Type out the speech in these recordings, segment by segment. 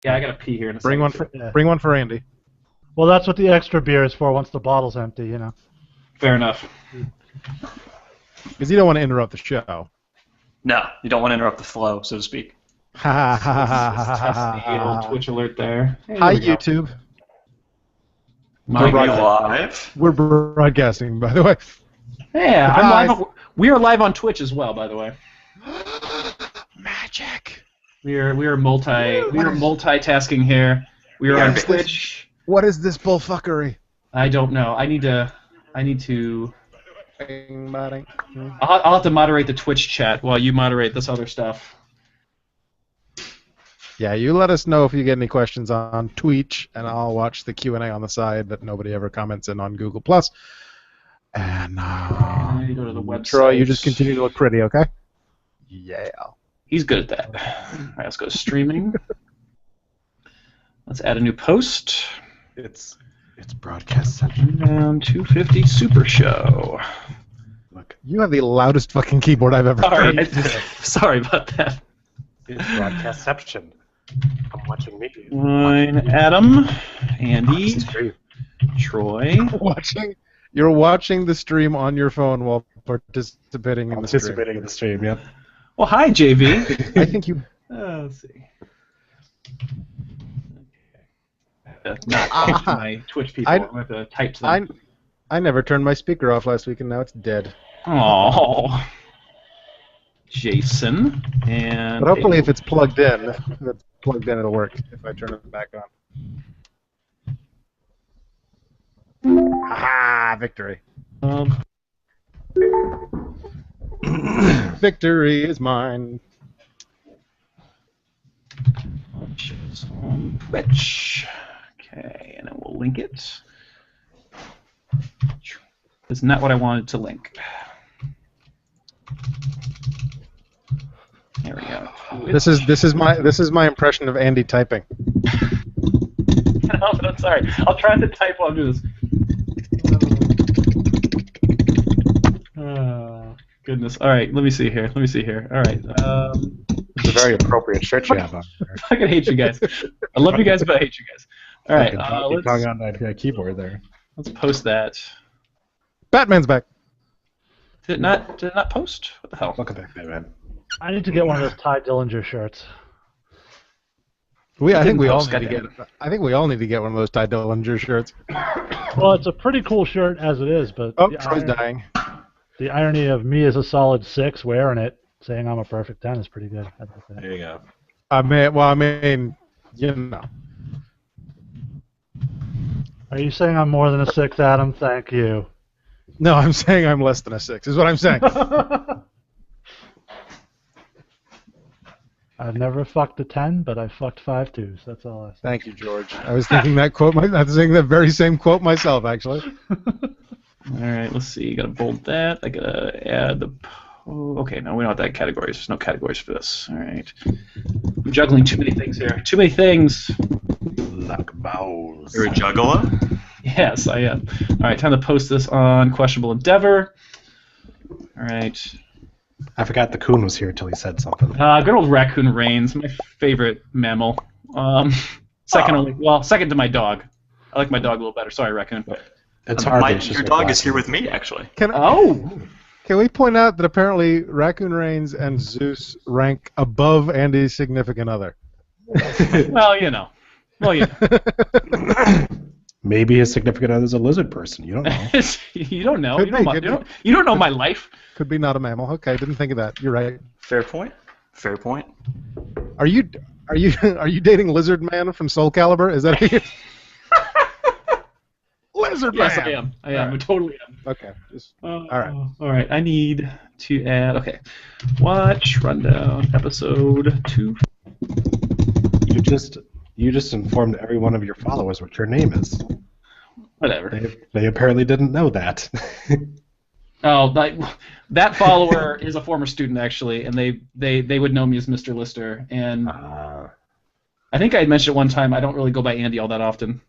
Yeah, I gotta pee here in a Bring second. Bring one for Andy. Well, that's what the extra beer is for once the bottle's empty, you know. Fair enough. Because you don't want to interrupt the show. No, you don't want to interrupt the flow, so to speak. Ha ha ha Let's test the old Twitch alert there. Hey, Hi, there we go. YouTube. Are we live? We're broadcasting, by the way. Yeah, Surprise. I'm live. We are live on Twitch as well, by the way. Magic. We are multitasking here. We are on Twitch. What is this bullfuckery? I don't know. I need to. Bing, bada. I'll have to moderate the Twitch chat while you moderate this other stuff. Yeah, you let us know if you get any questions on Twitch, and I'll watch the Q&A on the side that nobody ever comments in on Google+. And You go to the website. Troy, you just continue to look pretty, okay? Yeah. He's good at that. All right, let's go to streaming. Let's add a new post. It's broadcast section. Down 250 Super Show. Look, You have the loudest fucking keyboard I've ever heard. Sorry about that. it's broadcastception. I'm watching me. Line Adam, Andy, Stream. Troy. You're watching the stream on your phone while participating in the stream. Participating in the stream, yep. Well, hi, JV. I think you... Let's see. Not type to my Twitch people. I have to type to them. I never turned my speaker off last week, and now it's dead. Oh, Jason and. But hopefully, if it's plugged in, it'll work. If I turn it back on. Ha! Victory. Victory is mine. Shows on Twitch. Okay, and then we'll link it. It's not what I wanted to link. There we go. This is my impression of Andy typing. No, but I'm sorry. I'll try to type while I do this. Goodness. All right, let me see here. All right. It's a very appropriate shirt you have on there. I fucking hate you guys. I love you guys, but I hate you guys. All right. Keep going on that keyboard there. Let's post that. Batman's back. Did it not post? What the hell? Welcome back, Batman. I need to get one of those Ty Dillinger shirts. I think we all post, need to get. I think we all need to get one of those Ty Dillinger shirts. Well, it's a pretty cool shirt as it is, but Troy's dying. The irony of me as a solid 6 wearing it, saying I'm a perfect 10 is pretty good. There you go. I mean, you know. Are you saying I'm more than a 6, Adam? Thank you. No, I'm saying I'm less than a 6. Is what I'm saying. I've never fucked a 10, but I fucked 5 2s. That's all I say. Thank you, George. I was thinking that quote. I was thinking that very same quote myself, actually. All right, let's see. Gotta bold that. I gotta add the. Okay, no, we don't have that categories. There's no categories for this. All right. I'm juggling too many things here. Too many things. Like balls. You're a juggler? Yes, I am. All right, time to post this on Questionable Endeavor. All right. I forgot the coon was here until he said something. Good old Raccoon Reigns, my favorite mammal. Second to my dog. I like my dog a little better. Sorry, Raccoon. It's hard. Your dog is here with me, actually. Can we point out that apparently Raccoon Reigns and Zeus rank above Andy's significant other? Well, you know. Maybe his significant other's a lizard person. You don't know. You don't know. Could You don't know my life. Could be not a mammal. Okay, didn't think of that. You're right. Fair point. Fair point. Are you dating Lizard Man from Soul Calibur? Is that who Lizard Man? Yes, I am. I totally am. Okay. All right. All right. I need to add. Okay. Watch rundown episode 2. You just informed every one of your followers what your name is. Whatever. They apparently didn't know that. Oh, that follower is a former student actually, and they would know me as Mr. Lister, and I think I had mentioned it one time. I don't really go by Andy all that often,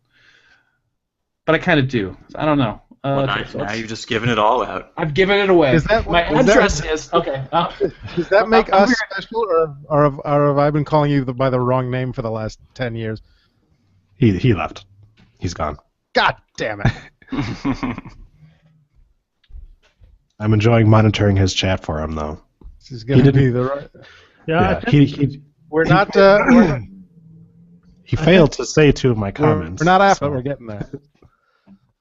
but I kind of do. I don't know. Well, Okay, now, so now let's- you've just given it all out. I've given it away. Is that my is that- address is okay? Does that make I'm us weird. special, or have I been calling you by the wrong name for the last 10 years? He left. He's gone. God damn it! I'm enjoying monitoring his chat for him, though. This is going to be the right. Yeah, I Yeah, think We're not. he failed to say two of my comments. We're not after. so- We're getting there.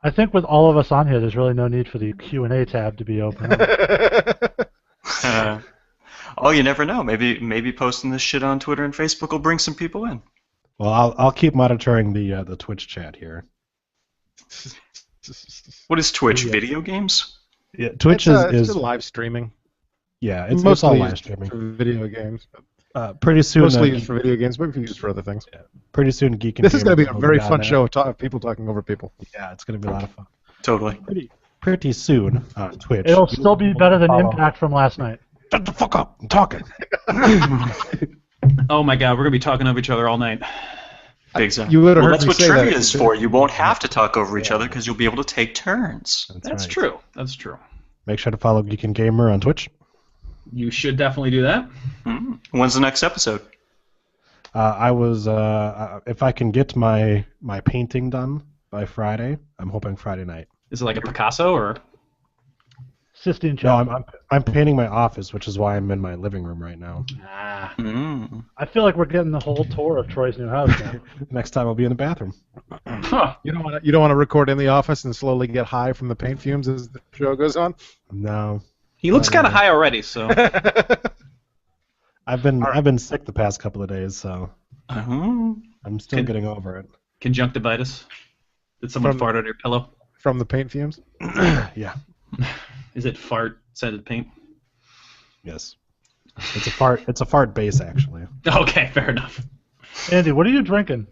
I think with all of us on here, there's really no need for the Q&A tab to be open. Oh, you never know. Maybe posting this shit on Twitter and Facebook will bring some people in. Well, I'll keep monitoring the Twitch chat here. What is Twitch? Yeah. Video games? Yeah, Twitch it's is just live streaming. yeah, it's Mostly all used live streaming. for video games. Pretty soon, Mostly used for video games, but used for other things. pretty soon, Geek and This is going to be Gamer a will very on fun there. show of people talking over people. Yeah, it's going to be a lot of fun. Totally. Pretty soon on Twitch. It'll still be better than Follow. Impact from last night. Shut the fuck up! I'm talking. Oh my God, we're gonna be talking over each other all night. Big time. You would have Well, heard that's me what say trivia that. is for. You won't have to talk over each other because you'll be able to take turns. That's right. true. That's true. Make sure to follow Geek and Gamer on Twitch. You should definitely do that. When's the next episode? I was if I can get my painting done by Friday, I'm hoping Friday night. Is it like a Picasso or? Sistine No, Chapel. I'm painting my office, which is why I'm in my living room right now. Ah. I feel like we're getting the whole tour of Troy's new house now. Next time I'll be in the bathroom. Huh. You don't want to record in the office and slowly get high from the paint fumes as the show goes on. No, He looks kind of high already, so. I've been sick the past couple of days, so I'm still Can- getting over it. Conjunctivitis. Did someone From- fart on your pillow? From the paint fumes. Yeah. Is it fart scented paint? Yes. It's a fart base actually. Okay, fair enough. Andy, what are you drinking?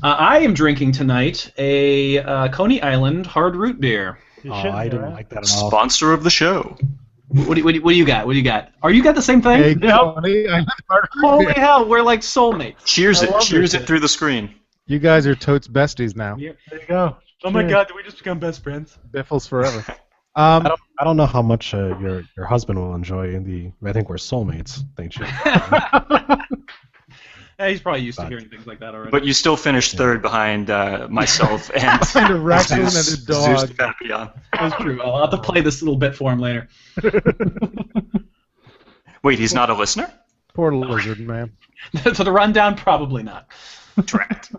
I am drinking tonight a Coney Island hard root beer. You Oh, shitting I me, didn't right? like that at all. Sponsor of the show. What do you got? What do you got? Are you got the same thing? Hey, Yeah. Tony, Holy hell, we're like soulmates. Cheers I it. love Cheers this it through the screen. you guys are totes besties now. There you go. Oh my Cheers. God, did we just become best friends? Biffles forever. I don't know how much your husband will enjoy I think we're soulmates. Thank you. Yeah, he's probably used to But- hearing things like that already. But you still finished third behind myself and Behind a raccoon and a Zeus dog. the Papillon. That's true. I'll have to play this little bit for him later. Wait, he's not a listener? Poor lizard man. So the rundown, probably not. Correct.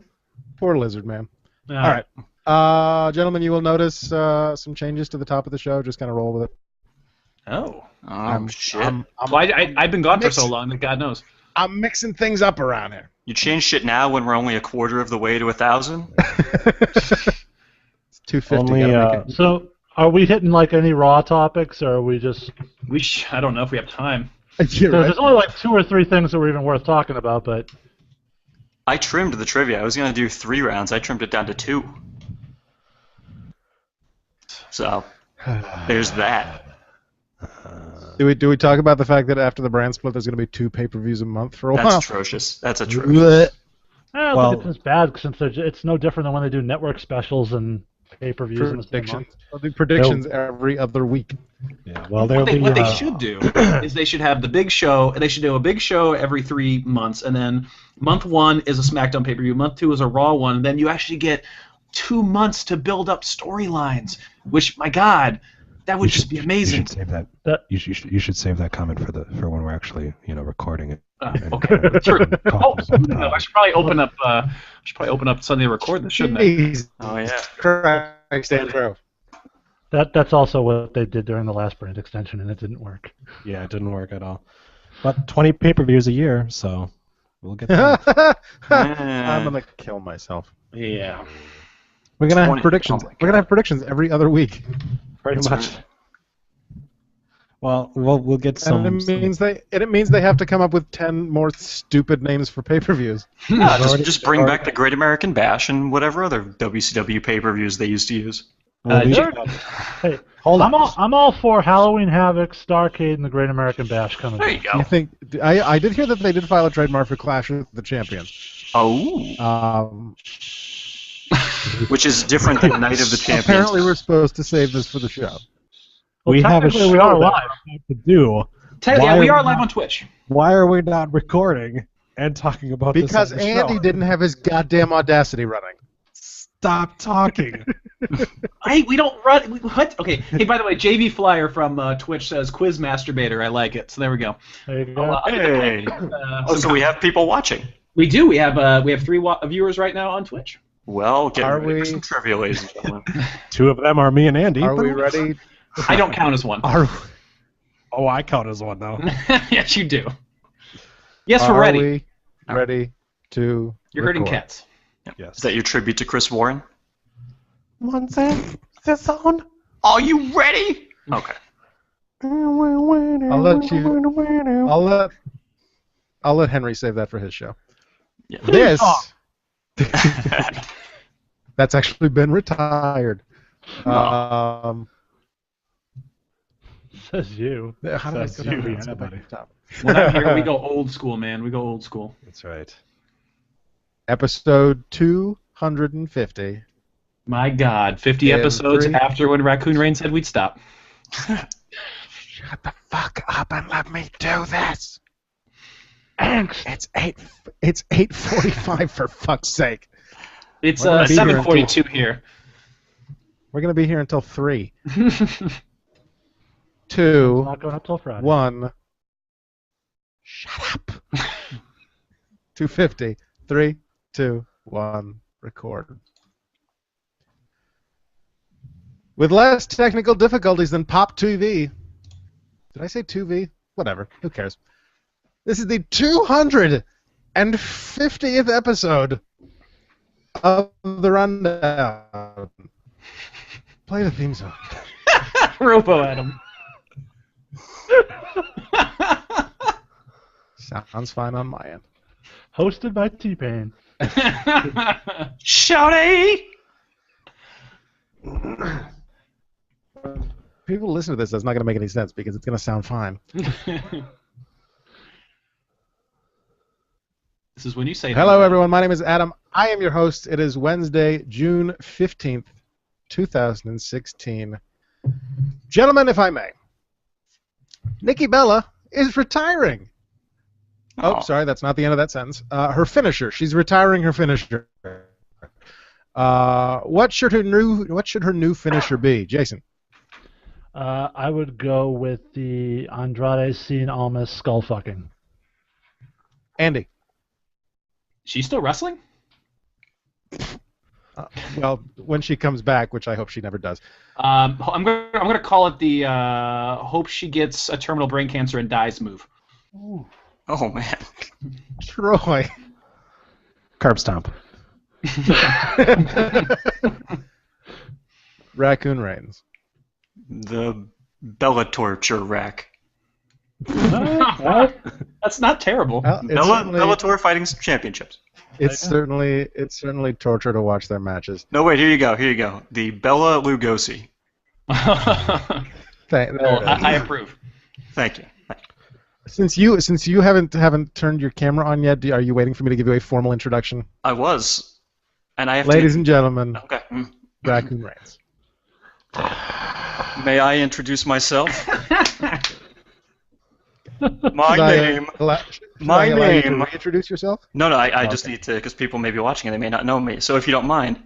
Poor lizard man. All All right. Gentlemen, you will notice some changes to the top of the show. Just kind of roll with it. Oh. Shit. Well, I've been gone for so long that God knows. I'm mixing things up around here. You change shit now when we're only a quarter of the way to 1,000? It's 250. Only, gotta make it. So, are we hitting like any raw topics, or are we just? I don't know if we have time. You're So right. there's only like 2 or 3 things that were even worth talking about, but I trimmed the trivia. I was going to do 3 rounds. I trimmed it down to 2. So, there's that. Do we talk about the fact that after the brand split, there's going to be 2 pay-per-views a month for a That's while? atrocious. That's atrocious. I don't Well- think it's as bad since it's no different than when they do network specials and pay-per-views in the same Predictions. month. I'll do predictions every other week. Yeah. Well, there'll be. What they should do is they should have the big show. They should do a big show every 3 months, and then month 1 is a SmackDown pay-per-view, month 2 is a Raw one, and then you actually get 2 months to build up storylines. Which, my God, that would just be amazing. You should save that. That- You should save that comment for when we're actually recording it. Okay, true. Oh, Talking about, I should probably open up. Should probably open up Sunday to record this, shouldn't I? Jeez Oh, yeah. Christ, Andrew. That's also what they did during the last brand extension, and it didn't work. Yeah, it didn't work at all. But 20 pay-per-views a year, so we'll get there. I'm gonna kill myself. Yeah. We're gonna 20. have predictions. Oh my We're gonna have predictions every other week. Pretty That's much. right. Well, we'll get some. And it means they have to come up with 10 more stupid names for pay-per-views. Yeah, just bring back the Great American Bash and whatever other WCW pay-per-views they used to use. Well, we Sure. should- Hey, Hold on. I'm all for Halloween Havoc, Starrcade, and the Great American Bash coming. There you back. go. You think I did hear that they did file a trademark for Clash of the Champions. Oh. which is different than Night of the Champions. Apparently, we're supposed to save this for the show. We have a show we are that live. we have to do. Yeah, we are live not- on Twitch. Why are we not recording and talking about Because this on the Andy show? didn't have his goddamn Audacity running. Stop talking. We don't run. What? Okay. Hey, by the way, JV Flyer from Twitch says quiz masturbator. I like it. So there we go. There you go. Hey. So we have people watching. We do. We have 3 viewers right now on Twitch. Well, get Are ready for we- some trivia, ladies and gentlemen. 2 of them are me and Andy. Are but- we ready? I don't count as one. Oh, I count as one now. Yes, you do. Yes, we're Are ready. we ready to You're hurting record? cats. Yes. Is that your tribute to Chris Warren? One second. This on. Are you ready? Okay. I'll let you. I'll let Henry save that for his show. Yeah. This. That's actually been retired. Says you. How do I Says go down you, there? yeah, Let's go back buddy. to the top. When I'm here, we go old school, man. We go old school. That's right. Episode 250. My God, 50 And episodes 3. after when Raccoon Rain said we'd stop. Shut the fuck up and let me do this. Angst. It's 8:45 for fuck's sake. It's We're gonna be here 7:42 here. We're gonna be here until 3. It's 2, not going up till Friday. 1. Shut up. 250. 3, 2, 1. Record. With less technical difficulties than Pop 2V. Did I say 2V? Whatever. Who cares? This is the 250th episode of the Rundown. Play the theme song. Robo Adam. Sounds fine on my end. Hosted by T-Pain. Shouty! People listen to this, that's not going to make any sense because it's going to sound fine. This is when you say Hello, everyone. My name is Adam. I am your host. It is Wednesday, June 15th, 2016. Gentlemen, if I may, Nikki Bella is retiring. Oh, sorry, that's not the end of that sentence. Her finisher. She's retiring her finisher. What should her new finisher be, Jason? I would go with the Andrade Cien Almas skull fucking. Andy. She's still wrestling? Well, when she comes back, which I hope she never does. I'm gonna call it the hope she gets a terminal brain cancer and dies move. Ooh. Oh, man. Troy. Curb stomp. Raccoon Reigns. The Bella torture rack. That's not terrible. Well, it's Bellator Fighting Championships. certainly torture to watch their matches. No, wait, here you go. The Bella Lugosi. I approve. Thank you. Since you haven't turned your camera on yet, are you waiting for me to give you a formal introduction? I was. And I have Ladies and gentlemen, Okay. Raccoon Reigns. May I introduce myself? My name. My name. Introduce yourself. No, I just need to, because people may be watching and they may not know me. So if you don't mind,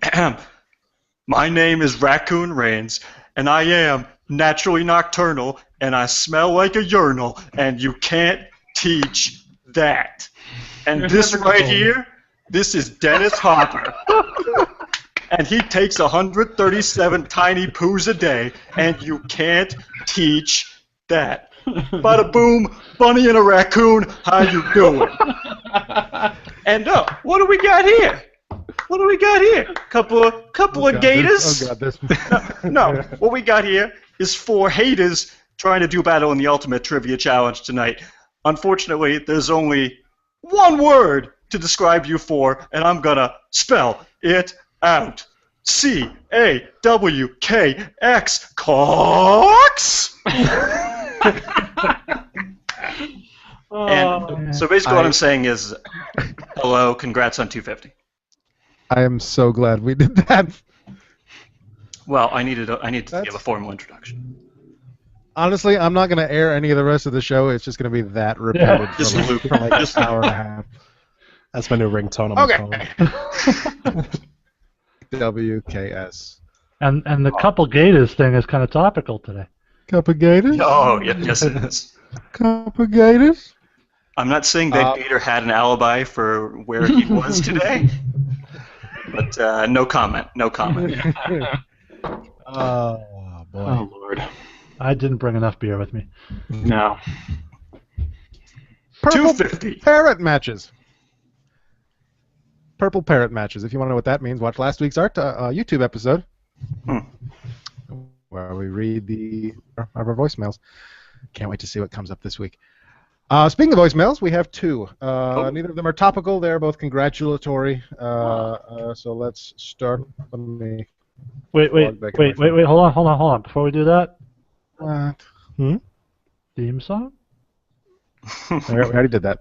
my name is Raccoon Reigns, and I am naturally nocturnal, and I smell like a urinal, and you can't teach that. And this right here, this is Dennis Hopper. And he takes 137 tiny poos a day, and you can't teach that. Bada boom, bunny and a raccoon, how you doing? And what do we got here? Couple of gators? No, what we got here is 4 haters trying to do battle in the Ultimate Trivia Challenge tonight. Unfortunately, there's only one word to describe you 4, and I'm gonna spell it out. C-A-W-K-X, Cox! And so basically what I'm saying is, hello, congrats on 250. I am so glad we did that. Well, I needed to give a formal introduction. Honestly, I'm not going to air any of the rest of the show. It's just going to be that repeated Just for loop. like an hour and a half. That's my new ringtone on my phone. WKS. And the couple gators thing is kind of topical today. Couple gators? Oh, yes, it is. Couple gators? I'm not saying that Gator had an alibi for where he was today, but no comment. No comment. Oh, boy. Oh, Lord. I didn't bring enough beer with me. No. Purple 250. parrot matches. Purple parrot matches. If you want to know what that means, watch last week's YouTube episode where we read our voicemails. Can't wait to see what comes up this week. Speaking of voicemails, we have two. Neither of them are topical. They're both congratulatory. So let's start. Let me. Wait. Hold on. Before we do that, What? theme song? We already did that.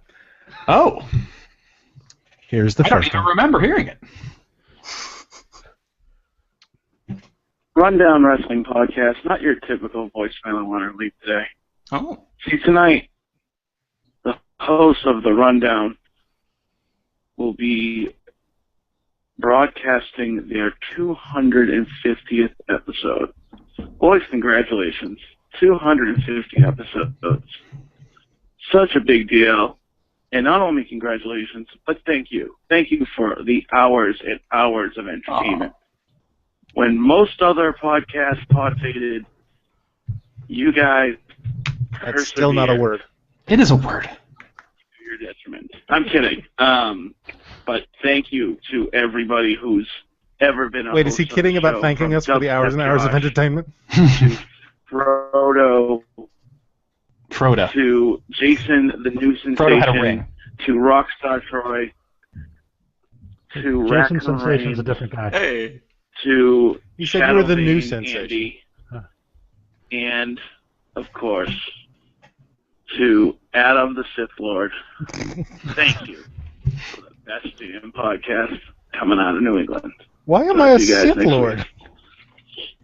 Oh. Here's the I don't first even one. remember hearing it. Rundown Wrestling Podcast, not your typical voicemail I want to leave today. Oh. See, tonight, the host of the Rundown will be broadcasting their 250th episode. Boys, congratulations. 250 episodes. Such a big deal. And not only congratulations, but thank you. Thank you for the hours and hours of entertainment. When most other podcasts pod-faded, you guys That's still not a word. It is a word. to your detriment. I'm kidding. But thank you to everybody who's ever been a Wait, is he host of kidding the about show, thanking from us for the hours and hours of Josh entertainment? to Frodo, Frodo. to Jason the New Frodo had a Sensation, ring. to Rockstar Troy, to Jason Raccoon Sensation's Rain, a different guy. Hey. to He said you were the Shadow new Bane sensation. Andy, Huh. and, of course, to Adam the Sith Lord. Thank you for the best damn podcast coming out of New England. Why am Talk I a to you guys Sith next Lord? week.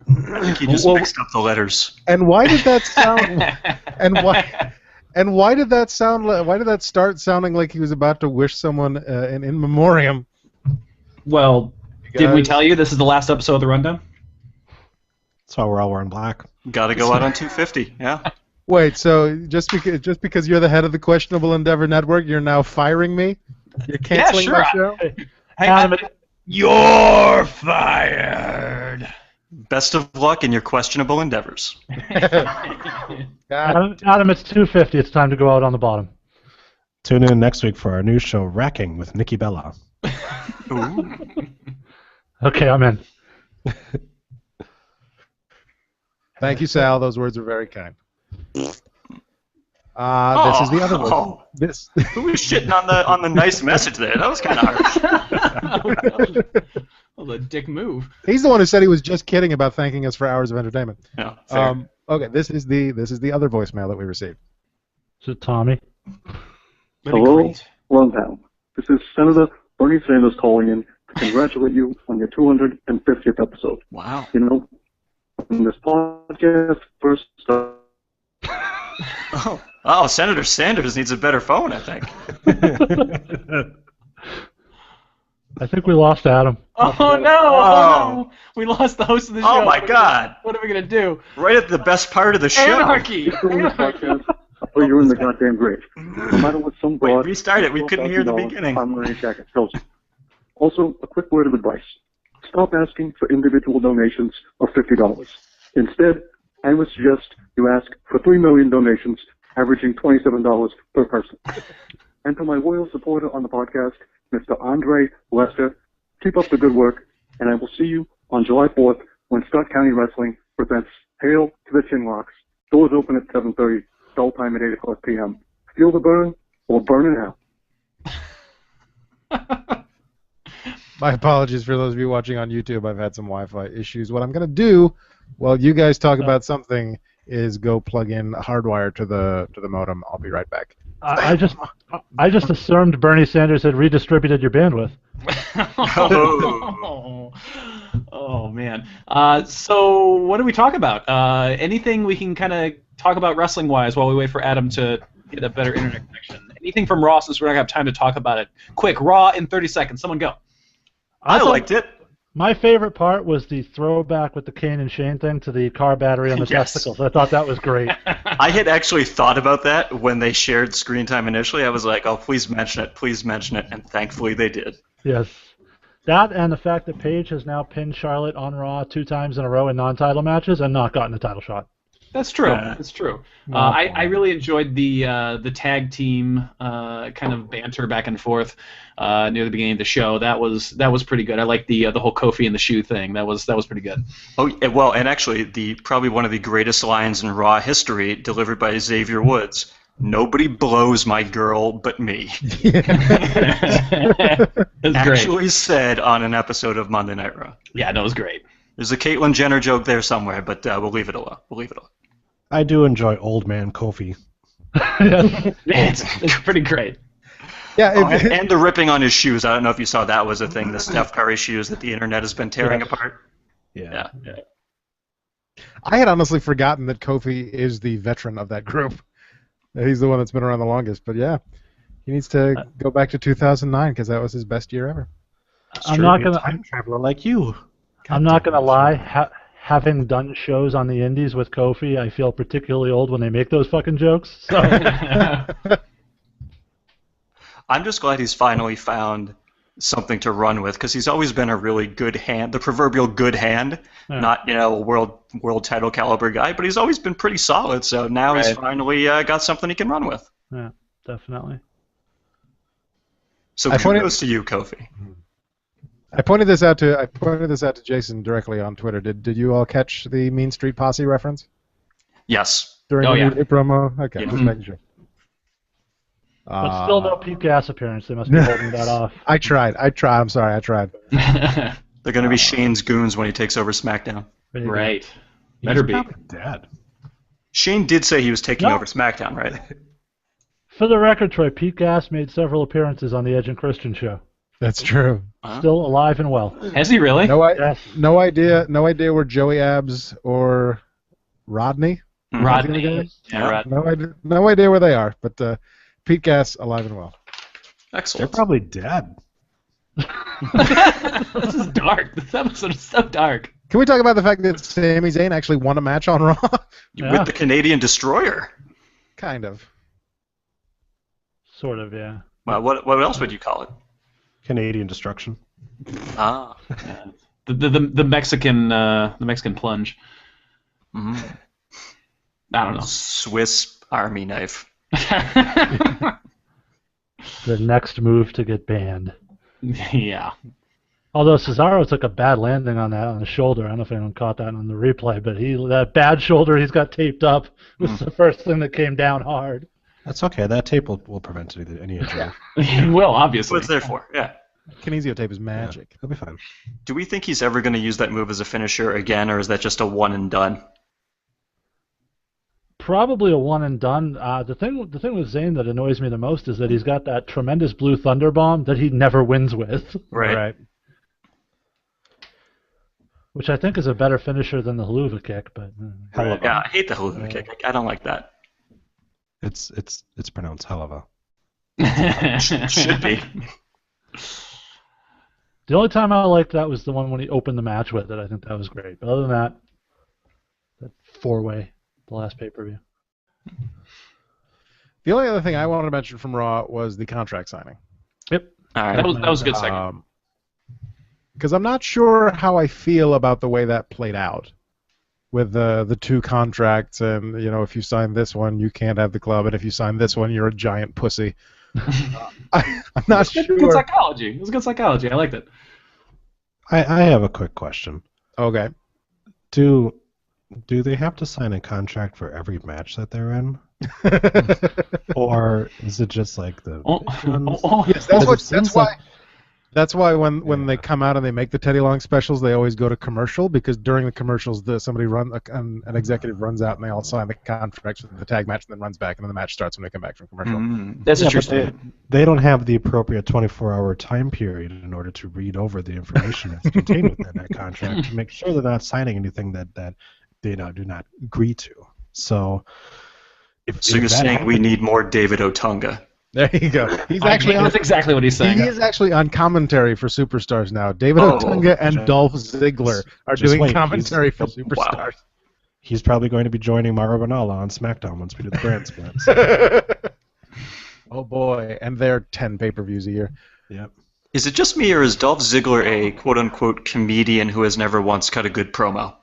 I think he just mixed up the letters. And why did that sound? And why did that sound? Why did that start sounding like he was about to wish someone an in memoriam? Well, did we Guys. tell you this is the last episode of the Rundown? That's why we're all wearing black. Got to go out on 250. Yeah. Wait, so just because you're the head of the Questionable Endeavor Network, you're now firing me? You're canceling sure. my show? Adam, You're fired. Best of luck in your questionable endeavors. God. Adam, it's 250. It's time to go out on the bottom. Tune in next week for our new show, Racking with Nikki Bella. Ooh. Okay, I'm in. Thank you, Sal. Those words are very kind. This is the other one. Oh. This. Who was shitting on the nice message there? That was kind of harsh. Well, the dick move. He's the one who said he was just kidding about thanking us for hours of entertainment. Yeah, fair. Okay, this is the other voicemail that we received. Is it Tommy? Hello, Rundown. This is Senator Bernie Sanders calling in to congratulate you on your 250th episode. Wow. You know, when this podcast first started, Oh, Senator Sanders needs a better phone, I think. I think we lost Adam. Oh no! Oh no! We lost the host of the show. Oh my God! What are we gonna do? Right at the best part of the show. Anarchy! during this podcast, I'll put you in the goddamn grave. No matter what some Wait, broad restart it. We couldn't hear the $12,000 beginning. primary jacket tells you. Also, a quick word of advice. Stop asking for individual donations of $50. Instead, I would suggest you ask for 3 million donations, averaging $27 per person. And to my loyal supporter on the podcast, Mr. Andre Lester, keep up the good work, and I will see you on July 4th when Scott County Wrestling presents Hail to the Chinlocks. Doors open at 7:30, bell time at 8 o'clock p.m. Feel the burn or burn it out. My apologies for those of you watching on YouTube. I've had some Wi-Fi issues. What I'm going to do while you guys talk about something is go plug in a hardwire to the modem. I'll be right back. I just assumed Bernie Sanders had redistributed your bandwidth. Oh man. So what do we talk about? Anything we can kind of talk about wrestling wise while we wait for Adam to get a better internet connection? Anything from Raw, since we're not gonna have time to talk about it. Quick, Raw in 30 seconds. Someone go. I liked it. My favorite part was the throwback with the Kane and Shane thing to the car battery on the Yes. testicles. I thought that was great. I had actually thought about that when they shared screen time initially. I was like, oh, please mention it, and thankfully they did. Yes. That and the fact that Paige has now pinned Charlotte on Raw 2 times in a row in non-title matches and not gotten a title shot. That's true. Yeah. That's true. I really enjoyed the tag team kind of banter back and forth near the beginning of the show. That was pretty good. I like the whole Kofi and the shoe thing. That was pretty good. Oh well, and actually, probably one of the greatest lines in Raw history, delivered by Xavier Woods. Nobody blows my girl but me. That's Actually great. said on an episode of Monday Night Raw. Yeah, that was great. There's a Caitlyn Jenner joke there somewhere, but we'll leave it alone. I do enjoy Old Man Kofi. It's pretty great. Yeah, Oh, and the ripping on his shoes. I don't know if you saw that was a thing. The Steph Curry shoes that the internet has been tearing apart. Yeah. I had honestly forgotten that Kofi is the veteran of that group. He's the one that's been around the longest. But yeah, he needs to go back to 2009 because that was his best year ever. I'm not Be a gonna. time traveler like you. I'm not gonna lie. Having done shows on the Indies with Kofi, I feel particularly old when they make those fucking jokes. So I'm just glad he's finally found something to run with because he's always been a really good hand, the proverbial good hand, not a world title caliber guy, but he's always been pretty solid. So now he's finally got something he can run with. yeah, definitely. So I pointed- kudos to you, Kofi. I pointed this out to Jason directly on Twitter. Did you all catch the Mean Street Posse reference Yes. during the New Day promo? Okay, Yeah. just making sure. But still no Pete Gas appearance. They must be holding that off. I tried. I'm sorry. I tried. They're going to be Shane's goons when he takes over SmackDown. Right. Better be. Probably dead. Shane did say he was taking No. over SmackDown, right? For the record, Troy, Pete Gas made several appearances on the Edge and Christian show. That's true. Still alive and well. Has he really? Yes. No idea where Joey Abs or Rodney. Rodney. Yeah. Rodney. No idea where they are. But Pete Gas alive and well. They're Excellent. probably dead. This is dark. This episode is so dark. Can we talk about the fact that Sami Zayn actually won a match on Raw? Yeah. With the Canadian Destroyer. Kind of. Sort of, yeah. Well, what else would you call it? Canadian destruction. Ah. The Mexican plunge. Mhm. I don't know. Swiss Army knife. The next move to get banned. Yeah. Although Cesaro took a bad landing on that on the shoulder. I don't know if anyone caught that on the replay, but that bad shoulder he's got taped up was the first thing that came down hard. That's okay. That tape will prevent any injury. Well, That's obviously. what it's there for. Yeah. Kinesio tape is magic. He'll be fine. Do we think he's ever going to use that move as a finisher again, or is that just a one and done? Probably a one and done. The thing with Zayn that annoys me the most is that he's got that tremendous blue thunder bomb that he never wins with. Right. Which I think is a better finisher than the haluva kick, but Right. Yeah, I hate the haluva kick. I don't like that. It's pronounced hell of a. Should be. the only time I liked that was the one when he opened the match with it. I think that was great. But other than that four-way, the last pay-per-view. The only other thing I wanted to mention from Raw was the contract signing. Yep. All right. That was a good segment. Because I'm not sure how I feel about the way that played out with the two contracts, and if you sign this one, you can't have the club, and if you sign this one, you're a giant pussy. I'm not sure. Good psychology. It was good psychology. I liked it. I have a quick question. Okay. Do they have to sign a contract for every match that they're in? Or is it just like the Yes, that's why. That's why when they come out and they make the Teddy Long specials, they always go to commercial, because during the commercials, an executive runs out and they all sign the contracts for the tag match and then runs back, and then the match starts when they come back from commercial. That's a true but statement. they don't have the appropriate 24-hour time period in order to read over the information that's contained within that contract to make sure they're not signing anything that they do not agree to. So, So you're saying we need more David Otunga? There you go. That's exactly what he's saying. He is actually on commentary for Superstars now. David Otunga and Dolph Ziggler are doing commentary for Superstars. Wow. He's probably going to be joining Mauro Ranallo on SmackDown once we do the brand splits. Oh boy, and they're 10 pay-per-views a year. Yep. Is it just me, or is Dolph Ziggler a quote-unquote comedian who has never once cut a good promo?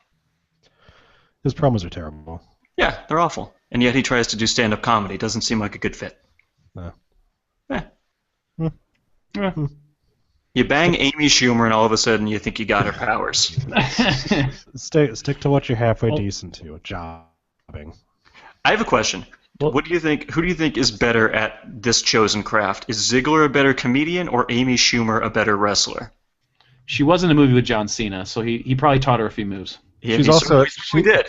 His promos are terrible. Yeah, they're awful. And yet he tries to do stand-up comedy. Doesn't seem like a good fit. No. You bang Amy Schumer and all of a sudden you think you got her powers. Stick to what you're halfway decent to. Jobbing. I have a question. What do you think? Who do you think is better at this chosen craft? Is Ziggler a better comedian or Amy Schumer a better wrestler? She was in a movie with John Cena, so he probably taught her a few moves. Yeah, She did.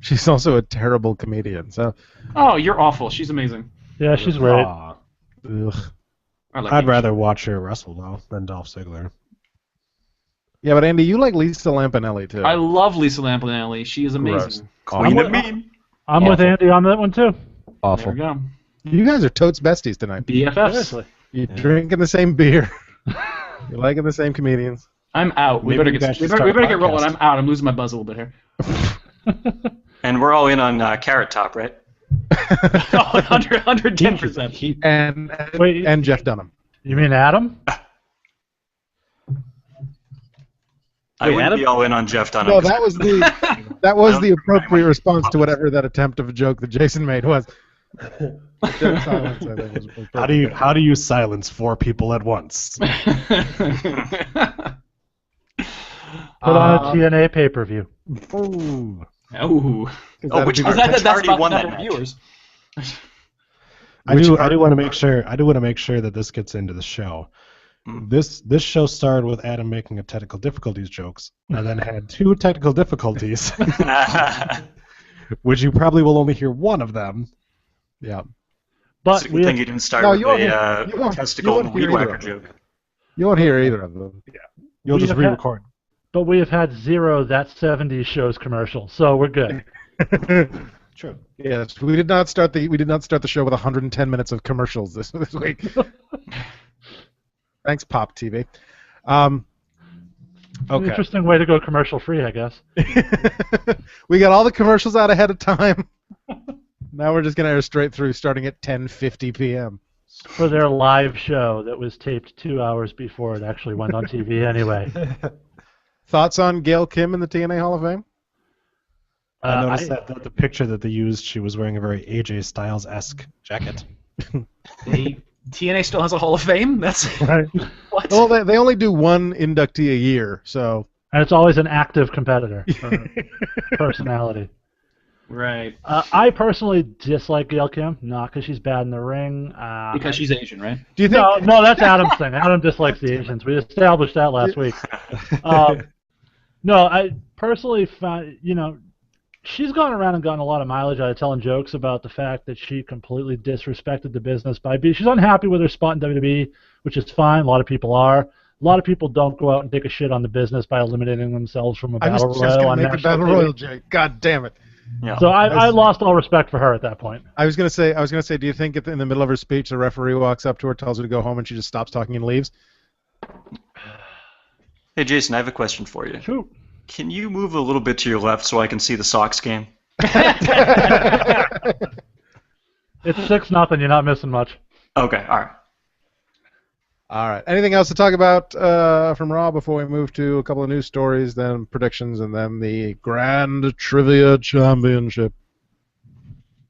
She's also a terrible comedian. So. Oh, you're awful. She's amazing. Yeah, she's great. Ugh. I'd rather watch her wrestle, though, than Dolph Ziggler. Yeah, but Andy, you like Lisa Lampanelli, too. I love Lisa Lampanelli. She is amazing. Queen of Mean. I'm with Andy on that one, too. Awful. There we go. You guys are totes besties tonight. BFFs. Seriously. You're drinking the same beer. You're liking the same comedians. I'm out. We Maybe better you guys should get start a rolling. podcast. I'm out. I'm losing my buzz a little bit here. And we're all in on Carrot Top, right? 110%. And Jeff Dunham. You mean Adam? I wouldn't be all in on Jeff Dunham. No, that was the appropriate response to whatever that attempt of a joke that Jason made was. Silence, I think, was How do you silence 4 people at once? Put on a TNA pay-per-view. Ooh. Oh. Which That's already about won the that number of match. viewers. I do want to make sure that this gets into the show. This show started with Adam making a technical difficulties jokes, and then had 2 technical difficulties, which you probably will only hear one of them. Yeah. But It's a good thing you didn't start with a testicle and weed whacker joke. You won't hear either of them. Yeah. You'll just re-record. But we have had 0 That 70s Shows commercial, so we're good. True. Yes, we did not start the show with 110 minutes of commercials this week. Thanks, Pop TV. Okay. Interesting way to go commercial-free, I guess. We got all the commercials out ahead of time. Now we're just gonna air straight through, starting at 10:50 p.m. For their live show that was taped 2 hours before it actually went on TV anyway. Thoughts on Gail Kim in the TNA Hall of Fame? I noticed that the picture that they used, she was wearing a very AJ Styles-esque jacket. TNA still has a Hall of Fame? That's Right. what? Well, they only do one inductee a year, so. And it's always an active competitor personality. Right. I personally dislike Gail Kim, not because she's bad in the ring. Because she's Asian, right? Do you think? No, that's Adam's thing. Adam dislikes the Asians. We established that last week. No, I personally find, she's gone around and gotten a lot of mileage out of telling jokes about the fact that she completely disrespected the business she's unhappy with her spot in WWE, which is fine. A lot of people are. A lot of people don't go out and take a shit on the business by eliminating themselves from a battle royal. I was just going on to make a national battle TV. royal, Jay. God damn it. Yeah. So I lost all respect for her at that point. I was going to say, do you think in the middle of her speech, the referee walks up to her, tells her to go home, and she just stops talking and leaves? Hey, Jason, I have a question for you. Shoot. Can you move a little bit to your left so I can see the Sox game? It's 6-0. You're not missing much. Okay, all right. All right. Anything else to talk about from Raw before we move to a couple of news stories, then predictions, and then the Grand Trivia Championship?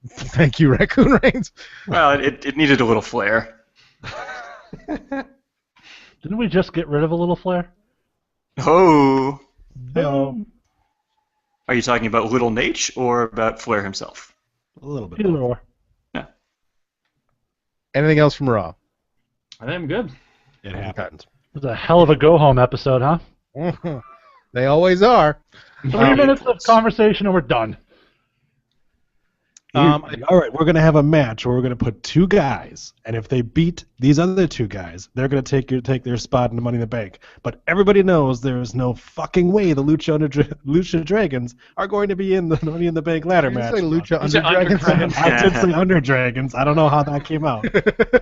Thank you, Raccoon Reigns. Well, it needed a little flair. Didn't we just get rid of a little flair? Oh. No. Are you talking about Little Nate or about Flair himself? A little bit. Either or. Anything else from Raw? I think I'm good. It happened. It was a hell of a go-home episode, huh? They always are. 3 minutes of conversation and we're done. All right, we're going to have a match where we're going to put two guys, and if they beat these other two guys, they're going to take their spot in the Money in the Bank. But everybody knows there is no fucking way the Lucha Dragons are going to be in the Money in the Bank ladder match. Did you say Lucha Under Dragons? I did say Under Dragons. I don't know how that came out.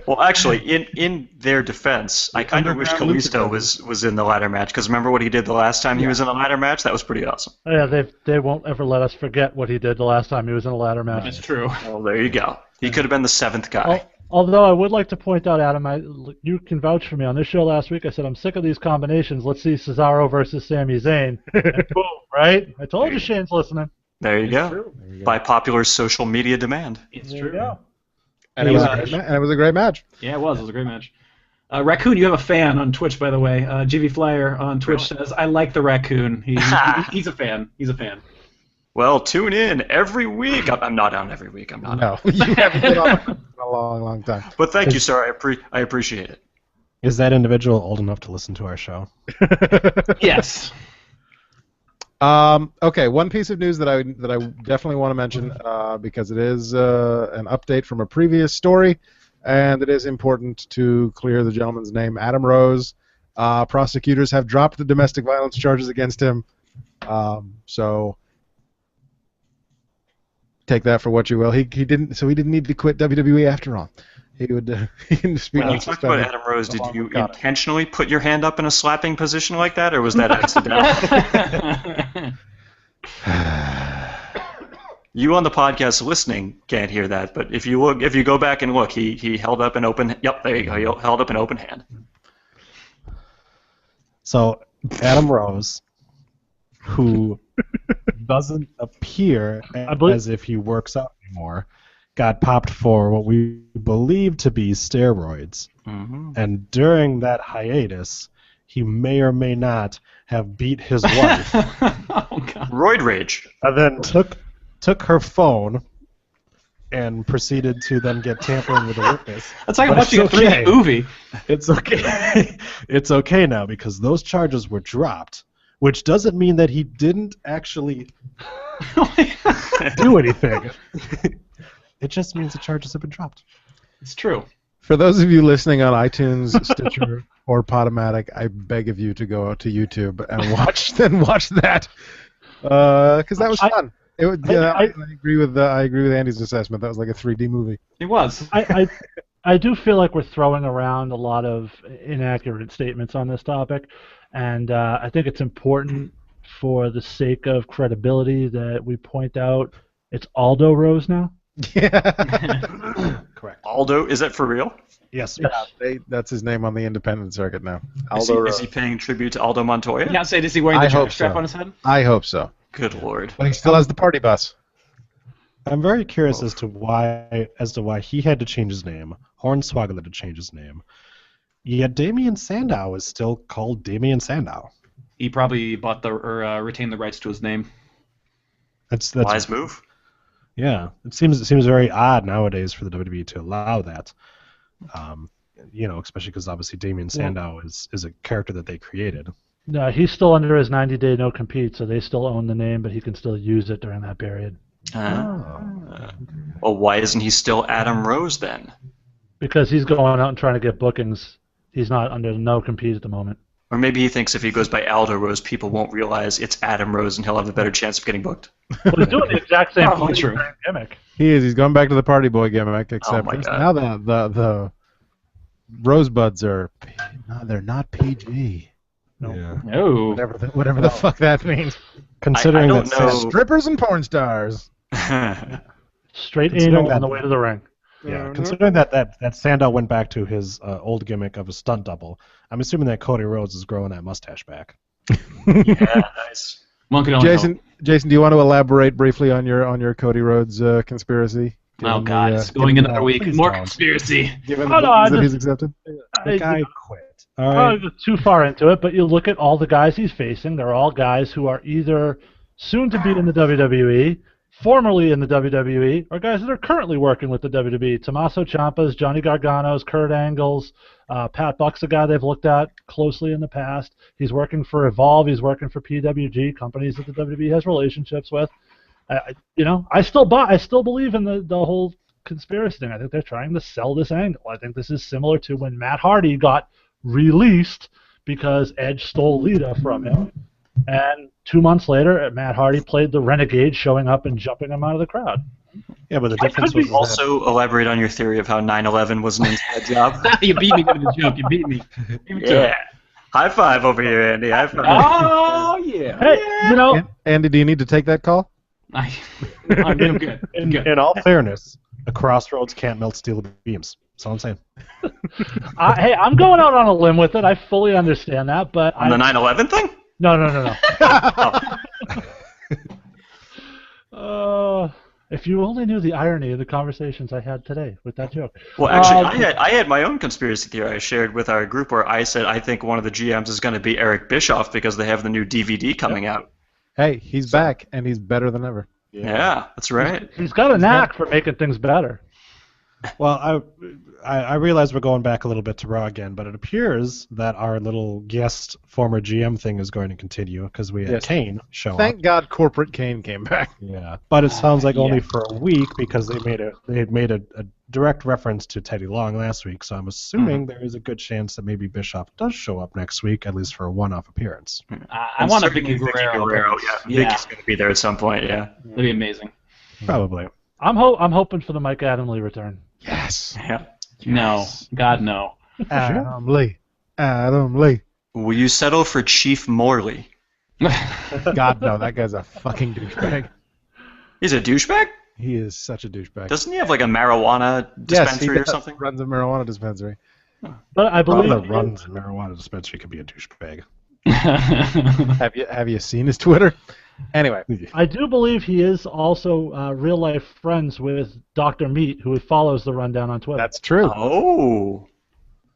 Well, actually, in their defense, I kind of wish Kalisto was in the ladder match, because remember what he did the last time he was in the ladder match? That was pretty awesome. Yeah, they won't ever let us forget what he did the last time he was in a ladder match. That's true. Well, there you go. He could have been the 7th guy. Although I would like to point out, Adam, you can vouch for me. On this show last week, I said, I'm sick of these combinations. Let's see Cesaro versus Sami Zayn. And boom, right? I told you Shane's listening. There you go. By popular social media demand. It's There true. you go. And it was a great match. Yeah, it was. It was a great match. Raccoon, you have a fan on Twitch, by the way. GV Flyer on Twitch says, I like the Raccoon. He's a fan. He's a fan. Well, tune in every week. I'm not on every week. I'm not. No, you haven't been on in a long, long time. But thank you, sir. I appreciate it. Is that individual old enough to listen to our show? Yes. Okay, one piece of news that I definitely want to mention because it is an update from a previous story, and it is important to clear the gentleman's name, Adam Rose. Prosecutors have dropped the domestic violence charges against him. So take that for what you will. He didn't need to quit WWE after all. He would he can speak When you talked about Adam Rose, did you intentionally put your hand up in a slapping position like that, or was that accidental? You on the podcast listening can't hear that, but if you go back and look, he held up an open. Yep, there you go. He held up an open hand. So Adam Rose, who doesn't appear as if he works out anymore, got popped for what we believe to be steroids. Mm-hmm. And during that hiatus, he may or may not have beat his wife. Oh, God. Roid rage. And then took her phone and proceeded to then get tampering with a witness. That's like But watching a it's 3D okay. movie. It's okay. It's okay now because those charges were dropped, which doesn't mean that he didn't actually do anything. It just means the charges have been dropped. It's true. For those of you listening on iTunes, Stitcher, or Podomatic, I beg of you to go to YouTube and watch that because that was fun. It was, I agree with Andy's assessment. That was like a 3D movie. It was. I do feel like we're throwing around a lot of inaccurate statements on this topic, and I think it's important for the sake of credibility that we point out it's Aldo Rose now. Yeah. Correct. Aldo, is that for real? Yes. That's his name on the independent circuit now. Is he paying tribute to Aldo Montoya? You can't say, is he wearing the jack strap on his head? I hope so. Good Lord. But he still has the party bus. I'm very curious as to why he had to change his name. Hornswoggle had to change his name. Yet Damien Sandow is still called Damien Sandow. He probably bought retained the rights to his name. That's wise move. Yeah, it seems very odd nowadays for the WWE to allow that. Especially because obviously Damien Sandow is a character that they created. No, he's still under his 90-day no-compete, so they still own the name, but he can still use it during that period. Well, why isn't he still Adam Rose then? Because he's going out and trying to get bookings. He's not under no-compete at the moment. Or maybe he thinks if he goes by Aldo Rose, people won't realize it's Adam Rose and he'll have a better chance of getting booked. Well, he's doing the exact same true. gimmick. He is. He's going back to the party boy gimmick, except now the rosebuds are they're not PG. No. Yeah. No. Whatever the fuck that means. Considering I that don't know. Strippers and porn stars. Straight Considering anal that- on the way to the ring. Yeah, considering that Sandow went back to his old gimmick of a stunt double, I'm assuming that Cody Rhodes is growing that mustache back. Yeah, nice. One can only hope. Jason, do you want to elaborate briefly on your Cody Rhodes conspiracy? Oh God, it's going another week. please More don't. conspiracy. Given Oh, the no, I bookings that just- he's accepted. The guy quit. All I right. don't go too far into it, but you look at all the guys he's facing. They're all guys who are either soon to be in the WWE, formerly in the WWE or guys that are currently working with the WWE. Tommaso Ciampa's, Johnny Gargano's, Kurt Angle's, Pat Buck's a guy they've looked at closely in the past. He's working for Evolve. He's working for PWG, companies that the WWE has relationships with. I still believe in the whole conspiracy thing. I think they're trying to sell this angle. I think this is similar to when Matt Hardy got released because Edge stole Lita from him. And 2 months later, Matt Hardy played the renegade, showing up and jumping him out of the crowd. Yeah, but the difference was also elaborate on your theory of how 9/11 was an inside job. You beat me to the joke. You beat me. Yeah. High five over here, Andy. High five. Oh, yeah. Hey, Andy, do you need to take that call? I'm good. In all fairness, a crossroads can't melt steel beams. That's all I'm saying. hey, I'm going out on a limb with it. I fully understand that, but On the 9/11 thing? No. If you only knew the irony of the conversations I had today with that joke. Well, actually, I had my own conspiracy theory I shared with our group where I said I think one of the GMs is going to be Eric Bischoff because they have the new DVD coming out. Hey, he's back, and he's better than ever. Yeah, that's right. He's got a knack for making things better. Well, I realize we're going back a little bit to Raw again, but it appears that our little guest former GM thing is going to continue because we had Kane show up. Thank God corporate Kane came back. Yeah, but it sounds like only for a week because they had made a direct reference to Teddy Long last week, so I'm assuming there is a good chance that maybe Bischoff does show up next week, at least for a one-off appearance. I want a Vicky Guerrero. Yeah, Vicky's going to be there at some point, yeah. That'd be amazing. Probably. I'm hoping for the Mike Adamle return. Yes. Yeah. No. God, no. Adam Lee. Will you settle for Chief Morley? God, no. That guy's a fucking douchebag. He's a douchebag? He is such a douchebag. Doesn't he have like a marijuana dispensary or something? Runs a marijuana dispensary. But I believe that runs a marijuana dispensary could be a douchebag. Have you seen his Twitter? Anyway, I do believe he is also real life friends with Dr. Meat, who follows the Rundown on Twitter. that's true. Oh.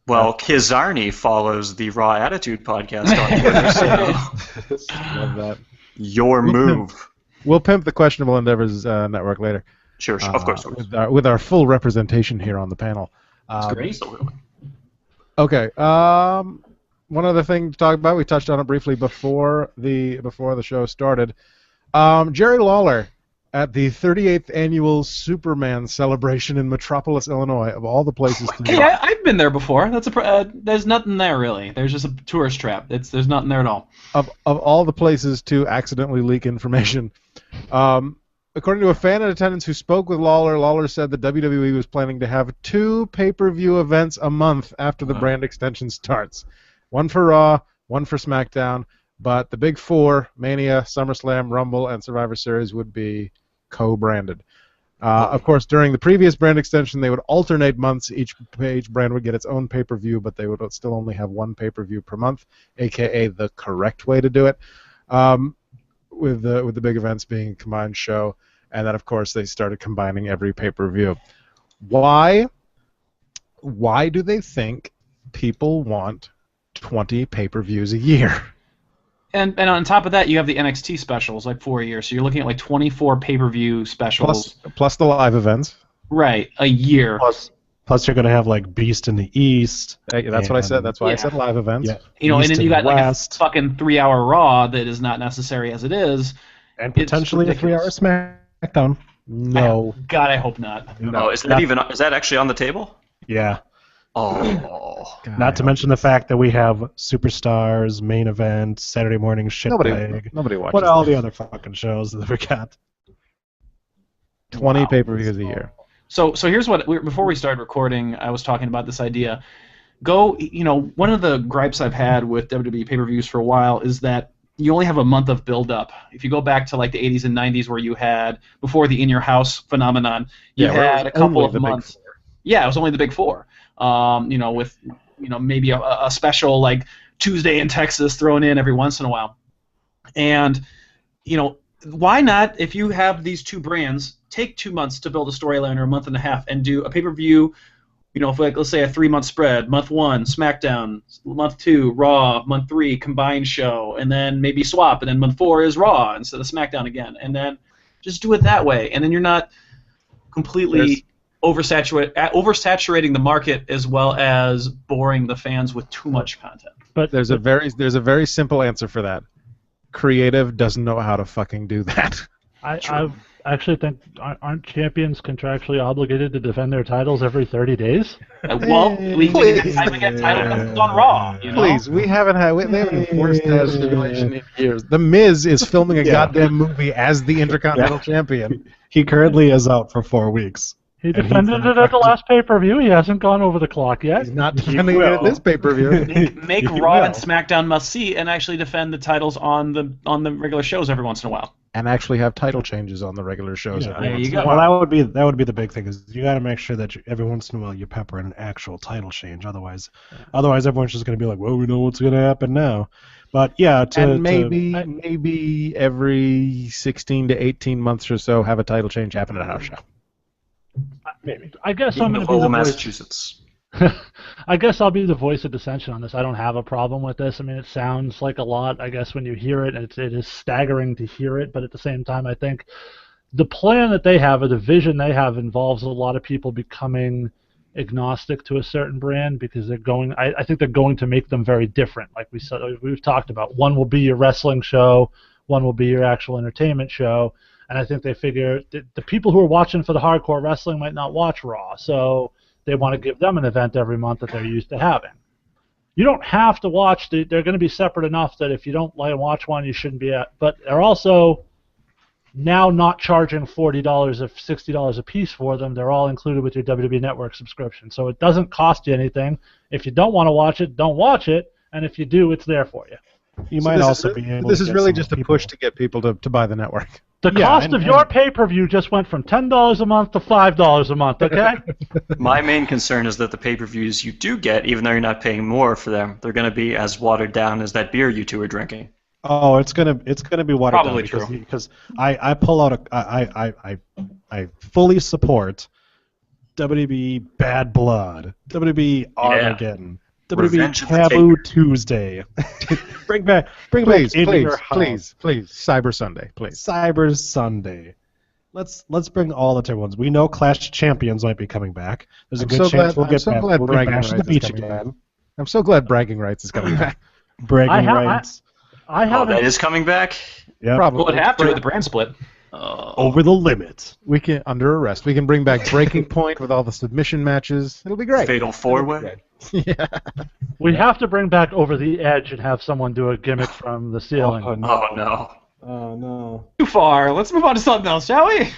Well, Kizarni follows the Raw Attitude podcast on Twitter, so Love that. your move. We'll pimp the Questionable Endeavors network later. Sure, of course. With our full representation here on the panel. That's great. Okay. One other thing to talk about, we touched on it briefly before the show started. Jerry Lawler at the 38th annual Superman celebration in Metropolis, Illinois, of all the places to Hey, I've been there before. There's nothing there really. There's just a tourist trap. There's nothing there at all. Of all the places to accidentally leak information. According to a fan in attendance who spoke with Lawler, Lawler said that WWE was planning to have 2 pay-per-view events a month after the brand extension starts. One for Raw, one for SmackDown, but the big 4, Mania, SummerSlam, Rumble, and Survivor Series would be co-branded. Of course, during the previous brand extension, they would alternate months. Each brand would get its own pay-per-view, but they would still only have 1 pay-per-view per month, a.k.a. the correct way to do it, with the big events being a combined show. And then, of course, they started combining every pay-per-view. Why do they think people want 20 pay-per-views a year? And on top of that, you have the NXT specials, like 4 a year. So you're looking at like 24 pay-per-view specials. Plus the live events. Right, a year. Plus you're going to have like Beast in the East. That's what I said. That's why I said live events. Yeah. And then you got like a West. fucking 3-hour Raw that is not necessary as it is. And potentially a 3-hour SmackDown. No. God, I hope not. No, is that actually on the table? Yeah. Oh. God, Not to mention the fact that we have Superstars, Main Event, Saturday Morning Shitbag. Nobody watches. What all the other fucking shows that we got? 20 pay-per-views a year. So here's what, before we started recording, I was talking about this idea. One of the gripes I've had with WWE pay-per-views for a while is that you only have a month of build-up. If you go back to like the 80s and 90s where you had, before the in-your-house phenomenon, you had a couple of months. Yeah, it was only the big 4. With maybe a special like Tuesday in Texas thrown in every once in a while. And, why not, if you have these 2 brands, take 2 months to build a storyline or a month and a half and do a pay-per-view, let's say a 3-month spread, month 1, SmackDown, month 2, Raw, month 3, combined show, and then maybe swap, and then month 4 is Raw instead of SmackDown again. And then Just do it that way, and then you're not completely oversaturating the market as well as boring the fans with too much content. But there's a very simple answer for that. Creative doesn't know how to fucking do that. I actually think aren't champions contractually obligated to defend their titles every 30 days? Well, we get title on Raw. You know? Please, they haven't enforced that stipulation in years. The Miz is filming a goddamn movie as the Intercontinental Champion. He currently is out for 4 weeks. He defended it at the last pay-per-view. He hasn't gone over the clock yet. He's not defending it at this pay-per-view. Make Raw and SmackDown must-see and actually defend the titles on the regular shows every once in a while. And actually have title changes on the regular shows. Yeah, there you go. Well, that would be the big thing, is you got to make sure that every once in a while you pepper in an actual title change. Otherwise everyone's just going to be like, well, we know what's going to happen now. But yeah, maybe every 16 to 18 months or so, have a title change happen at a house show. Maybe. I guess I'm going to be the Massachusetts. I guess I'll be the voice of dissension on this. I don't have a problem with this. I mean, it sounds like a lot, I guess, when you hear it. It is staggering to hear it, but at the same time, I think the plan that they have, or the vision they have, involves a lot of people becoming agnostic to a certain brand, because they're going. I think they're going to make them very different. Like we've talked about, one will be your wrestling show, one will be your actual entertainment show. And I think they figure the people who are watching for the hardcore wrestling might not watch Raw, so they want to give them an event every month that they're used to having. You don't have to watch. They're going to be separate enough that if you don't watch one, you shouldn't be at. But they're also now not charging $40 or $60 a piece for them. They're all included with your WWE Network subscription. So it doesn't cost you anything. If you don't want to watch it, don't watch it. And if you do, it's there for you. You might also be able. This is really just a push to get people to buy the network. The cost of your pay-per-view just went from $10 a month to $5 a month, okay? My main concern is that the pay-per-views you do get, even though you're not paying more for them, they're going to be as watered down as that beer you two are drinking. Oh, it's gonna be watered Probably down true. because I pull out I fully support WWE Bad Blood, WWE Armageddon, Revenge WWE of the Taboo Taker. Tuesday. bring back Please, In Your House. please, Cyber Sunday, please. Cyber Sunday. Let's bring all the different ones. We know Clash of Champions might be coming back. There's a good chance we'll get back. We'll get Bash on the Beach again. I'm so glad Bragging Rights is coming back. Bragging Rights. That is coming back? Yeah. Probably. Well, it'd have to with the brand split. Over the limit. We can under arrest. We can bring back Breaking Point with all the submission matches. It'll be great. Fatal 4-Way? Yeah. We have to bring back Over the Edge and have someone do a gimmick from the ceiling. Oh, no. Oh, no. Too far. Let's move on to something else, shall we?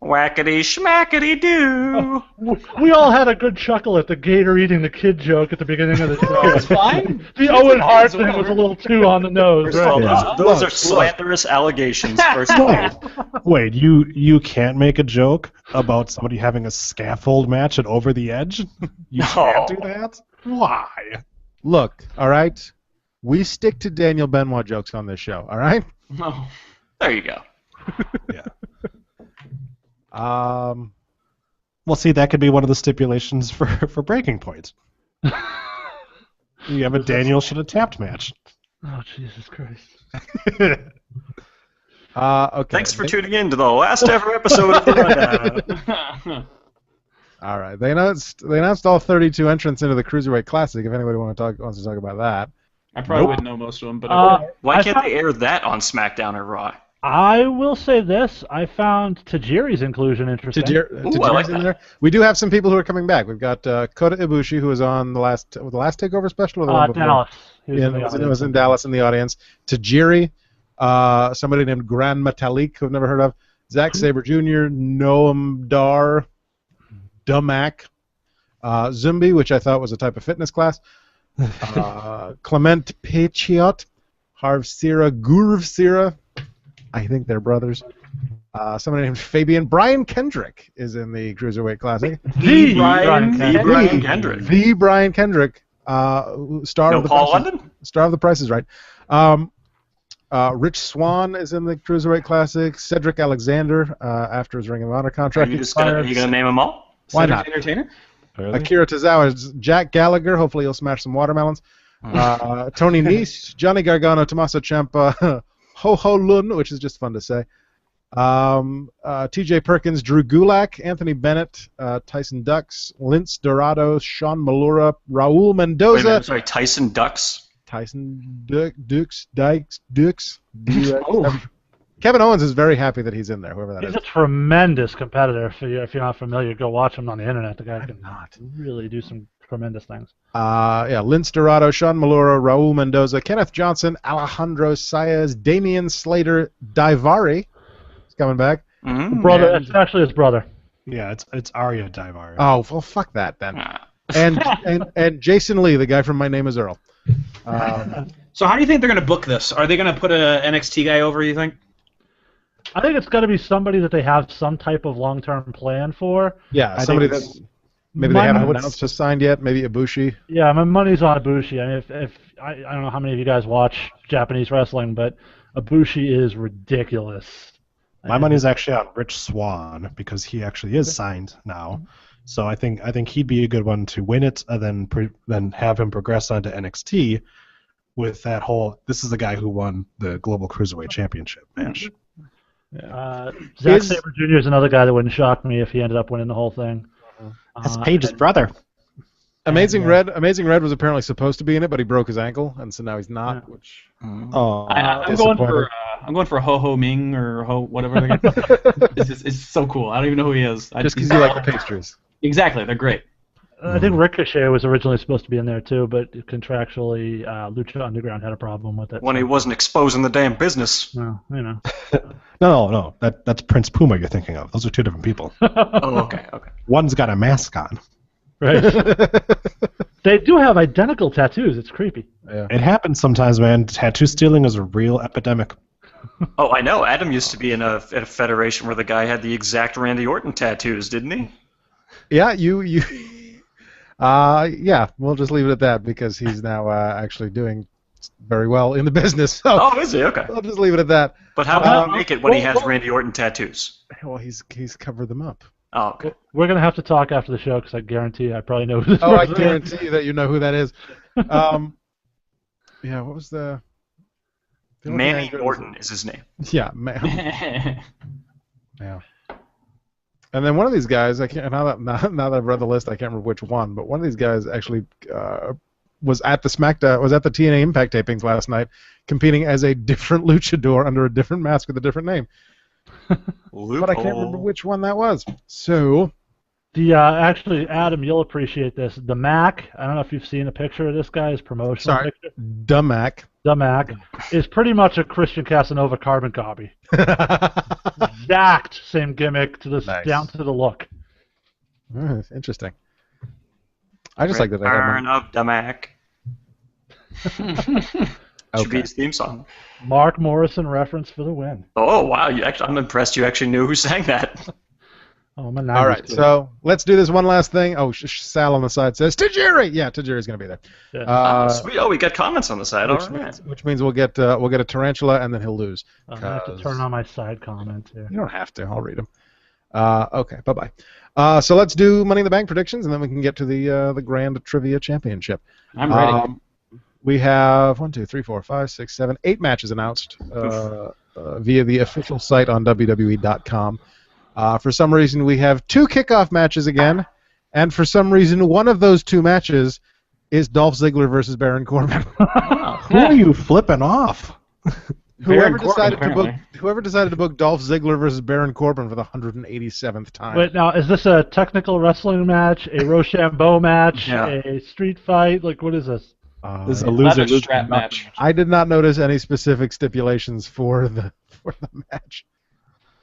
Whackity schmackity doo. We all had a good chuckle at the gator eating the kid joke at the beginning of the show. It's fine. The Owen Hart thing was a little too on the nose. First of all, Right? those are slanderous allegations, first of all. Wait, you can't make a joke about somebody having a scaffold match at Over the Edge? You can't do that? Why? Look, all right? We stick to Daniel Benoit jokes on this show, all right? No. There you go. Yeah. Well, see, that could be one of the stipulations for Breaking Point. You have a Daniel should have tapped match. Oh, Jesus Christ. Okay. Thanks for tuning in to the last ever episode of the Rundown. All right. They announced all 32 entrants into the Cruiserweight Classic. If anybody wants to talk about that. I probably wouldn't know most of them, but Why can't they air that on SmackDown or Raw? I will say this. I found Tajiri's inclusion interesting. Tajiri's like in that. there. We do have some people who are coming back. We've got Kota Ibushi, who was on the last Takeover special. Or the one before? Dallas. He was Yeah, in the it audience. was in Dallas in the audience. Tajiri, somebody named Grand Metalik, who I've never heard of. Zack Sabre Jr., Noam Dar, Dumac, Zumbi, which I thought was a type of fitness class. Clement Pachiot, Harv Sira, Gurv Sira. I think they're brothers. Somebody named Fabian. Brian Kendrick is in the Cruiserweight Classic. The Brian Kendrick. The Brian Kendrick, star No of the Paul Price London? Star of the Price is Right. Rich Swann is in the Cruiserweight Classic. Cedric Alexander, after his Ring of Honor Are contract you going to name them all? Why Cedric not? the Entertainer? Akira Tozawa is Jack Gallagher. Hopefully he'll smash some watermelons. Tony Nese, Johnny Gargano, Tommaso Ciampa, Ho Ho Lun, which is just fun to say. T.J. Perkins, Drew Gulak, Anthony Bennett, Tyson Dux, Lince Dorado, Sean Malura, Raul Mendoza. Wait a minute, I'm sorry, Tyson Ducks? Tyson Dukes. Kevin Owens is very happy that he's in there, whoever that is. He's a tremendous competitor. If you're not familiar, go watch him on the internet. The guy can really do some tremendous things. Lince Dorado, Sean Malura, Raul Mendoza, Kenneth Johnson, Alejandro Saez, Damian Slater, Daivari. He's coming back. Mm-hmm. Brother, it's actually his brother. Yeah, it's Arya Daivari. Oh, well, fuck that then. And Jason Lee, the guy from My Name Is Earl. So how do you think they're going to book this? Are they going to put a NXT guy over, you think? I think it's got to be somebody that they have some type of long-term plan for. Yeah, somebody that maybe they haven't announced just signed yet. Maybe Ibushi. Yeah, my money's on Ibushi. I mean, if I don't know how many of you guys watch Japanese wrestling, but Ibushi is ridiculous. My money's actually on Rich Swann because he actually is signed now. So I think he'd be a good one to win it and then have him progress onto NXT with that whole. This is the guy who won the Global Cruiserweight Championship match. Yeah. Zack Sabre Jr. is another guy that wouldn't shock me if he ended up winning the whole thing. That's Paige's brother. Amazing Red was apparently supposed to be in it, but he broke his ankle, and so now he's not. Yeah. Which I'm going for Ho Ho Ming or Ho whatever. It's so cool. I don't even know who he is. Just because you like the pastries. Exactly, they're great. I think Ricochet was originally supposed to be in there too, but contractually, Lucha Underground had a problem with it. When he wasn't exposing the damn business. Well, you know. No. That's Prince Puma you're thinking of. Those are two different people. Oh, okay. One's got a mask on. Right. They do have identical tattoos. It's creepy. Yeah. It happens sometimes, man. Tattoo stealing is a real epidemic. Oh, I know. Adam used to be in a federation where the guy had the exact Randy Orton tattoos, didn't he? Yeah, yeah, we'll just leave it at that because he's now actually doing very well in the business. So oh, is he? Okay. I'll just leave it at that. But how can he make it when he has Randy Orton tattoos? Well, he's covered them up. Oh, okay. We're going to have to talk after the show because I guarantee I probably know who this I person guarantee you that you know who that is. Yeah, what was the Manny Orton is his name. Yeah, yeah. And then one of these guys, I can't now that I've read the list, I can't remember which one, but one of these guys actually was at the TNA Impact tapings last night, competing as a different luchador under a different mask with a different name. But I can't remember which one that was. So, actually, Adam, you'll appreciate this. The Mac. I don't know if you've seen a picture of this guy's promotional picture. The Mac is pretty much a Christian Casanova carbon copy. Exact same gimmick down to the look. Interesting. I just like that. Return of the Mac. Okay. Should be his theme song. Mark Morrison reference for the win. Oh wow! I'm impressed. You actually knew who sang that. Oh, I'm a all right, so let's do this one last thing. Oh, Sal on the side says Tajiri. Yeah, Tajiri's gonna be there. Yeah. Sweet. Oh, we got comments on the side. Which means we'll get a tarantula and then he'll lose. I have to turn on my side comments here. You don't have to. I'll read them. Okay. Bye. So let's do Money in the Bank predictions, and then we can get to the Grand Trivia Championship. I'm ready. We have 1, 2, 3, 4, 5, 6, 7, 8 matches announced via the official site on WWE.com. For some reason, we have 2 kickoff matches again, and for some reason, one of those 2 matches is Dolph Ziggler versus Baron Corbin. Who are you flipping off? Whoever decided to book Dolph Ziggler versus Baron Corbin for the 187th time. Wait, now is this a technical wrestling match, a Rochambeau match, a street fight? Like, what is this? This is a loser strap match. I did not notice any specific stipulations for the match.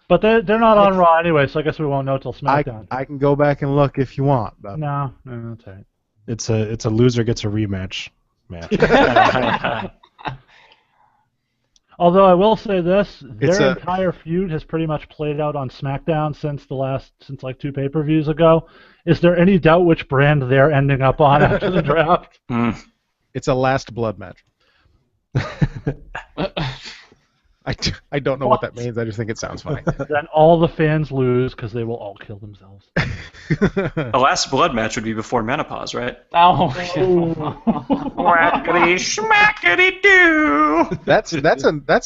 But they're not on Raw anyway, so I guess we won't know till SmackDown. I can go back and look if you want. But. No, that's all right. It's a loser gets a rematch match. Although I will say this, their entire feud has pretty much played out on SmackDown since like 2 pay-per-views ago. Is there any doubt which brand they're ending up on after the draft? It's a last blood match. I don't know what that means. I just think it sounds funny. Then all the fans lose because they will all kill themselves. The last blood match would be before menopause, right? Oh. Whackity schmackity doo. That's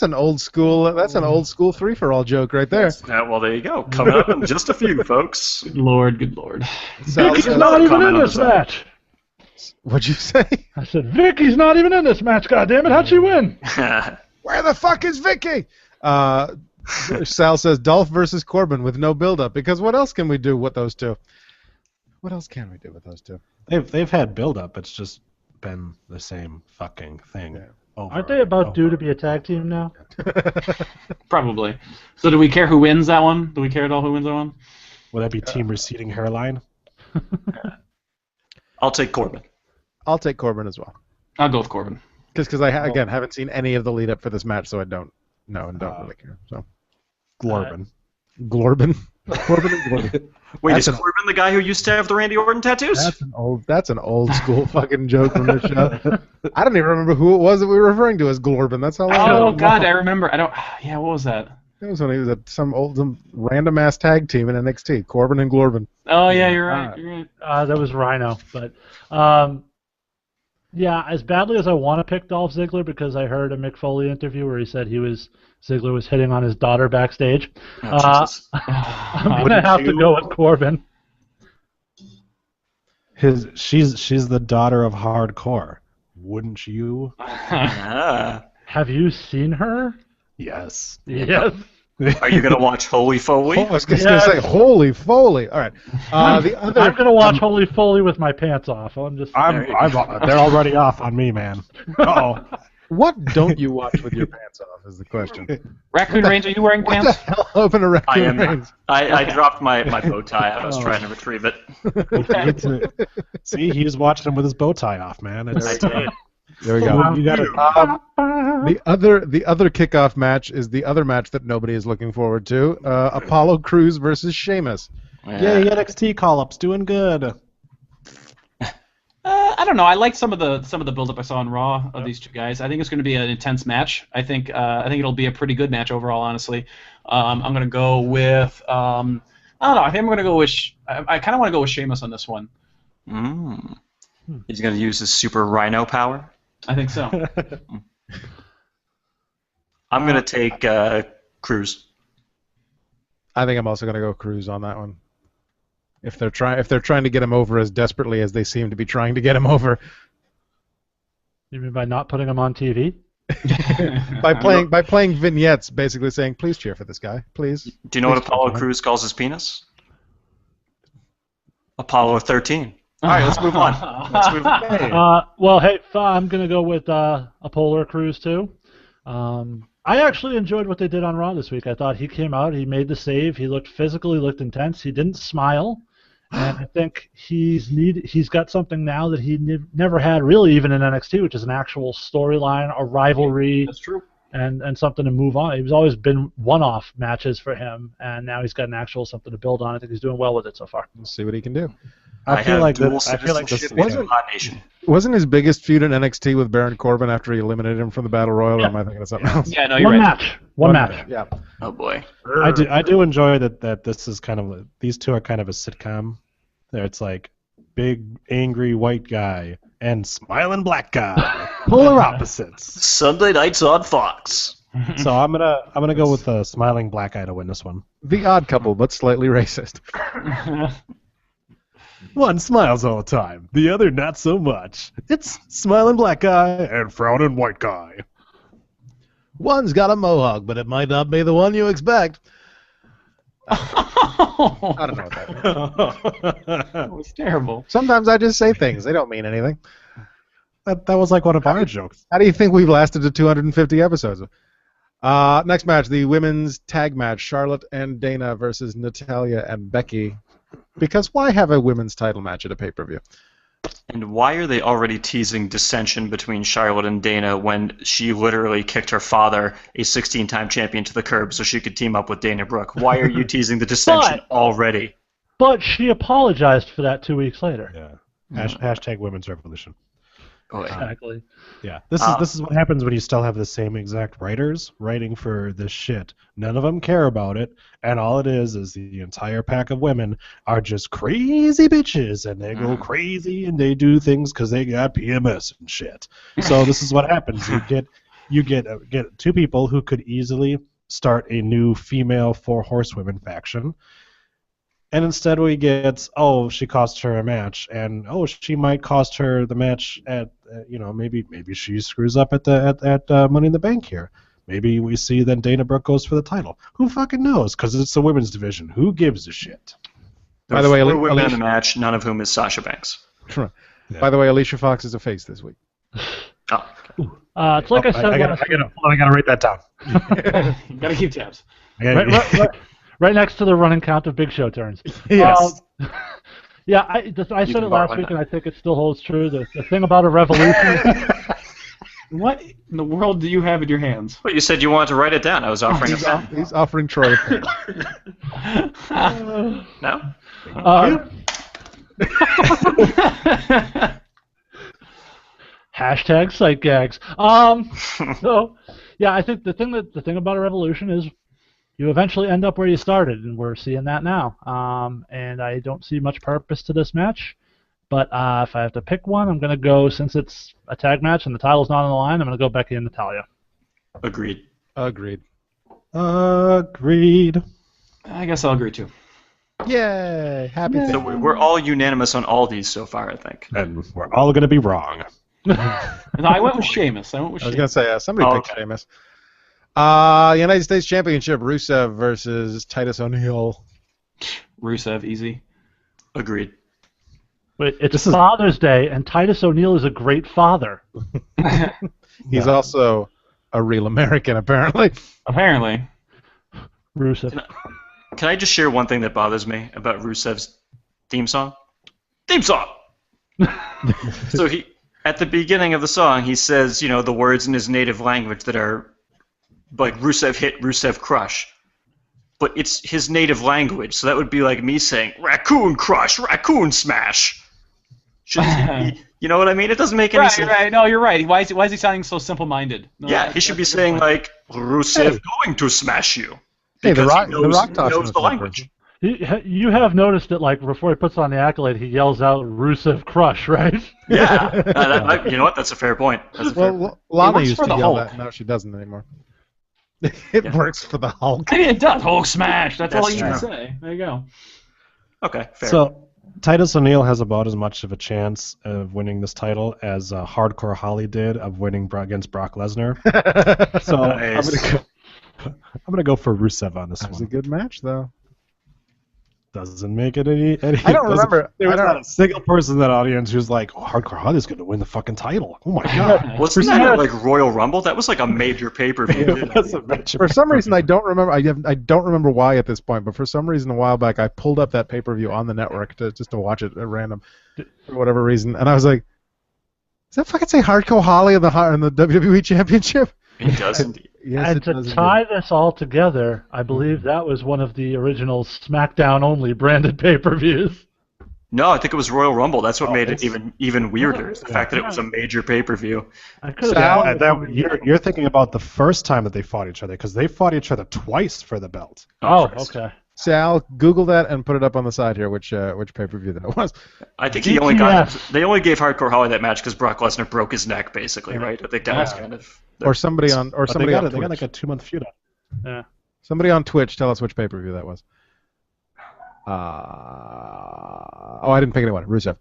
an old school 3-for-all joke right there. Yeah, well, there you go. Coming up in just a few, folks. Good lord, good lord. Sal Vicky's says- not even in comment on this the side. match. What'd you say? I said, Vicky's not even in this match, goddammit. How'd she win? Where the fuck is Vicky? Sal says Dolph versus Corbin with no build-up, because what else can we do with those two? What else can we do with those two? They've had build-up. It's just been the same fucking thing. Yeah. Over Aren't they about and due over. to be a tag team now? Probably. So do we care who wins that one? Do we care at all who wins that one? Would that be team receding hairline? I'll take Corbin. I'll take Corbin as well. I'll go with Corbin. Because I again haven't seen any of the lead up for this match, so I don't know and don't really care. So Glorbin. Corbin and Glorbin. Wait, That's is Corbin the guy who used to have the Randy Orton tattoos? That's an old school fucking joke from this show. I don't even remember who it was that we were referring to as Glorbin. That's how long Oh ago. God, I remember. I don't. Yeah, what was that? It was when he was at some random ass tag team in NXT. Corbin and Glorbin. Oh yeah, you're right. You're right. That was Rhino. But, yeah, as badly as I want to pick Dolph Ziggler, because I heard a Mick Foley interview where he said Ziggler was hitting on his daughter backstage. Oh, Jesus. I'm going to have to go with Corbin. She's the daughter of hardcore. Wouldn't you? Ah. Have you seen her? Yes. Yes. Are you going to watch Holy Foley? I was going to say, holy Foley. All right. The other. I'm going to watch Holy Foley with my pants off. They're already off on me, man. Uh-oh. What don't you watch with your pants off is the question. Raccoon Range, are you wearing What the pants? hell opened a I Raccoon am. Reigns? I dropped my bow tie. I was trying to retrieve it. See, he was watching him with his bow tie off, man. It's, There we go. you gotta, The other kickoff match is the other match that nobody is looking forward to. Apollo Crews versus Sheamus. yay, NXT call-ups, doing good. I don't know. I like some of the build-up I saw on Raw of these two guys. I think it's going to be an intense match. I think it'll be a pretty good match overall. Honestly, I'm going to go with. I don't know. I think I'm going to go with. I kind of want to go with Sheamus on this one. He's going to use his super rhino power. I think so. I'm going to take Cruz. I think I'm also going to go Crews on that one. If they're trying to get him over as desperately as they seem to be trying to get him over, You mean by not putting him on TV? by playing vignettes, basically saying, "Please cheer for this guy, please." Do you know what Please cheer Apollo for him." Crews calls his penis? Apollo 13. All right, let's move on. Let's move on. Well, hey, I'm going to go with a Polar Cruise, too. I actually enjoyed what they did on Raw this week. I thought he came out, he made the save, he looked physical, he looked intense, he didn't smile. And I think he's got something now that he never had really even in NXT, which is an actual storyline, a rivalry. That's true. And something to move on. It's always been one-off matches for him, and now he's got an actual something to build on. I think he's doing well with it so far. We'll see what he can do. I feel like dual this citizenship was in Hot Nation. Wasn't his biggest feud in NXT with Baron Corbin after he eliminated him from the Battle Royal? Or am I thinking of something else? Yeah, no, you're right. One match. Yeah. Oh boy. I do enjoy that this is kind of these two are kind of a sitcom. There it's like big angry white guy and smiling black guy, polar opposites. Sunday nights on Fox. So I'm gonna go with the smiling black guy to win this one. The odd couple, but slightly racist. One smiles all the time, the other not so much. It's smiling black guy and frowning white guy. One's got a mohawk, but it might not be the one you expect. I don't know what that means. That was terrible. Sometimes I just say things. They don't mean anything. That was like one of our jokes. How do you think we've lasted to 250 episodes? Next match, the women's tag match, Charlotte and Dana versus Natalya and Becky. Because why have a women's title match at a pay-per-view? And why are they already teasing dissension between Charlotte and Dana when she literally kicked her father, a 16-time champion, to the curb so she could team up with Dana Brooke? Why are you teasing the dissension already? But she apologized for that 2 weeks later. Yeah. Hashtag women's revolution. Oh, yeah. Exactly. Yeah, this is what happens when you still have the same exact writers writing for this shit. None of them care about it, and all it is the entire pack of women are just crazy bitches, and they go crazy and they do things because they got PMS and shit. So this is what happens. You get two people who could easily start a new female 4 horsewomen faction. And instead we get, oh, she cost her a match, and oh, she might cost her the match at, maybe she screws up at Money in the Bank here. Maybe we see then Dana Brooke goes for the title. Who fucking knows? Because it's the women's division. Who gives a shit? By the way, 4 women in the match, none of whom is Sasha Banks. Yeah. By the way, Alicia Fox is a face this week. Oh. It's like I said last week. I gotta write that down. You gotta keep tabs. Right next to the running count of Big Show turns. Yes. Yeah, I said it last week, and I think it still holds true. The thing about a revolution. What in the world do you have in your hands? But you said you wanted to write it down. I was offering it down. He's offering Troy a pen. No? Hashtag sight gags. So, yeah, I think the thing about a revolution is you eventually end up where you started, and we're seeing that now. And I don't see much purpose to this match. But if I have to pick one, I'm going to go, since it's a tag match and the title's not on the line, I'm going to go Becky and Natalya. Agreed. I guess I'll agree too. Yay! Happy So we're all unanimous on all these so far, I think. And we're all going to be wrong. No, I went with Sheamus. I was going to say, somebody picked Sheamus. United States Championship, Rusev versus Titus O'Neil. Rusev, easy. Agreed. Wait, it's Father's Day, and Titus O'Neil is a great father. He's also a real American, apparently. Apparently. Rusev. Can I just share one thing that bothers me about Rusev's theme song? Theme song! So at the beginning of the song, he says, the words in his native language that are like Rusev hit, Rusev crush. But it's his native language, so that would be like me saying, Raccoon crush, Raccoon smash. You know what I mean? It doesn't make any sense. Right. No, you're right. Why is he sounding so simple-minded? No, yeah, he should be saying, like, Rusev going to smash you. Hey, Because the he Rock knows the language. You have noticed that, like, before he puts on the accolade, he yells out Rusev crush, right? Yeah. You know what? That's a fair point. Lana used to yell that. No, she doesn't anymore. It works for the Hulk. I mean, it does. Hulk smash. That's all you can say. There you go. Okay, fair. So Titus O'Neil has about as much of a chance of winning this title as Hardcore Holly did of winning against Brock Lesnar. So Nice. I'm gonna go for Rusev on this That was one. a good match, though. Doesn't make it any I don't remember. There was not a single person in that audience who's like, oh, Hardcore Holly's going to win the fucking title. Oh my god. Wasn't that like Royal Rumble? That was like a major pay-per-view. For some reason, I don't remember. I don't remember why at this point, but for some reason, a while back, I pulled up that pay-per-view on the network just to watch it at random for whatever reason, and I was like, "Does that fucking say Hardcore Holly in the WWE Championship?" It does indeed. Yes, And it to does tie this all together, I believe that was one of the original SmackDown-only branded pay-per-views. No, I think it was Royal Rumble. That's what made it even weirder. The fact that it was a major pay-per-view. I could have You're thinking about the first time that they fought each other, because they fought each other twice for the belt. Oh, Christ. okay. Sal, Google that and put it up on the side here, which pay-per-view that it was. I think DTS. they only gave Hardcore Holly that match because Brock Lesnar broke his neck, basically, right? I think that was kind of. Or somebody on But somebody on they got Twitch. like a 2-month feud up. Yeah. Somebody on Twitch, tell us which pay-per-view that was. I didn't pick anyone. Rusev.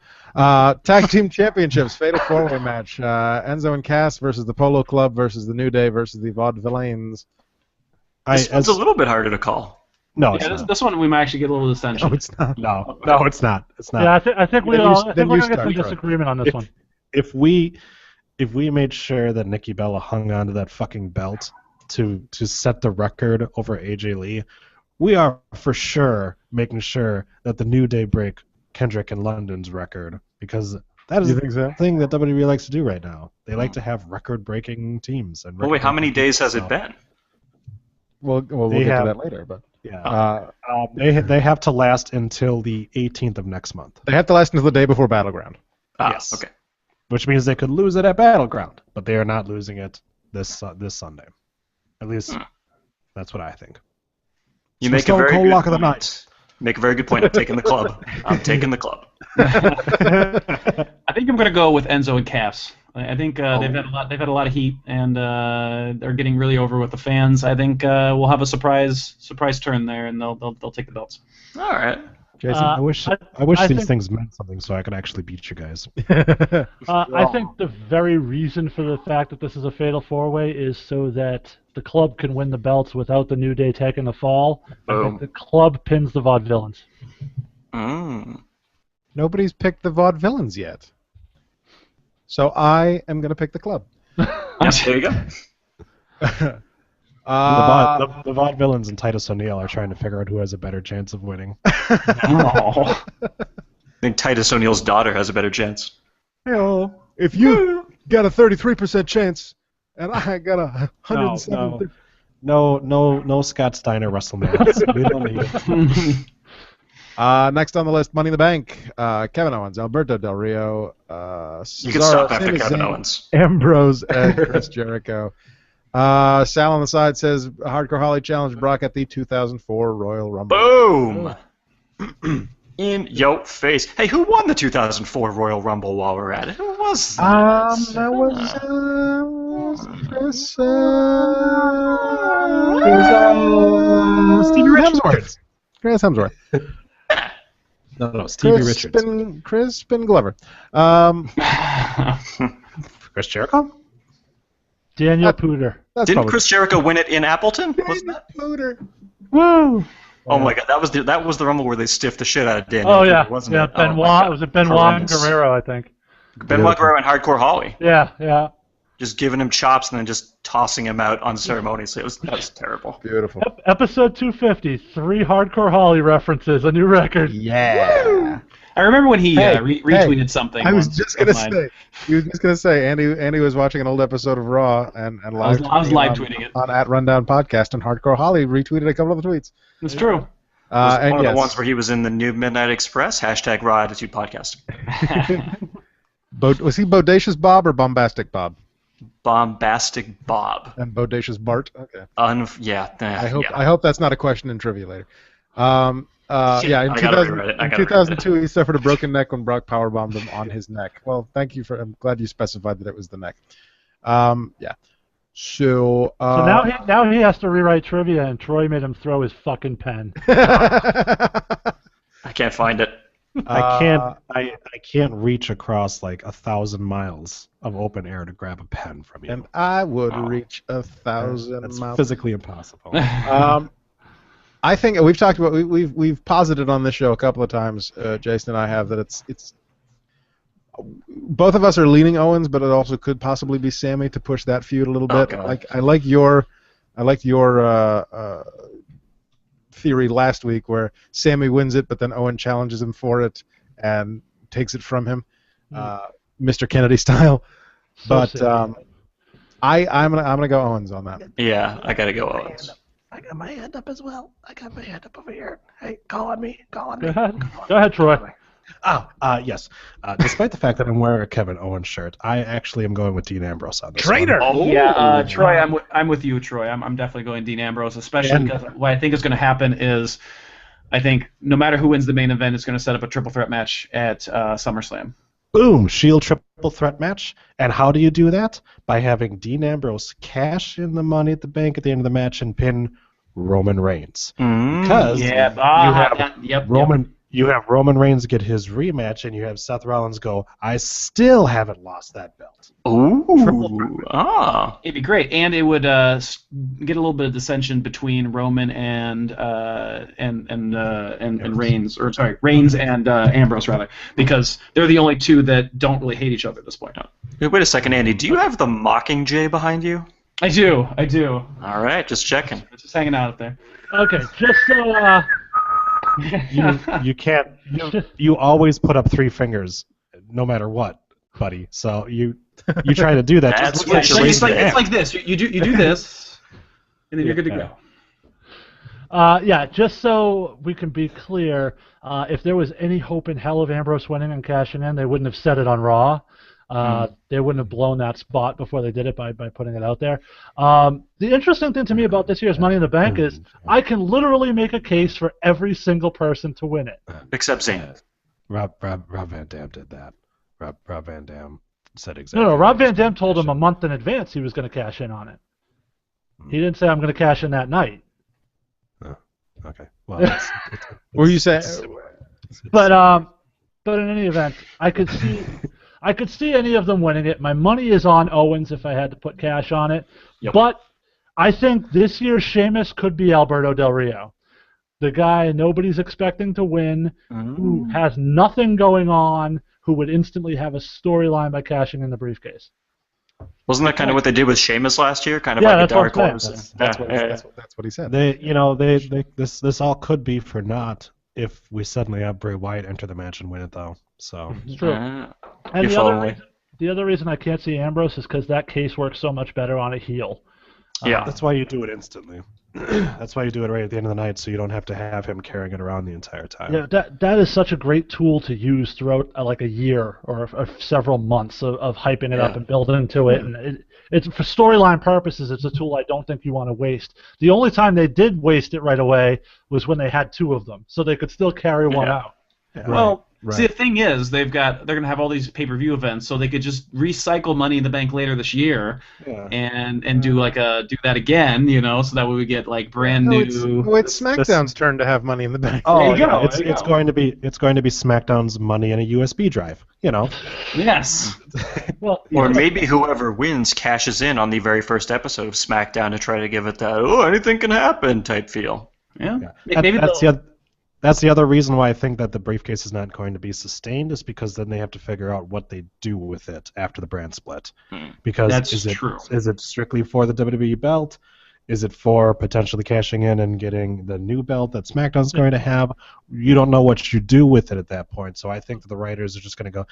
Tag Team Championships, Fatal 4-Way match. Enzo and Cass versus the Polo Club versus the New Day versus the Vaudevillains. It's a little bit harder to call. No, it's Yeah, not. this one we might actually get a little dissension. No, it's not. No, it's not. It's not. Yeah, I think we're Then going to get start, some Troy. disagreement on this one. If we made sure that Nikki Bella hung onto that fucking belt to set the record over AJ Lee, we are for sure making sure that the New Day break Kendrick and London's record, because that is You think so? the thing that WWE likes to do right now. They like to have record-breaking teams. And Well, wait, how many record-breaking days has teams. it been? We'll They get have- to that later, but Yeah. They have to last until the 18th of next month. they have to last until the day before Battleground. Ah, Yes. okay. which means they could lose it at Battleground, but they are not losing it this Sunday. At least that's what I think. You So make a Stone very Cold good Lock of the point. Night. Make a very good point. I'm taking the club. I'm taking the club. I think I'm going to go with Enzo and Cass. I think they've had a lot of heat, and they're getting really over with the fans. I think we'll have a surprise turn there, and they'll take the belts. All right. Jason, I wish these things meant something so I could actually beat you guys. I think the very reason for the fact that this is a fatal four-way is so that the club can win the belts without the New Day taking the fall. I think the club pins the Vaudevillains. Nobody's picked the Vaudevillains yet. So I am going to pick the club. There you go. The Vaudevillains and Titus O'Neil are trying to figure out who has a better chance of winning. I think Titus O'Neil's daughter has a better chance. Hello. If you got a 33% chance, and I got a 107. No Scott Steiner WrestleMania. We don't need it. Next on the list, Money in the Bank. Kevin Owens, Alberto Del Rio, You can stop after Kevin Owens. Ambrose, and Chris Jericho. Sal on the side says Hardcore Holly challenged Brock at the 2004 Royal Rumble. Boom! In your face. Hey, who won the 2004 Royal Rumble while we're at it? Who was that? That was Chris. Stevie Hemsworth. Chris Hemsworth. No, Stevie Richards. Crispin Glover. Chris Jericho? Daniel Pooter. Didn't Chris Jericho win it in Appleton? Wasn't that? Pooter. Woo! Oh my God, that was the Rumble where they stiffed the shit out of Daniel. Oh yeah, Pooter, wasn't yeah. it? Benoit. Was it Benoit and Guerrero? I think. Benoit Guerrero and Hardcore Holly. Yeah. Just giving him chops and then just tossing him out unceremoniously. That was terrible. Beautiful. Episode 250, 3 Hardcore Holly references, a new record. Yeah. Woo! I remember when he retweeted something. I was just gonna say. Andy was watching an old episode of Raw and I was live tweeting it on @Rundown Podcast, and Hardcore Holly retweeted a couple of the tweets. It's true. It was one of the ones where he was in the New Midnight Express, #Raw Attitude Podcast. Was he Bodacious Bob or Bombastic Bob? Bombastic Bob. And Bodacious Bart? Okay. I hope that's not a question in trivia later. In 2002, he suffered a broken neck when Brock powerbombed him on his neck. Well, I'm glad you specified that it was the neck. So now he has to rewrite trivia, and Troy made him throw his fucking pen. I can't find it. I can't reach across like 1,000 miles of open air to grab a pen from you. And I would reach 1,000 miles. It's physically impossible. I think we've talked about we've posited on this show a couple of times, Jason and I have, that it's both of us are leaning Owens, but it also could possibly be Sammy to push that feud a little bit. I liked your theory last week where Sammy wins it, but then Owen challenges him for it and takes it from him, Mr. Kennedy style. But I'm gonna go Owens on that. Yeah, I gotta go Owens. I got my hand up as well. I got my hand up over here. Hey, call on me. Go ahead, Troy. Yes. Despite the fact that I'm wearing a Kevin Owens shirt, I actually am going with Dean Ambrose on this Traitor! one. Oh, yeah, Troy, I'm with you, Troy. I'm definitely going Dean Ambrose, especially because what I think is going to happen is I think no matter who wins the main event, it's going to set up a triple threat match at SummerSlam. Boom! Shield triple threat match. And how do you do that? By having Dean Ambrose cash in the Money at the Bank at the end of the match and pin Roman Reigns. Because you have Roman Reigns get his rematch, and you have Seth Rollins go, I still haven't lost that belt. Ooh. It'd be great, and it would get a little bit of dissension between Roman and Reigns, or sorry, Reigns and Ambrose rather, because they're the only two that don't really hate each other at this point. Wait a second, Andy. Do you have the Mockingjay behind you? I do. All right, just checking. Just hanging out up there. Okay, just so. You can't. You always put up 3 fingers, no matter what, buddy. So you try to do that. That's It's like this. You do this, and then you're good to go. Just so we can be clear, if there was any hope in hell of Ambrose winning and cashing in, they wouldn't have said it on Raw. They wouldn't have blown that spot before they did it by putting it out there. The interesting thing to me about this year's Money in the Bank is I can literally make a case for every single person to win it. Except Zayn. Rob Van Dam did that. Rob Van Dam said exactly. No, Rob Van Dam told him a month in advance he was going to cash in on it. He didn't say, I'm going to cash in that night. Oh, okay. Well, Were you saying? But in any event, I could see any of them winning it. My money is on Owens if I had to put cash on it. Yep. But I think this year's Sheamus could be Alberto Del Rio. The guy nobody's expecting to win, who has nothing going on, who would instantly have a storyline by cashing in the briefcase. Wasn't that kind of what they did with Sheamus last year? Kind of Yeah, like a that's what dark I'm horse. That's what he said. This all could be for naught if we suddenly have Bray Wyatt enter the match and win it, though. So It's true. And the other reason I can't see Ambrose is because that case works so much better on a heel. Yeah. that's why you do it instantly. That's why you do it right at the end of the night, so you don't have to have him carrying it around the entire time. Yeah, that is such a great tool to use throughout like a year or several months of hyping it up and building to it. And it's for storyline purposes, it's a tool I don't think you want to waste. The only time they did waste it right away was when they had two of them, so they could still carry one out. Yeah. Well, see, the thing is, they're going to have all these pay-per-view events, so they could just recycle Money in the Bank later this year, and do do that again, so that way we get like brand new. It's SmackDown's turn to have Money in the Bank. Oh, yeah, it's going to be SmackDown's Money in a USB drive. Yes. Well, Or maybe whoever wins cashes in on the very first episode of SmackDown to try to give it that anything can happen type feel. Yeah. Maybe that's the other reason why I think that the briefcase is not going to be sustained, is because then they have to figure out what they do with it after the brand split. Because is it strictly for the WWE belt? Is it for potentially cashing in and getting the new belt that SmackDown's going to have? You don't know what you do with it at that point. So I think that the writers are just going to go,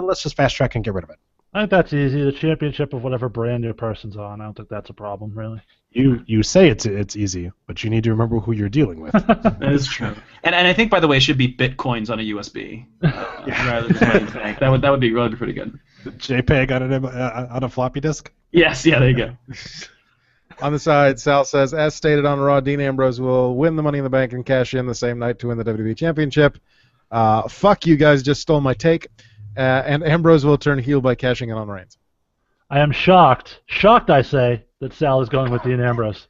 let's just fast track and get rid of it. I think that's easy. The championship of whatever brand your person's on. I don't think that's a problem, really. You say it's easy, but you need to remember who you're dealing with. That is true. And I think, by the way, it should be Bitcoins on a USB. Rather than Money in the Bank. That would be really pretty good. JPEG on a floppy disk? Yes, yeah, there you go. On the side, Sal says, as stated on Raw, Dean Ambrose will win the Money in the Bank and cash in the same night to win the WWE Championship. Fuck, you guys just stole my take. And Ambrose will turn heel by cashing in on Reigns. I am shocked, I say, that Sal is going with Dean Ambrose.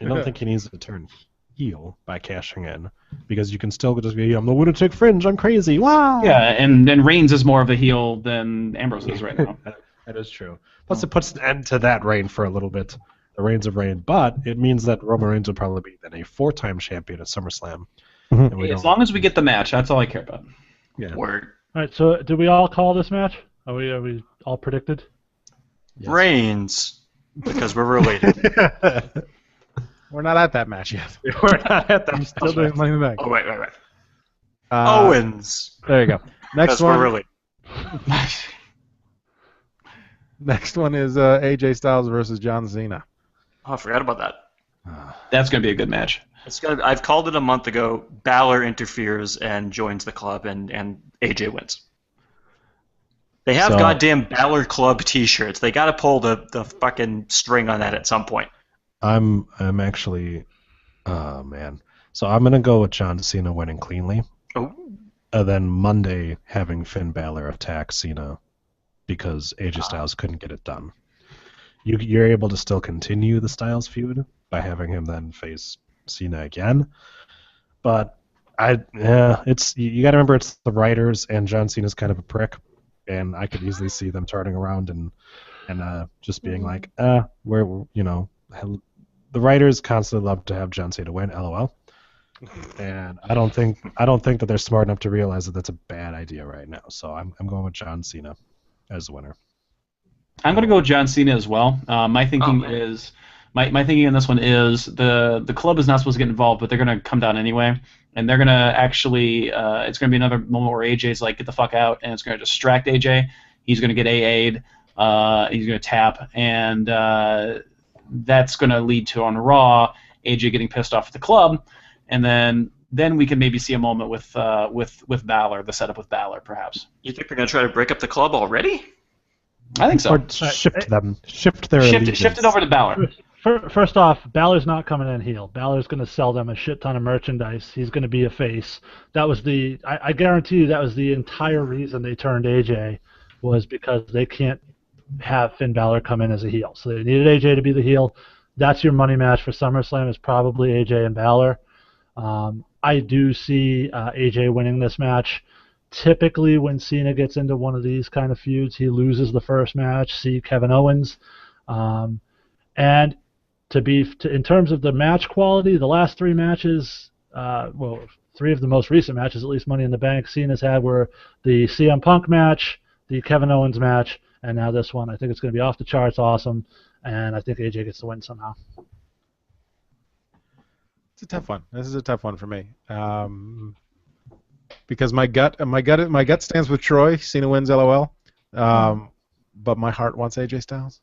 I don't think he needs to turn heel by cashing in, because you can still just be, I'm the lunatic fringe, I'm crazy, wow! Yeah, and Reigns is more of a heel than Ambrose is right now. That is true. Plus, it puts an end to that reign for a little bit, the Reigns of Reign, but it means that Roman Reigns will probably be then a 4-time champion at SummerSlam. As long as we get the match, that's all I care about. Yeah. Word. All right, so did we all call this match? Are we all predicted? Yes. Reigns, because we're related. We're not at that match yet. We're not at that. I'm still doing Money in the Bank. Oh, wait. Owens. There you go. Next Because one. we're related. Next one is AJ Styles versus John Cena. Oh, I forgot about that. That's going to be a good match. I've called it a month ago. Balor interferes and joins the club, and AJ wins. They have goddamn Balor Club T-shirts. They got to pull the fucking string on that at some point. I'm actually, oh man. So I'm gonna go with John Cena winning cleanly. Oh. And then Monday having Finn Balor attack Cena because AJ Styles couldn't get it done. You're able to still continue the Styles feud by having him then face Cena again, but you got to remember it's the writers, and John Cena's kind of a prick, and I could easily see them turning around and just being like, the writers constantly love to have John Cena win, LOL. And I don't think that they're smart enough to realize that that's a bad idea right now. So I'm going with John Cena as the winner. I'm going to go with John Cena as well. My thinking is, my thinking on this one is the club is not supposed to get involved, but they're going to come down anyway, and they're going to actually it's going to be another moment where AJ's like, get the fuck out, and it's going to distract AJ. He's going to get AA'd. He's going to tap, and that's going to lead to, on Raw, AJ getting pissed off at the club, and then then we can maybe see a moment with Balor, the setup with Balor, perhaps. You think they're going to try to break up the club already? I think so. Or shift them. Shift their allegiance. Shift it over to Balor. First off, Balor's not coming in heel. Balor's going to sell them a shit ton of merchandise. He's going to be a face. That was I guarantee you that was the entire reason they turned AJ, was because they can't have Finn Balor come in as a heel. So they needed AJ to be the heel. That's your money match for SummerSlam, is probably AJ and Balor. I do see AJ winning this match. Typically, when Cena gets into one of these kind of feuds, he loses the first match. See Kevin Owens. And in terms of the match quality, the last three matches, three of the most recent matches, at least Money in the Bank, Cena's had were the CM Punk match, the Kevin Owens match, and now this one. I think it's going to be off the charts awesome, and I think AJ gets the win somehow. It's a tough one. This is a tough one for me. Because my gut stands with Troy. Cena wins, LOL. But my heart wants AJ Styles.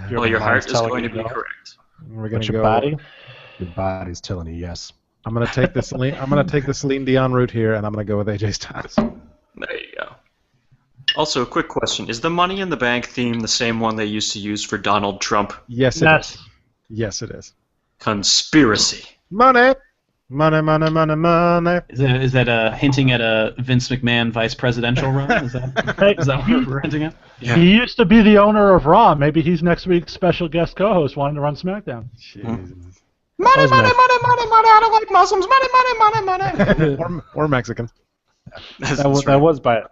Your heart is going to be correct. We're gonna but your body? Your body's telling you yes. I'm gonna take the Celine Dion route here, and I'm gonna go with AJ Styles. There you go. Also, a quick question: is the Money in the Bank theme the same one they used to use for Donald Trump? Yes, it is. Yes, it is. Conspiracy. Money, money, money, money, money. Is that hinting at a Vince McMahon vice presidential run? Is that what we're hinting at? Yeah. He used to be the owner of Raw. Maybe he's next week's special guest co-host wanting to run SmackDown. Jesus. Money, money, money, money, money. I don't like Muslims. Money, money, money, money. or Mexicans. That was by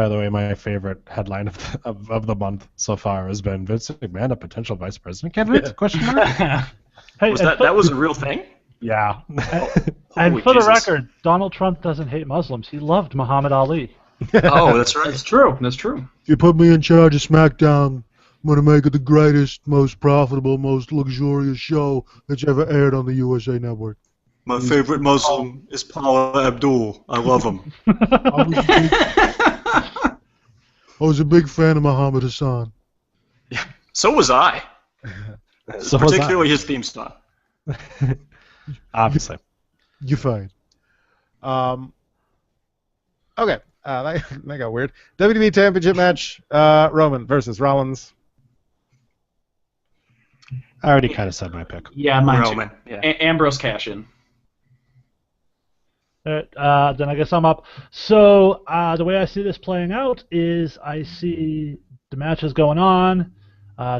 the way my favorite headline of the month so far has been Vince McMahon, a potential vice president candidate? Question mark. Hey, that was a real thing? Yeah. And for the record, Donald Trump doesn't hate Muslims. He loved Muhammad Ali. Oh, that's right. That's true. That's true. If you put me in charge of SmackDown, I'm going to make it the greatest, most profitable, most luxurious show that's ever aired on the USA Network. My favorite Muslim is Paula Abdul. I love him. I was a big fan of Muhammad Hassan. Yeah, so was I. Particularly his theme song. Obviously. You're fine. Okay. That got weird. WWE Championship match, Roman versus Rollins. I already kind of said my pick. Yeah, mine Roman. too. Yeah. Ambrose cash in. Then I guess I'm up. So the way I see this playing out is I see the matches going on.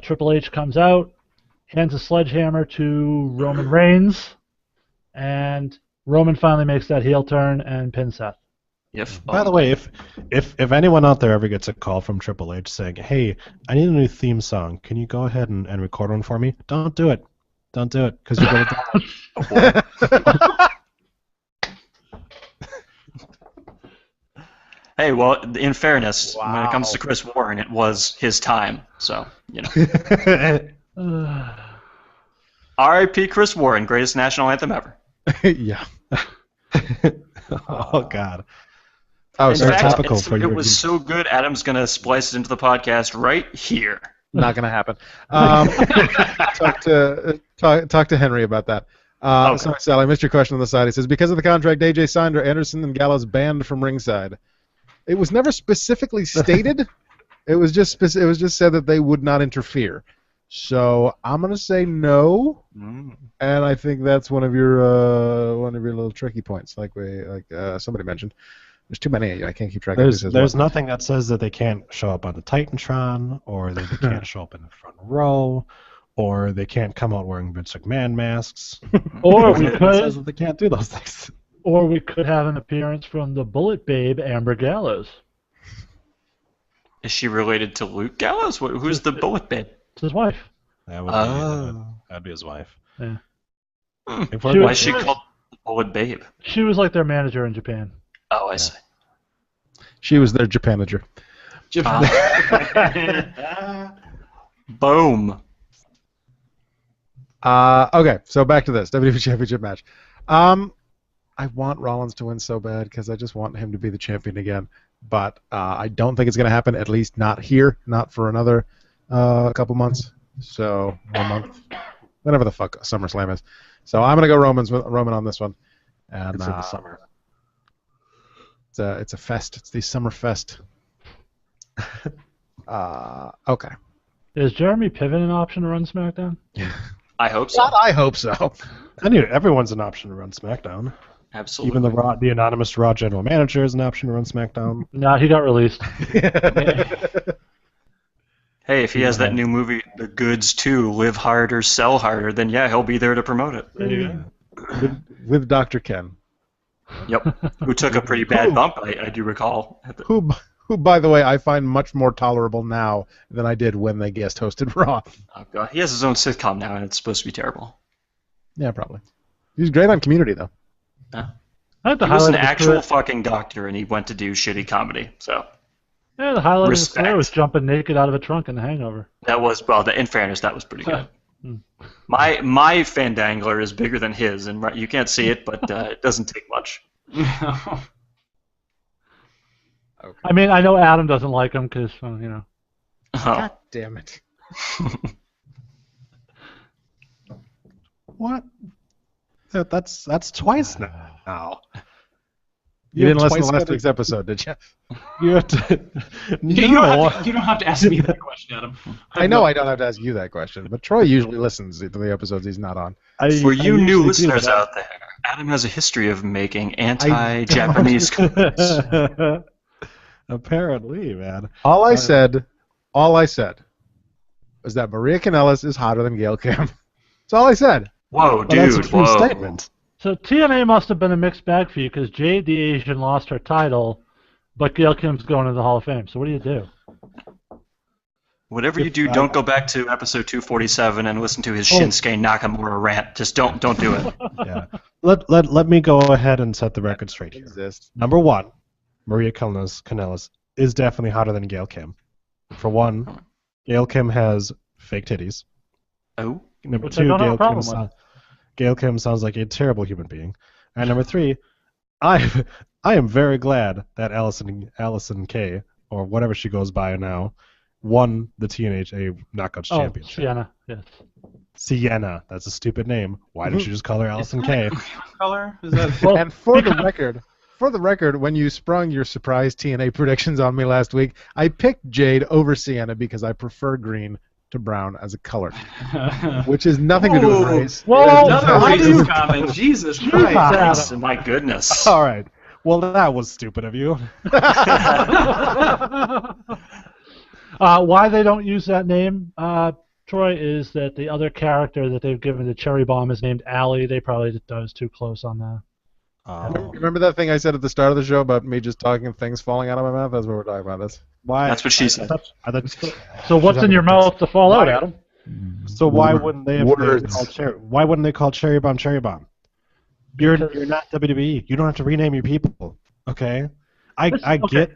Triple H comes out, hands a sledgehammer to Roman Reigns, and Roman finally makes that heel turn and pins Seth. By the way, if anyone out there ever gets a call from Triple H saying, "Hey, I need a new theme song. Can you go ahead and record one for me?" Don't do it. Don't do it, because you're going to die. Hey, well, in fairness, when it comes to Chris Warren, it was his time. So, R.I.P. Chris Warren, greatest national anthem ever. Yeah. Oh, God. Oh, in so fact, topical for you. It was so good, Adam's going to splice it into the podcast right here. Not going to happen. Talk to Henry about that. Okay. Sorry, Sal, I missed your question on the side. He says, because of the contract AJ signed, are Anderson and Gallows banned from ringside? It was never specifically stated. It was just said that they would not interfere. So I'm gonna say no, and I think that's one of your little tricky points, like somebody mentioned. There's too many. I can't keep track of this. There's nothing that says that they can't show up on the Titantron, or that they can't show up in the front row, or they can't come out wearing Vince McMahon masks. Or we It says that they can't do those things. Or we could have an appearance from the Bullet Babe, Amber Gallows. Is she related to Luke Gallows? Who's the Bullet Babe? It's his wife. That'd be his wife. Yeah. Why is she called the Bullet Babe? She was like their manager in Japan. Oh, I see. She was their Japanager. Boom. Okay, so back to this WWE Championship match. I want Rollins to win so bad because I just want him to be the champion again. But I don't think it's going to happen, at least not here, not for another couple months. So, 1 month. Whatever the fuck SummerSlam is. So I'm going to go Roman on this one. And It's in the summer. It's a fest. It's the summer fest. Okay. Is Jeremy Piven an option to run SmackDown? I hope so. God, I hope so. I knew everyone's an option to run SmackDown. Absolutely. Even the anonymous Raw general manager is an option to run SmackDown. No, he got released. Hey, if he has that new movie, The Goods 2, Live Harder, Sell Harder, then yeah, he'll be there to promote it. There you go. With Dr. Ken. Yep. Who took a pretty bad bump, I do recall. Who, by the way, I find much more tolerable now than I did when they guest hosted Raw. Oh, God. He has his own sitcom now, and it's supposed to be terrible. Yeah, probably. He's great on Community, though. Yeah. I think the He was an highlight of his actual career- fucking doctor, and he went to do shitty comedy. So Yeah, the highlight of his Respect. career was jumping naked out of a trunk in The Hangover. that was, well, in fairness, that was pretty good. Hmm. My Fandangler is bigger than his, and you can't see it, but it doesn't take much. I mean, I know Adam doesn't like him because, you know. Oh. God damn it. What? That's twice now. You didn't have listen to twice last said it. week's episode, did you? You have to. You don't have to ask me that question, Adam. I know I don't have to ask you that question, but Troy usually listens to the episodes he's not on. For you new usually do, listeners but I- out there, Adam has a history of making anti-Japanese comments. Apparently, man. All I said was that Maria Kanellis is hotter than Gail Kim. That's all I said. Whoa, Well, that's a dude, true whoa. statement. So TNA must have been a mixed bag for you because Jade the Asian lost her title, but Gail Kim's going to the Hall of Fame. So what do you do? Whatever you do, don't go back to episode 247 and listen to his Shinsuke Nakamura rant. Just don't do it. Yeah. Let me go ahead and set the record straight here. Exist. Number one, Maria Kanellis is definitely hotter than Gail Kim. For one, Gail Kim has fake titties. Oh? Number Which I two, don't have a problem with. Gail Kim sounds like a terrible human being. And number three, I am very glad that Allison Kay, or whatever she goes by now, won the TNA Knockouts Oh, Championship. Sienna, yes. Sienna, that's a stupid name. Why didn't you just call her Allison Kay? Color? Is that Well, And for the record, when you sprung your surprise TNA predictions on me last week, I picked Jade over Sienna because I prefer green to brown as a color, which is nothing to do with Ooh. race. Whoa, It has another nothing to do racist with- comment? Jesus Jesus. Christ. My goodness. All right. Well, that was stupid of you. Why they don't use that name, Troy, is that the other character that they've given to Cherry Bomb is named Allie. They probably just thought it was too close on that. Remember that thing I said at the start of the show about me just talking and things falling out of my mouth? That's what we're talking about. Why? That's what she said. So what's in your mouth to fall out, Adam? So why wouldn't they have Words. called Why wouldn't they call Cherry Bomb Cherry Bomb? You're not WWE. You don't have to rename your people. Okay. I okay.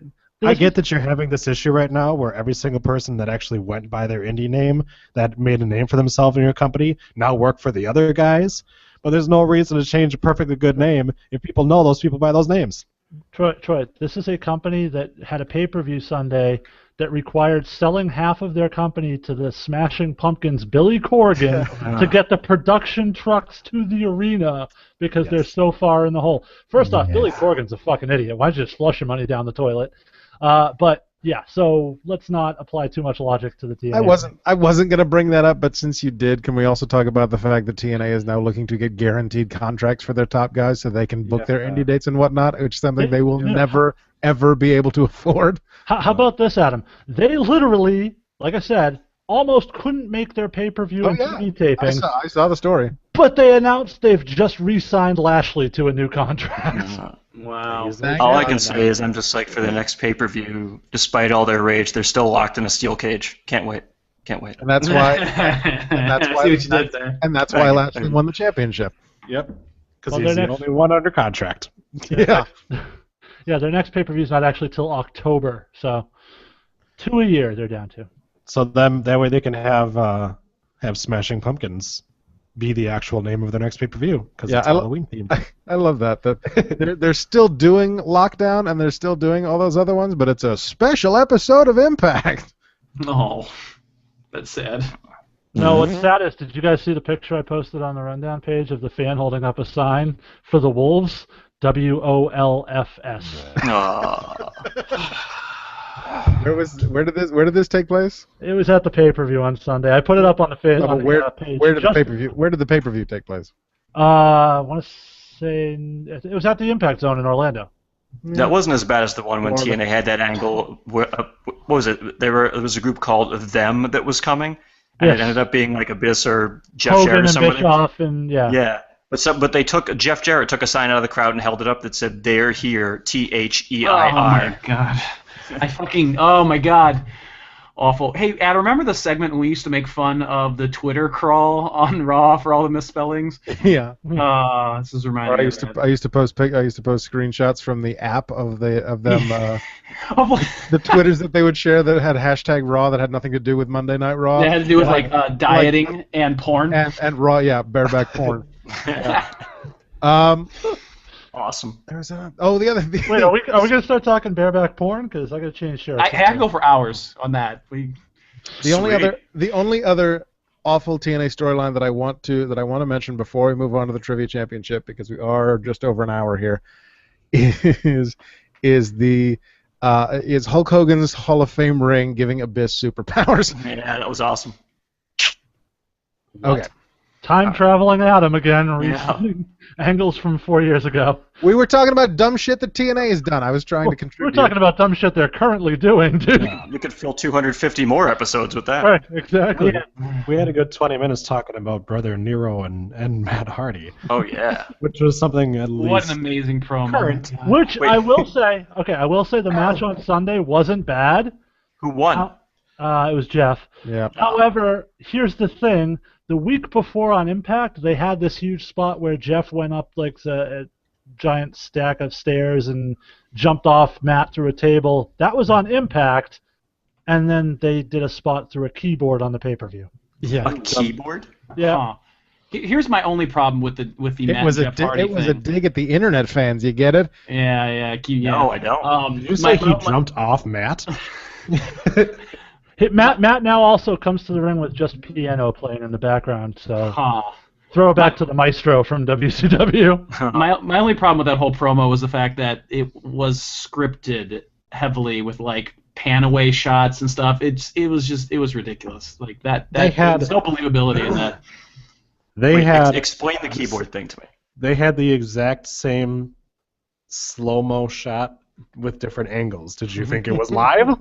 get that you're having this issue right now where every single person that actually went by their indie name that made a name for themselves in your company now work for the other guys. But there's no reason to change a perfectly good name if people know those people by those names. Troy, this is a company that had a pay-per-view Sunday that required selling half of their company to the Smashing Pumpkins' Billy Corgan to get the production trucks to the arena because they're so far in the hole. First off, Billy Corgan's a fucking idiot. Why don't you just flush your money down the toilet? But yeah, so let's not apply too much logic to the TNA. I wasn't gonna bring that up, but since you did, can we also talk about the fact that TNA is now looking to get guaranteed contracts for their top guys so they can book their indie dates and whatnot, which is something they will never ever be able to afford. How about this, Adam? They literally, like I said, almost couldn't make their pay-per-view and TV tapings, I saw the story. but they announced they've just re-signed Lashley to a new contract. Wow. All I can say is I'm just like, for the next pay-per-view, despite all their rage, they're still locked in a steel cage. Can't wait. And that's why I see what you did there. and that's why Lashley won the championship. Yep. Because Well, he's their the next- only one under contract. Yeah. Yeah, their next pay-per-view is not actually till October, so 2 a year they're down to. So that way they can have Smashing Pumpkins be the actual name of their next pay-per-view because it's Halloween themed. I love that they're still doing Lockdown and they're still doing all those other ones, but it's a special episode of Impact. Oh, that's sad. No, what's sad is, did you guys see the picture I posted on the rundown page of the fan holding up a sign for the Wolves? WOLFS. Where did this take place? It was at the pay-per-view on Sunday. I put it up on the page. Where did the pay-per-view take place? I want to say it was at the Impact Zone in Orlando. That wasn't as bad as the one when TNA had that angle. Where, what was it? It was a group called Them that was coming, and it ended up being like Abyss or Jeff Hogan Jarrett or and somebody. Bischoff and Yeah. But Jeff Jarrett took a sign out of the crowd and held it up that said "They're here." THEIR. Oh my god! Oh my god! Awful. Hey, Ad, remember the segment when we used to make fun of the Twitter crawl on Raw for all the misspellings? Yeah. This is reminding me. I used to post screenshots from the app of them the Twitters that they would share that had hashtag Raw that had nothing to do with Monday Night Raw. That had to do with dieting and porn. And Raw, yeah, bareback porn. Yeah. Awesome. The other thing. Wait, are we gonna start talking bareback porn? Because I gotta change shirts. I could go for hours on that. The only other awful TNA storyline that I want to mention before we move on to the Trivia Championship, because we are just over an hour here, is Hulk Hogan's Hall of Fame ring giving Abyss superpowers. Yeah, that was awesome. Okay. Time traveling Adam again, revisiting angles from 4 years ago. We were talking about dumb shit that TNA has done. I was trying to contribute. We're talking about dumb shit they're currently doing, dude. Yeah, you could fill 250 more episodes with that. Right, exactly. Yeah. We had a good 20 minutes talking about Brother Nero and Matt Hardy. Oh, yeah. Which was something at least... What an amazing promo. Current. Which I will say the match on Sunday wasn't bad. Who won? It was Jeff. Yeah. However, here's the thing. The week before on Impact, they had this huge spot where Jeff went up like a giant stack of stairs and jumped off Matt through a table. That was on Impact, and then they did a spot through a keyboard on the pay-per-view. Yeah. A keyboard? Yeah. Huh. Here's my only problem with the Matt and Jeff Hardy thing. It was a dig at the internet fans. You get it? Yeah. No, I don't. Did you say he jumped off Matt? Matt now also comes to the ring with just piano playing in the background, so throw it back to the maestro from WCW. My only problem with that whole promo was the fact that it was scripted heavily with like pan away shots and stuff. It was ridiculous. Like that there's no believability in that. Explain the keyboard thing to me. They had the exact same slow-mo shot with different angles. Did you think it was live?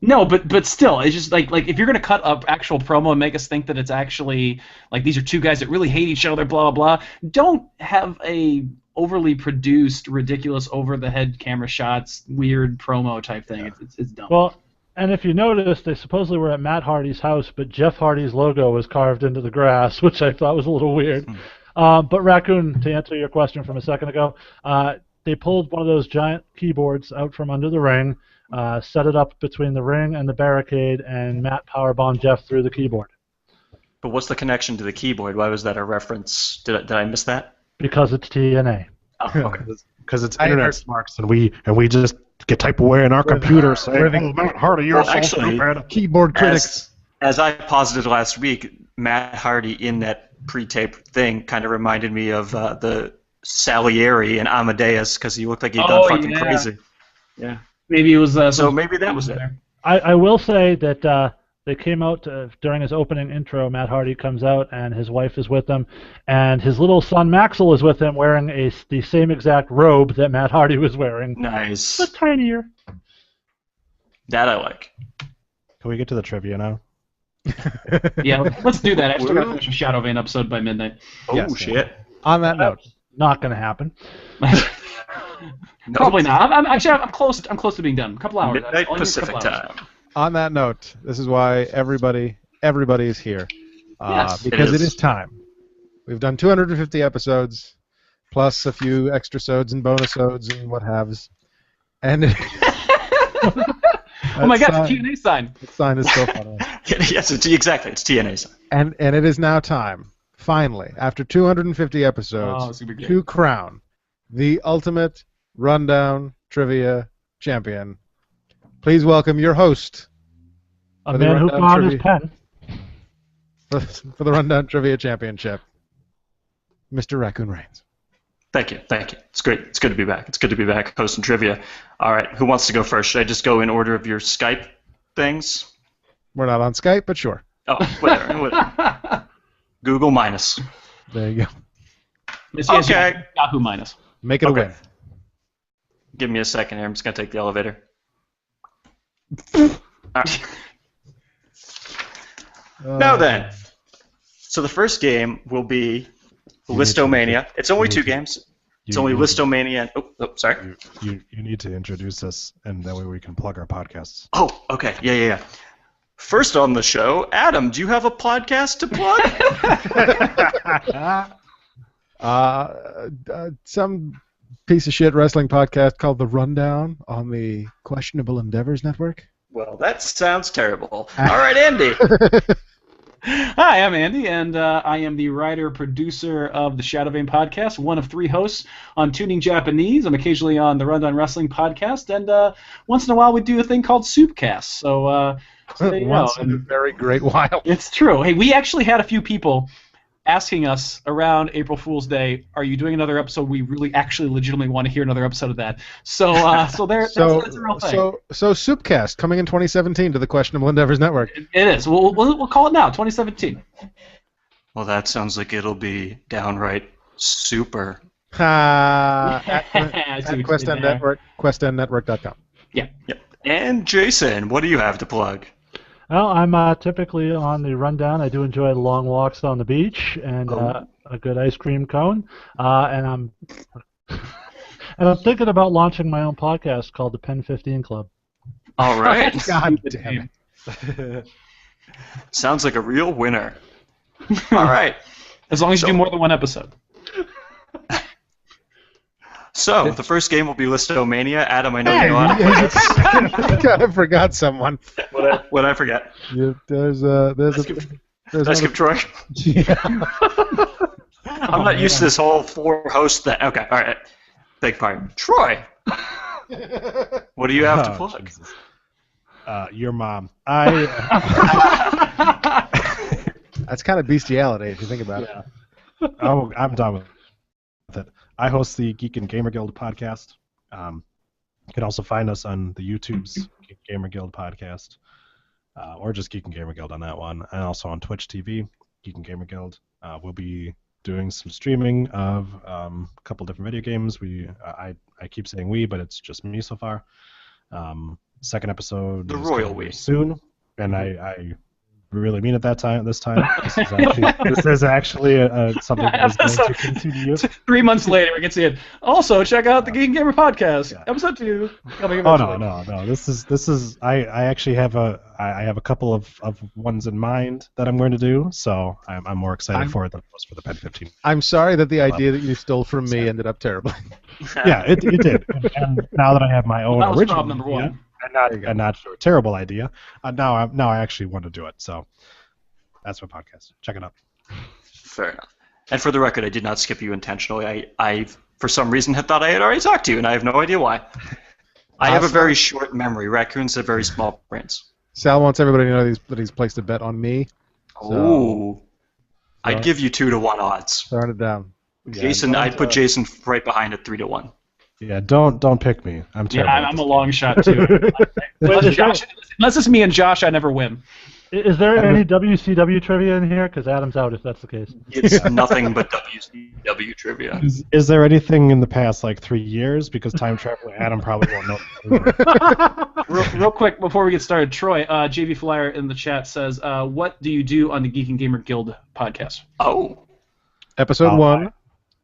No, but still, it's just like if you're gonna cut up actual promo and make us think that it's actually like these are two guys that really hate each other, blah blah blah. Don't have a overly produced, ridiculous, over-the-head camera shots, weird promo type thing. It's dumb. Well, and if you notice, they supposedly were at Matt Hardy's house, but Jeff Hardy's logo was carved into the grass, which I thought was a little weird. But Raccoon, to answer your question from a second ago, they pulled one of those giant keyboards out from under the ring. Set it up between the ring and the barricade, and Matt powerbombed Jeff through the keyboard. But what's the connection to the keyboard? Why was that a reference? Did I miss that? Because it's TNA. Oh, okay. Because it's internet smarts, and we just get type away in our computer saying, Matt Hardy, you're so stupid. Keyboard critics. As I posited last week, Matt Hardy in that pre-tape thing kind of reminded me of the Salieri and Amadeus because he looked like he'd gone fucking crazy. Yeah. Maybe it was. So maybe that was it. I will say that they came out during his opening intro. Matt Hardy comes out and his wife is with him, and his little son Maxwell is with him, wearing the same exact robe that Matt Hardy was wearing. Nice. But tinier. That I like. Can we get to the trivia now? Yeah, let's do that. I still got to finish a Shadow Vein episode by midnight. Oh shit! On that note, not going to happen. Probably not. I'm close. I'm close to being done. A couple hours. Midnight Pacific time. On that note, this is why everybody is here. Yes, because it is time. We've done 250 episodes, plus a few extra sods and bonus sods and what haves. And oh my God, it's a TNA sign. The sign is so funny. Yes, exactly. It's TNA sign. And it is now time, finally, after 250 episodes, to crown the ultimate rundown trivia champion. Please welcome your host. A man who found his pen. for the Rundown Trivia Championship, Mr. Raccoon Reigns. Thank you. It's great. It's good to be back. It's good to be back hosting trivia. All right, who wants to go first? Should I just go in order of your Skype things? We're not on Skype, but sure. Oh, whatever. Google minus. There you go. Okay. Yahoo minus. Make it a win. Give me a second here. I'm just going to take the elevator. All right. Now then. So the first game will be Listomania. It's only 2 games. It's only Listomania and... Oh, sorry. You need to introduce us, and that way we can plug our podcasts. Oh, okay. Yeah. First on the show, Adam, do you have a podcast to plug? Some piece of shit wrestling podcast called The Rundown on the Questionable Endeavors Network. Well, that sounds terrible. All right, Andy. Hi, I'm Andy, and I am the writer-producer of the Shadow Vein podcast, one of 3 hosts on Tooning Japanese. I'm occasionally on the Rundown Wrestling podcast, and once in a while we do a thing called Soupcast. So there you go. In a very great while. It's true. Hey, we actually had a few people asking us around April Fool's Day, are you doing another episode? We really actually legitimately want to hear another episode of that. So that's a real thing. So Soupcast coming in 2017 to the Questionable Endeavors Network. It is. We'll call it now, 2017. Well, that sounds like it'll be downright super. At QuestEnd Network, QuestEndNetwork.com. Yeah. Yep. And Jason, what do you have to plug? Well, I'm typically on the Rundown. I do enjoy the long walks on the beach and a good ice cream cone. And I'm thinking about launching my own podcast called the Pen 15 Club. All right. God damn it. Sounds like a real winner. All right. As long as you do more than 1 episode. So, the first game will be Listomania. Adam, I know you know how to play this. God, I forgot someone. What I forget? There's Did I skip Troy? Yeah. I'm not used to this whole 4-host thing. Okay, all right. Beg pardon. Troy, what do you have to plug? Your mom. That's kind of bestiality if you think about it. Oh, I'm done with it. I host the Geek and Gamer Guild podcast. You can also find us on the YouTube's Geek Gamer Guild podcast, or just Geek and Gamer Guild on that one, and also on Twitch TV, Geek and Gamer Guild. We'll be doing some streaming of a couple different video games. I keep saying we, but it's just me so far. Second episode the is royal we soon, and I really mean it this time. This is actually something that is going to continue. 3 months later, we can see it. Also, check out the Geek and Gamer podcast, episode 2. Coming no. This is. I actually have a couple of ones in mind that I'm going to do. So I'm more excited for it than I was for the Pen 15. I'm sorry that the idea that you stole from me ended up terribly. Yeah, it did. And now that I have my own original problem number 1. And not a terrible idea. Now I actually want to do it. So that's my podcast. Check it out. Fair enough. And for the record, I did not skip you intentionally. I for some reason had thought I had already talked to you, and I have no idea why. I have a very short memory. Raccoons have very small brains. Sal wants everybody to know that he's placed a bet on me. Oh. I'd give you 2-to-1 odds. Throwing it down. Jason, I'd put Jason right behind at 3-to-1. Yeah, don't pick me. I'm terrible. Yeah, I'm a long shot too. Unless it's me and Josh, I never win. Is there any WCW trivia in here? Because Adam's out if that's the case. It's nothing but WCW trivia. Is there anything in the past 3 years? Because time traveling Adam probably won't know. Real quick before we get started, Troy, JV Flyer in the chat says, "What do you do on the Geek and Gamer Guild podcast?" Oh, episode 1.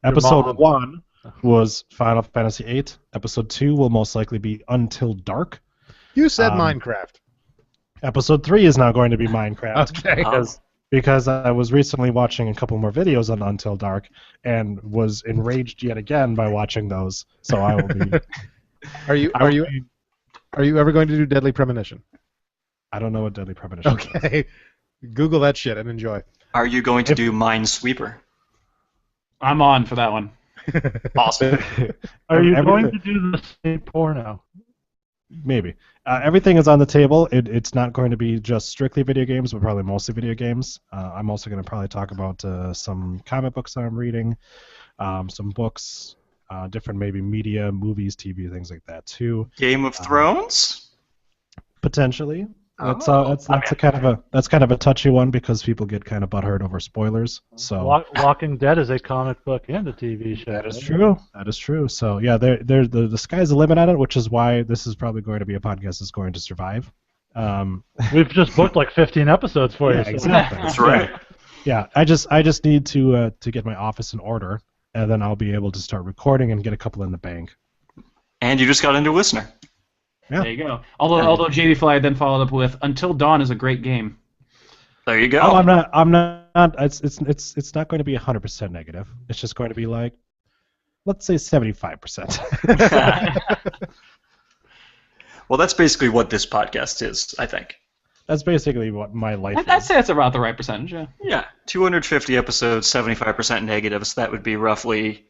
Episode 1 was Final Fantasy VIII. Episode 2 will most likely be Until Dark. You said Minecraft. Episode 3 is now going to be Minecraft. Okay. Because I was recently watching a couple more videos on Until Dark and was enraged yet again by watching those. So I will be. Are you ever going to do Deadly Premonition? I don't know what Deadly Premonition is. Okay. Google that shit and enjoy. Are you going to do Minesweeper? I'm on for that one. Awesome. Are you going to do the state porno? Maybe. Everything is on the table. It's not going to be just strictly video games, but probably mostly video games. I'm also going to probably talk about some comic books that I'm reading, some books, different maybe media, movies, TV, things like that too. Game of Thrones? Potentially. That's Oh. that's kind of a touchy one because people get kind of butthurt over spoilers. So Walking Dead is a comic book and a TV show. that is true. That is true. So yeah, the sky's the limit on it, which is why this is probably going to be a podcast that's going to survive. We've just booked like 15 episodes for you. Yeah, so- exactly. That's right. Yeah, I just need to get my office in order, and then I'll be able to start recording and get a couple in the bank. And you just got into Listener. Yeah. There you go. Although JV Fly then followed up with Until Dawn is a great game. There you go. Oh, I'm not. It's not going to be 100% negative. It's just going to be like, let's say 75%. Well, that's basically what this podcast is, I think. That's basically what my life is. I'd say that's about the right percentage, yeah. Yeah, 250 episodes, 75% negatives. That would be roughly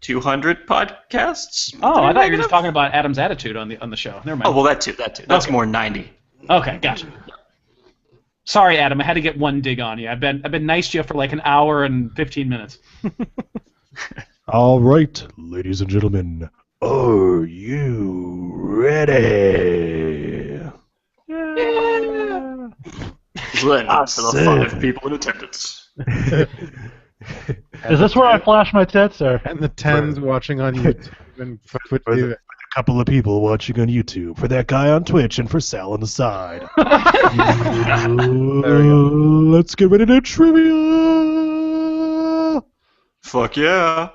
200 podcasts. Oh, I thought you were just talking about Adam's attitude on the show. Never mind. Oh, well, that too. That's Okay. more 90. Okay, gotcha. Sorry, Adam. I had to get one dig on you. I've been nice to you for like an hour and 15 minutes. All right, ladies and gentlemen, are you ready? Yeah. Then for the 5 people in attendance. Is this where I flash my tits, or? And the 10s watching on YouTube. And For a couple of people watching on YouTube, for that guy on Twitch, and for Sal on the side. Let's get ready to trivia. Fuck yeah.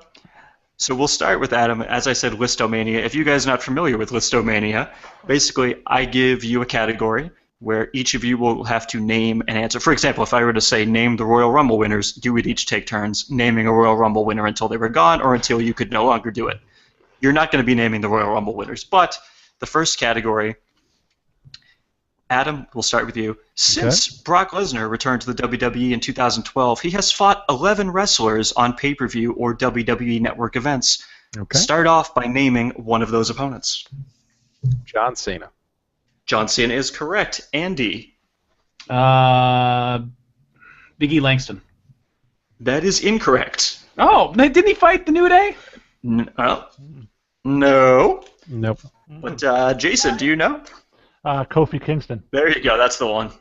So we'll start with Adam. As I said, Listomania. If you guys are not familiar with Listomania, basically I give you a category where each of you will have to name an answer. For example, if I were to say name the Royal Rumble winners, you would each take turns naming a Royal Rumble winner until they were gone or until you could no longer do it. You're not going to be naming the Royal Rumble winners, but the first category, Adam, we'll start with you. Since Brock Lesnar returned to the WWE in 2012, he has fought 11 wrestlers on pay-per-view or WWE Network events. Okay. Start off by naming one of those opponents. John Cena. John Cena is correct. Andy. Big E Langston. That is incorrect. Oh, didn't he fight the New Day? No. Nope. But Jason, do you know? Kofi Kingston. There you go. That's the one.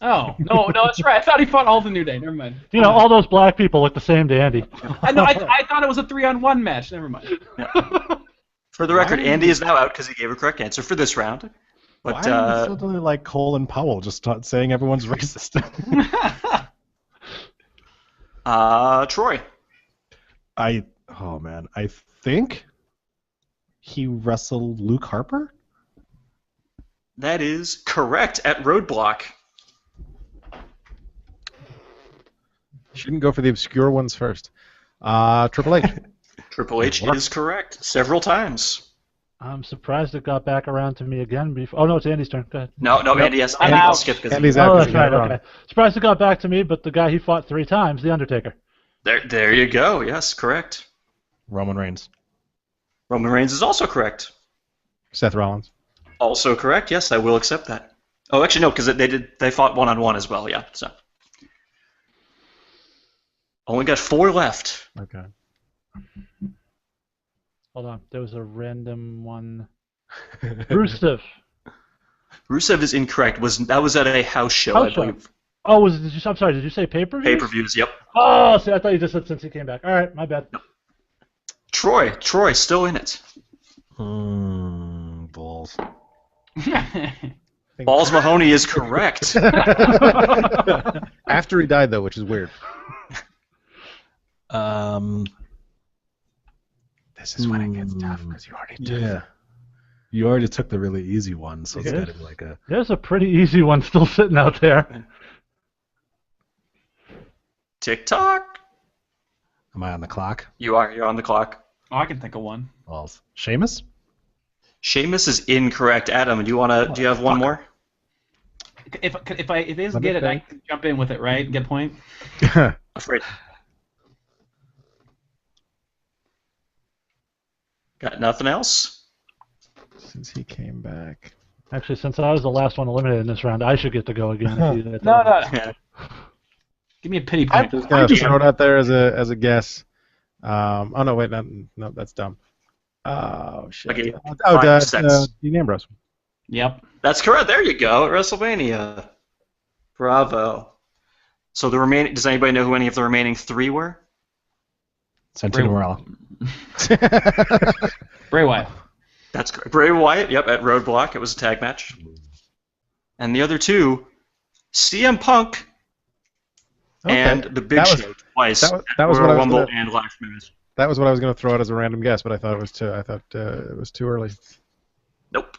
Oh, no, that's right. I thought he fought all the New Day. Never mind. You know, all those black people look the same to Andy. I thought it was a 3-on-1 match. Never mind. For the record, Andy is now out because he gave a correct answer for this round. But Why are you suddenly like Colin Powell, just saying everyone's racist? Troy. I think he wrestled Luke Harper. That is correct at Roadblock. Shouldn't go for the obscure ones first. Triple H. Triple H is correct several times. I'm surprised it got back around to me again. Oh, no, it's Andy's turn. Go ahead. No, Andy has. I'm Andy will out. skip because Andy's Oh, out. that's right, okay. Surprised it got back to me, but the guy he fought 3 times, The Undertaker. There you go. Yes, correct. Roman Reigns. Roman Reigns is also correct. Seth Rollins. Also correct. Yes, I will accept that. Oh, actually, no, because they fought 1-on-1 as well. Yeah, so only got 4 left. Okay. Hold on, there was a random one. Rusev. Rusev is incorrect. That was at a house show, I House show. believe. Oh, I'm sorry, did you say pay-per-view? Pay-per-views. Yep. Oh, see, I thought you just said since he came back. All right, my bad. Troy, still in it. Balls. Balls Mahoney is correct. After he died, though, which is weird. This is when it gets tough because you already did. Yeah. You already took the really easy one, so it's Yes. got to be like a. There's a pretty easy one still sitting out there. TikTok. Am I on the clock? You are. You're on the clock. Oh, I can think of one. Balls. Sheamus? Seamus is incorrect. Adam, do you have one more? If he doesn't Let me get it, I think. can jump in with it, right? And get a point. Afraid. Got nothing else? since he came back. Actually, since I was the last one eliminated in this round, I should get to go again. If you did it. No. Yeah. Give me a pity I'm point. just gonna throw it out there as a guess. Oh no, wait, no, that's dumb. Oh shit. Okay, Oh, 5 cents. Dean Ambrose. Yep. That's correct. There you go. At WrestleMania. Bravo. So the remaining. Does anybody know who any of the remaining 3 were? Santino Marella. Bray Wyatt. That's correct. Bray Wyatt. Yep, at Roadblock. It was a tag match. And the other 2, CM Punk and the Big Show twice. that was Royal what I was Rumble gonna- and Last Minute. That was what I was going to throw out as a random guess, but I thought it was too early. Nope.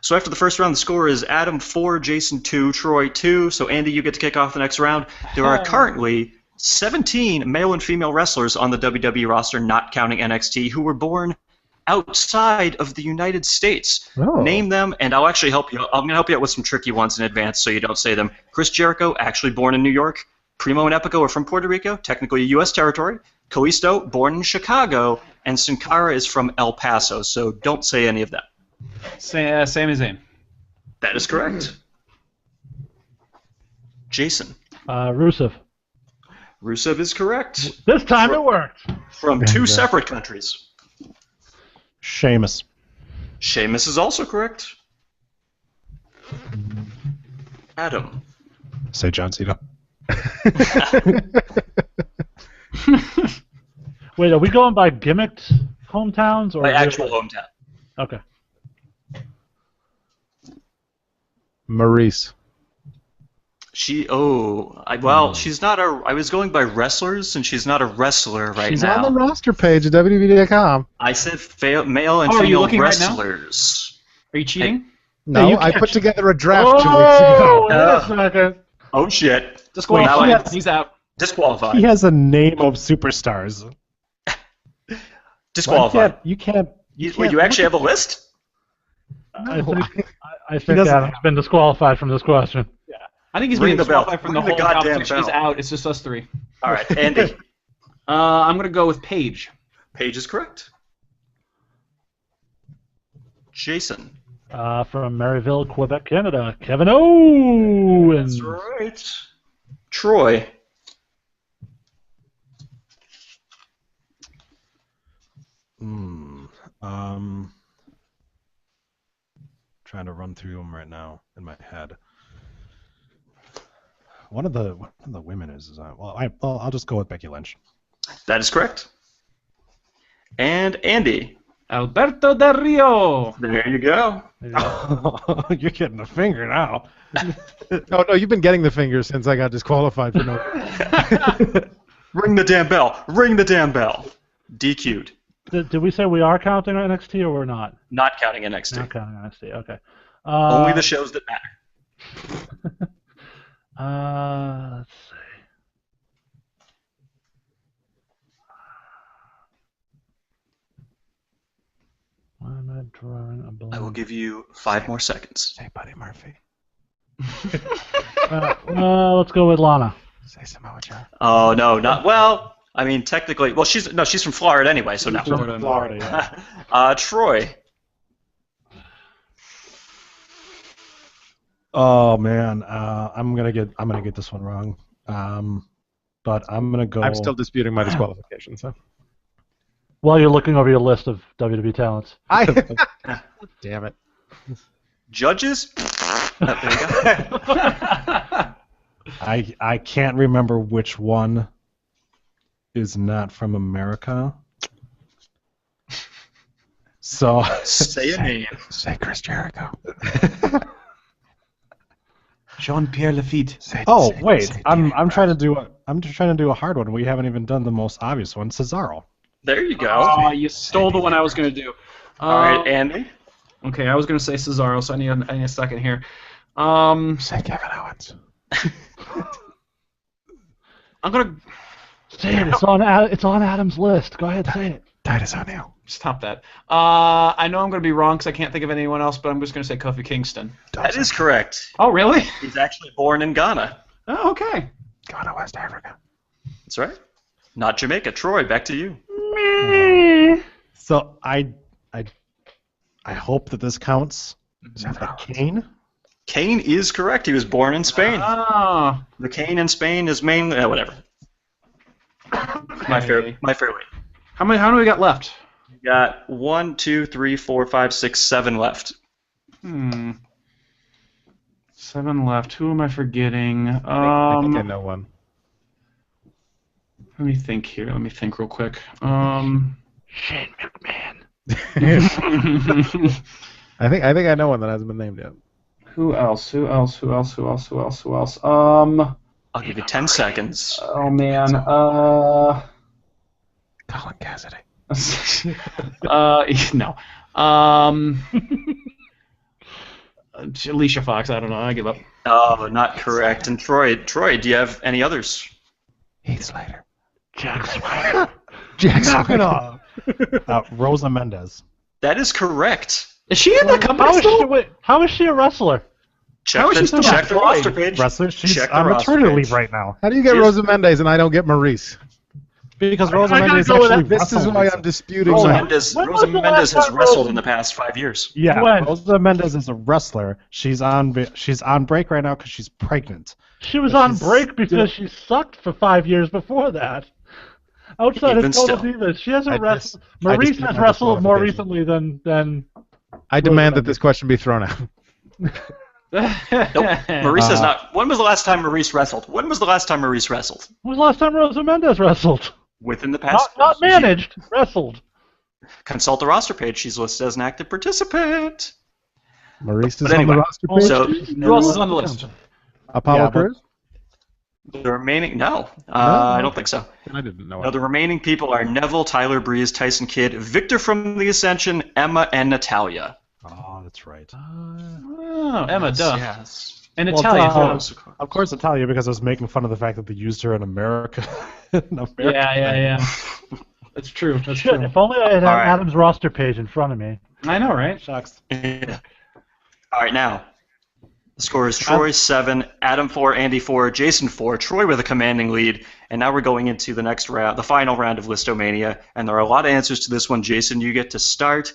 So after the first round, the score is Adam 4, Jason 2, Troy 2. So Andy, you get to kick off the next round. There are currently 17 male and female wrestlers on the WWE roster, not counting NXT, who were born outside of the United States. Oh. Name them, and I'll actually help you. I'm going to help you out with some tricky ones in advance so you don't say them. Chris Jericho, actually born in New York. Primo and Epico are from Puerto Rico, technically a U.S. territory. Kalisto, born in Chicago. And Sin Cara is from El Paso, so don't say any of them. Sami Zayn. That is correct. Jason. Rusev. Rusev is correct. This time it worked. From 2 separate countries. Sheamus. Sheamus is also correct. Adam. Say John Cena. Wait, are we going by gimmicked hometowns or My actual hometown. Okay. Maurice. She's not a. I was going by wrestlers, and she's not a wrestler right She's now. on the roster page at WWE.com. I said male and Oh, are you female looking right now? wrestlers. Are you cheating? No, you I can't- put together a draft 2 weeks Oh, ago. wait a second. Oh shit! Disqualified. Wait, He's out. Disqualified. He has a name of superstars. Disqualified. You can't. Wait, you actually have a list? I think doesn't Adam's been disqualified from this question. I think he's Ring being the bell. disqualified from Ring the the whole goddamn competition. He's bell. out. It's just us 3. All right, Andy. I'm going to go with Paige. Paige is correct. Jason. From Maryville, Quebec, Canada, Kevin Owens. That's right. Troy. Trying to run through them right now in my head. One of the women is I'll just go with Becky Lynch. That is correct. And Andy. Alberto Del Rio. There you go. You're getting a finger now. Oh no, you've been getting the fingers since I got disqualified for no. Ring the damn bell. Ring the damn bell. DQ'd. Did we say we are counting NXT or we're not? Not counting NXT. Not counting NXT. Okay. Only the shows that matter. Let's see. Why am I drawing a blank? I will give you 5 more seconds. Say Buddy Murphy. Let's go with Lana. Say Samoa Joe. Oh no, not well. I mean, technically, well, she's from Florida anyway, so no. Florida, yeah. Troy. Oh man, I'm gonna get this one wrong. But I'm gonna go. I'm still disputing my disqualification. So. While you're looking over your list of WWE talents. Damn it. Judges. There you go. I can't remember which one is not from America. So Say a name. Say Chris Jericho. Jean-Pierre Lafitte. oh wait, I'm trying to do a hard one. We haven't even done the most obvious one, Cesaro. There you go. Oh, you stole the one I was going to do. All right, Andy. Okay, I was going to say Cesaro, so I need a second here. Say Kevin Owens. I'm going to... Say it. It's on Adam's list. Go ahead, say it. Titus O'Neil. Stop that. I know I'm going to be wrong because I can't think of anyone else, but I'm just going to say Kofi Kingston. That is correct. Oh, really? He's actually born in Ghana. Oh, okay. Ghana, West Africa. That's right. Not Jamaica. Troy, back to you. So I I hope that this counts. Is that Kane? Kane is correct. He was born in Spain. Ah. The Kane in Spain is mainly whatever. My fair weight. How do we got left? We got 1, 2, 3, 4, 5, 6, 7 left. 7 left. Who am I forgetting? I think I know one. Let me think here. Let me think real quick. Shane McMahon. I think I know one that hasn't been named yet. Who else? I'll give you 10 seconds. Oh man. Colin Cassidy. No. Alicia Fox. I don't know. I give up. Oh, not correct. And Troy, do you have any others? Heath Slater. Jack Swagger. Knock it off. Rosa Mendez. That is correct. Is she in that company still? How is she a wrestler? Check How is she still the employed? roster page. Wrestler. She's Check the on roster maternity page. leave right now. How do you get Rosa Mendez and I don't get Maurice? Because I Rosa gotta Mendez go with actually that. This is wrestled why I'm recently. disputing. Rosa my- Mendez, When was Rosa the Mendez last has time wrestled Rosa- in the past 5 years. Yeah, When? Rosa Mendez is a wrestler. She's on break right now because she's pregnant. She was But on she's break because she sucked for 5 years before that. Outside Even of Total still. Divas, she hasn't wrestled. I Maurice dispute has my wrestled more disqualification. recently than. I demand that this question be thrown out. Nope. Maurice has not. When was the last time Maurice wrestled? When was the last time Maurice wrestled? When was the last time Rosa Mendez wrestled? Within the past. Not managed, wrestled. Consult the roster page. She's listed as an active participant. Maurice is But on anyway, the roster page. So Who else is on the list? Apollo Yeah, but- Crews? the remaining. No, I don't think so. I didn't know No, it. the remaining people are Neville, Tyler Breeze, Tyson Kidd, Victor from the Ascension, Emma, and Natalia. Oh, that's right. Oh, Emma, duh. Yes. And Well, Natalia. it's, who else? Of course, Natalia, because I was making fun of the fact that they used her in America. Yeah. That's true. That's Shit, true. if only I had All right. Adam's roster page in front of me. I know, right? Shucks. Yeah. All right, now. The score is Troy 7, Adam 4, Andy 4, Jason 4, Troy with a commanding lead, and now we're going into the next round, the final round of Listomania, and there are a lot of answers to this one. Jason, you get to start.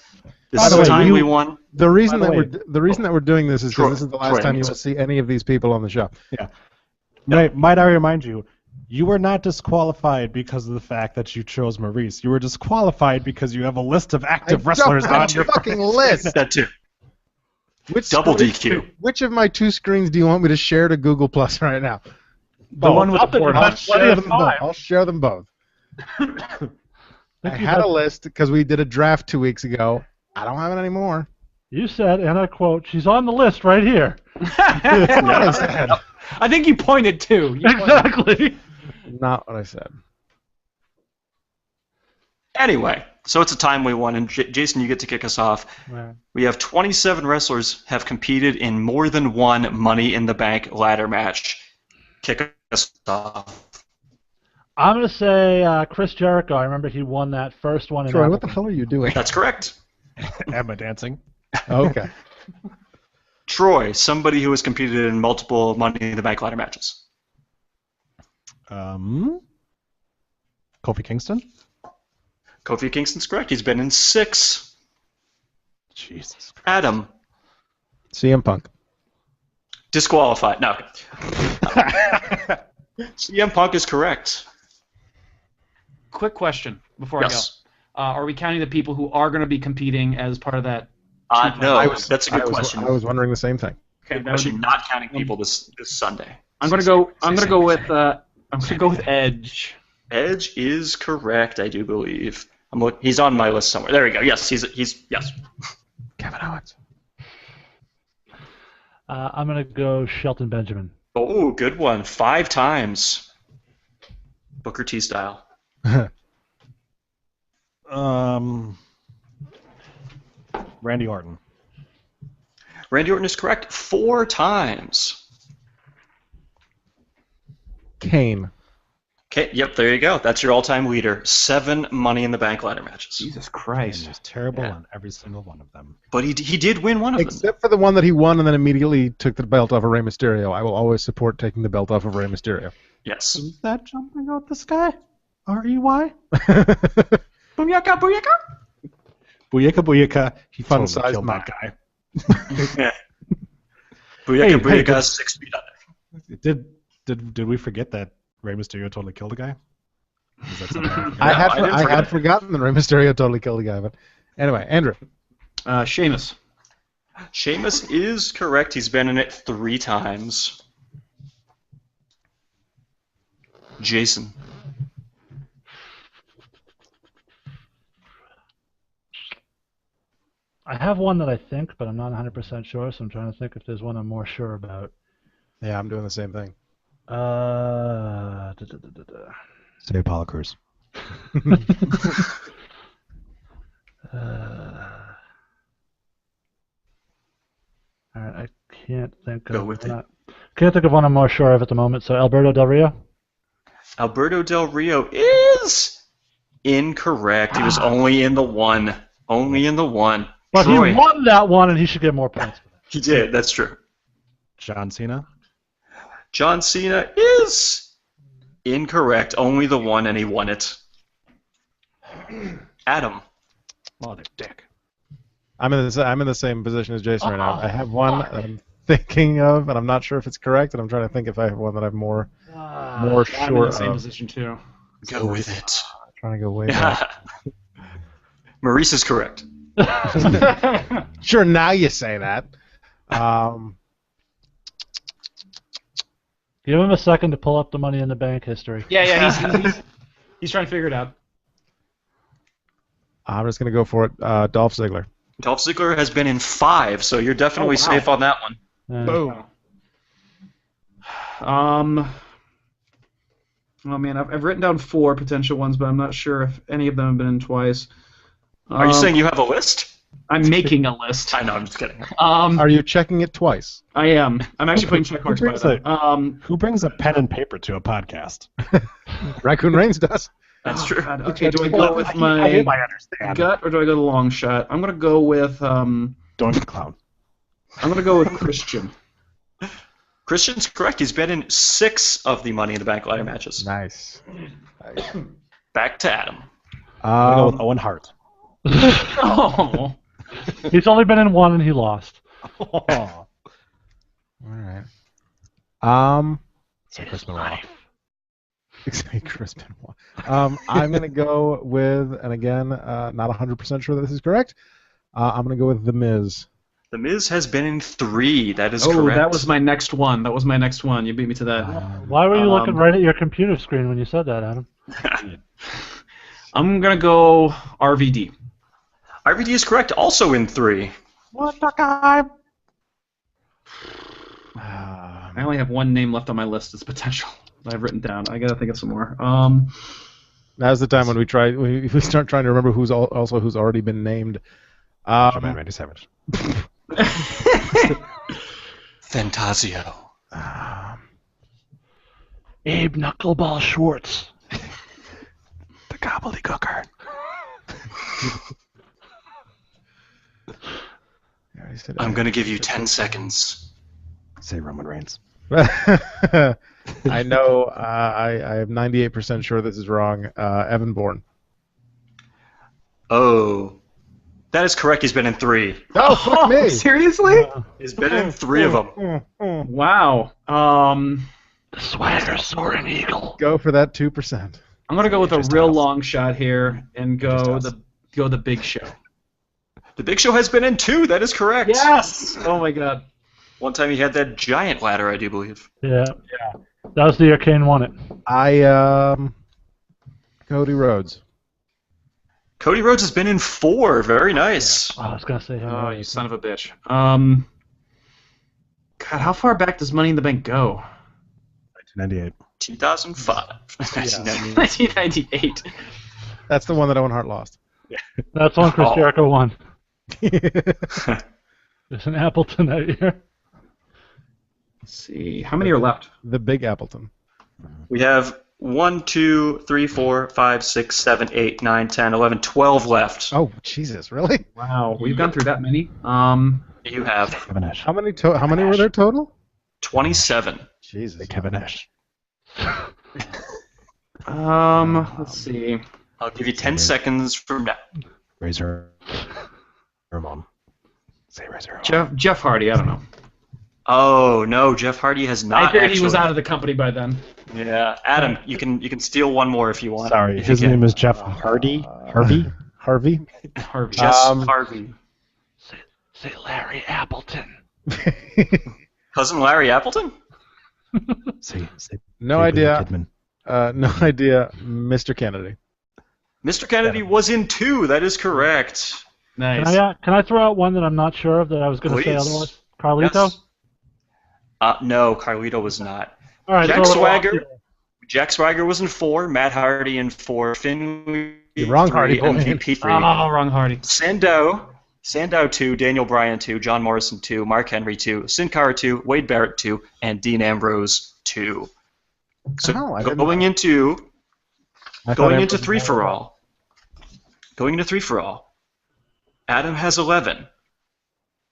This By is the the way, time you- we won. The reason By that the we're doing this is Troy- because this is the last Troy, time you yes. will see any of these people on the show. Might I remind you, you were not disqualified because of the fact that you chose Maurice. You were disqualified because you have a list of active wrestlers on your fucking list. That too. Which Double DQ. Which of my two screens do you want me to share to Google Plus right now? The one with the Something board. about- I'll plenty share of them both. time. I'll share them both. I had a list because we did a draft 2 weeks ago. I don't have it anymore. You said, and I quote, "She's on the list right here." That's what I said. I think you pointed too. Exactly. Not what I said. Anyway, so it's a timely one, and Jason, you get to kick us off. Right. We have 27 wrestlers have competed in more than one Money in the Bank ladder match. Kick us off. I'm gonna say Chris Jericho. I remember he won that first one. Troy, what the hell are you doing? That's correct. Emma dancing. Okay. Troy, somebody who has competed in multiple Money in the Bank ladder matches. Kofi Kingston? Kofi Kingston's correct. He's been in 6. Jesus Christ. Adam, CM Punk. disqualified. No. CM Punk is correct. Quick question before Yes. I go. Are we counting the people who are going to be competing as part of that? No, that's a good question. I was wondering the same thing. Okay, Good question. Not counting people this Sunday. I'm going to go. I'm going to go with. I'm going to go with Edge. Edge is correct, I do believe. He's on my list somewhere. There we go. Yes, he's yes. Kevin Owens. I'm gonna go Shelton Benjamin. Oh, good one. 5 times. Booker T style. Randy Orton. Randy Orton is correct 4 times. Kane. Okay, yep, there you go. That's your all-time leader. 7 Money in the Bank ladder matches. Jesus And Christ. he was terrible Yeah. on every single one of them. But he did win one of them. Except for the one that he won and then immediately took the belt off of Rey Mysterio. I will always support taking the belt off of Rey Mysterio. Yes. Is that jumping out the sky? R-E-Y? Booyaka, booyaka. Booyaka Booyaka, he totally Fun-sized killed mock. that guy. Booyaka Booyaka, 6 feet under. Did we forget that Rey Mysterio totally killed a guy? Is that something I had forgotten that Rey Mysterio totally killed a guy, but anyway, Andrew. Sheamus. Sheamus is correct. He's been in it 3 times. Jason. I have one that I think, but I'm not 100% sure, so I'm trying to think if there's one I'm more sure about. Yeah, I'm doing the same thing. Say Apollo Crews. All right, I can't think Go of with one. Can't think of one I'm more sure of at the moment. So Alberto Del Rio. Alberto Del Rio is incorrect. He was only in the one. Only in the one. But Troy. he won that one, and he should get more points. He did. That's true. John Cena. John Cena is incorrect. Only the one, and he won it. Adam. Mother dick. I'm in the same position as Jason right now. I have one that I'm thinking of, and I'm not sure if it's correct, and I'm trying to think if I have one that I'm more I'm sure in the same of. position too. Go with it. I'm trying to go way back. Maurice is correct. Sure, now you say that. Give him a second to pull up the Money in the Bank history. Yeah, he's trying to figure it out. I'm just going to go for it. Dolph Ziggler. Dolph Ziggler has been in 5, so you're definitely safe on that one. Boom. Oh man, I've written down 4 potential ones, but I'm not sure if any of them have been in twice. Are you saying you have a list? I'm making a list. I know, I'm just kidding. Are you checking it twice? I am. I'm actually putting check marks by that. Who brings a pen and paper to a podcast? Raccoon Reigns does. That's true. Okay, do I go with my gut or do I go the long shot? I'm gonna go with Donkey Clown. I'm gonna go with Christian. Christian's correct. He's been in 6 of the Money in the Bank ladder matches. Nice. Back to Adam. I'm going to go with Owen Hart. Oh. He's only been in 1 and he lost. All right. So Chris Benoit. Chris Benoit. I'm gonna go with, and again, not 100% sure that this is correct. I'm gonna go with The Miz. The Miz has been in 3. That is Oh, correct. that was my next one. You beat me to that. Why were you looking right at your computer screen when you said that, Adam? I'm gonna go RVD. RVD is correct. Also in 3. What the guy? I only have one name left on my list as potential that I've written down. I gotta think of some more. Now's the time when we start trying to remember who's already been named. Man, Randy Savage. Fantasio. Abe Knuckleball Schwartz. The gobbledygooker. I'm going to give you 10 seconds. Say Roman Reigns. I know. I am 98% sure this is wrong. Evan Bourne. Oh. That is correct. He's been in 3. Oh, fuck me. Seriously? He's been in 3 of them. Wow. The Swagger Soaring Eagle. Go for that 2%. I'm gonna go with a real long shot here and go the Big Show. The Big Show has been in 2. That is correct. Yes. Oh my God. One time he had that giant ladder, I do believe. Yeah. That was the year Kane won it. Cody Rhodes. Cody Rhodes has been in 4. Very nice. Oh, I was gonna say him. Oh, you son of a bitch. God, how far back does Money in the Bank go? 1998. 2005. 1998. That's the one that Owen Hart lost. That's one Chris Jericho won. There's an Appleton that year. Let's see. How many are left? The Big Appleton. We have 1, 2, 3, 4, 5, 6, 7, 8, 9, 10, 11, 12 left. Oh, Jesus, really? Wow, we've gone through that many. You have Kevin Nash. How many were there total? 27. Jesus. Kevin Nash. Let's see. I'll give you 10 seconds from now. Razor. Ramon. Say Razor Ramon. Jeff Hardy. I don't know. Oh no, Jeff Hardy has not. I bet actually. he was out of the company by then. Yeah, Adam, you can steal one more if you want. Sorry, if his name is Jeff Hardy. Harvey. Harvey. Harvey. Jess Harvey. Say Larry Appleton. Cousin Larry Appleton? Say No Billy idea. Kidman. No idea. Mr. Kennedy. Mr. Kennedy was in 2. That is correct. Nice. Can I throw out one that I'm not sure of that I was going to say Please. otherwise? Carlito? Yes. No, Carlito was not. All right. Jack Swagger was in 4. Matt Hardy in 4. Finn. You're wrong, Hardy boy. MVP 3. Oh, wrong Hardy. Sandow 2, Daniel Bryan 2, John Morrison 2, Mark Henry 2, Sin Cara 2, Wade Barrett 2, and Dean Ambrose 2. So going into 3 for all. Going into 3 for all. Adam has 11.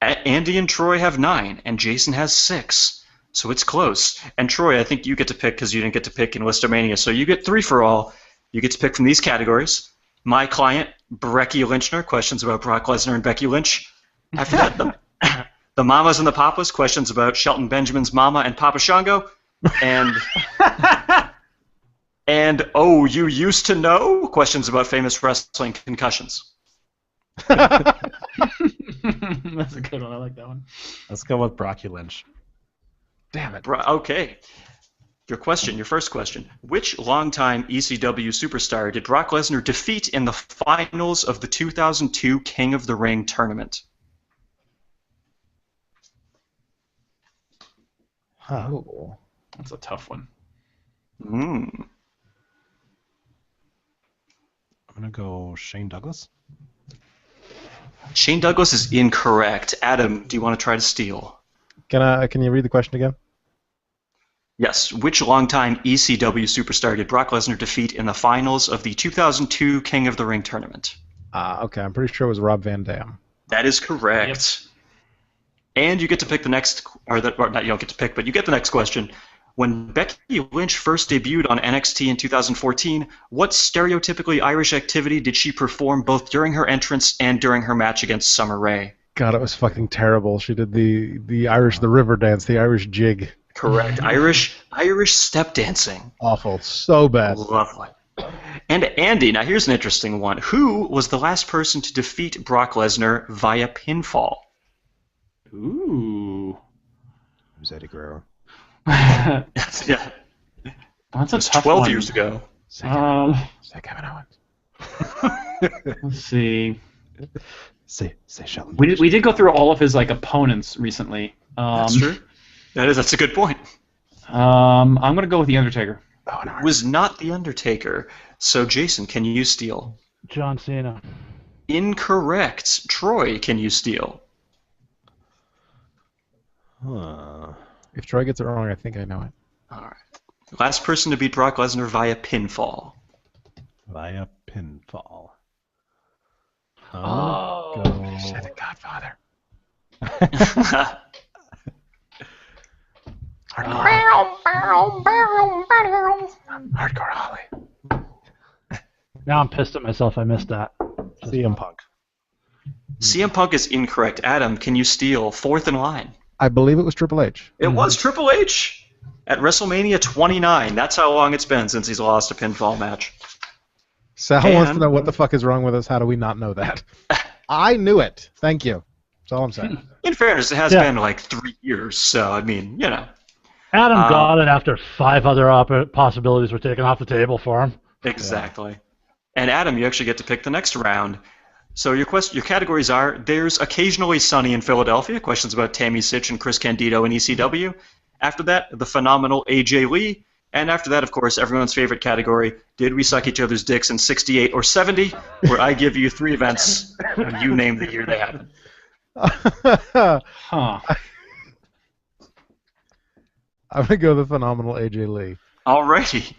Andy and Troy have 9, and Jason has 6. So it's close. And Troy, I think you get to pick because you didn't get to pick in Listomania. So you get 3 for all. You get to pick from these categories. My client, Becky Lynchner, questions about Brock Lesnar and Becky Lynch. After that, the Mamas and the Papas, questions about Shelton Benjamin's mama and Papa Shango. And oh, you used to know? Questions about famous wrestling concussions. That's a good one. I like that one. Let's go with Brocky Lynch. Damn it. Okay. Your first question. Which longtime ECW superstar did Brock Lesnar defeat in the finals of the 2002 King of the Ring tournament? Oh. That's a tough one. I'm going to go Shane Douglas. Shane Douglas is incorrect. Adam, do you want to try to steal? Can you read the question again? Yes. Which longtime ECW superstar did Brock Lesnar defeat in the finals of the 2002 King of the Ring tournament? Okay, I'm pretty sure it was Rob Van Dam. That is correct. Yep. And you get to pick the next, or not you don't get to pick, but you get the next question. When Becky Lynch first debuted on NXT in 2014, what stereotypically Irish activity did she perform both during her entrance and during her match against Summer Rae? God, it was fucking terrible. She did the river dance, the Irish jig. Correct. Irish step dancing. Awful. So bad. Lovely. And Andy, now here's an interesting one. Who was the last person to defeat Brock Lesnar via pinfall? Ooh. It was Eddie Guerrero. Yeah. That's a tough 12 one. years ago. Say Kevin Owens. Let's see. Say Shelton. We did go through all of his opponents recently. That's true. That's a good point. I'm gonna go with the Undertaker. Oh, no. It was not the Undertaker. So Jason, can you steal? John Cena. Incorrect. Troy, can you steal? If Troy gets it wrong, I think I know it. All right. Last person to beat Brock Lesnar via pinfall. Via pinfall. Shit, the Godfather. Hardcore Holly. Now I'm pissed at myself. I missed that. CM Punk. CM Punk is incorrect. Adam, can you steal? Fourth in line. I believe it was Triple H. It was Triple H at WrestleMania 29. That's how long it's been since he's lost a pinfall match. Sal wants to know what the fuck is wrong with us. How do we not know that? I knew it. Thank you. That's all I'm saying. In fairness, it has been like 3 years, so I mean, you know. Adam got it after 5 other possibilities were taken off the table for him. Exactly. Yeah. And Adam, you actually get to pick the next round. So your categories are: there's occasionally Sunny in Philadelphia, questions about Tammy Sitch and Chris Candido in ECW. After that, the phenomenal AJ Lee. And after that, of course, everyone's favorite category, did we suck each other's dicks in 68 or 70, where I give you 3 events and you name the year they happened. Huh. I'm going to go the phenomenal AJ Lee. Alrighty.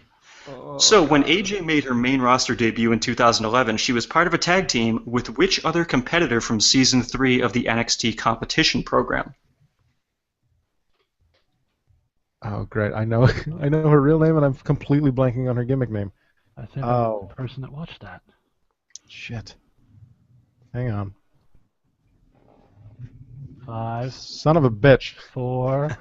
So when AJ made her main roster debut in 2011, she was part of a tag team with which other competitor from Season 3 of the NXT competition program? Oh, great. I know her real name, and I'm completely blanking on her gimmick name. I think I'm the person that watched that. Shit. Hang on. 5, Son of a bitch. 4.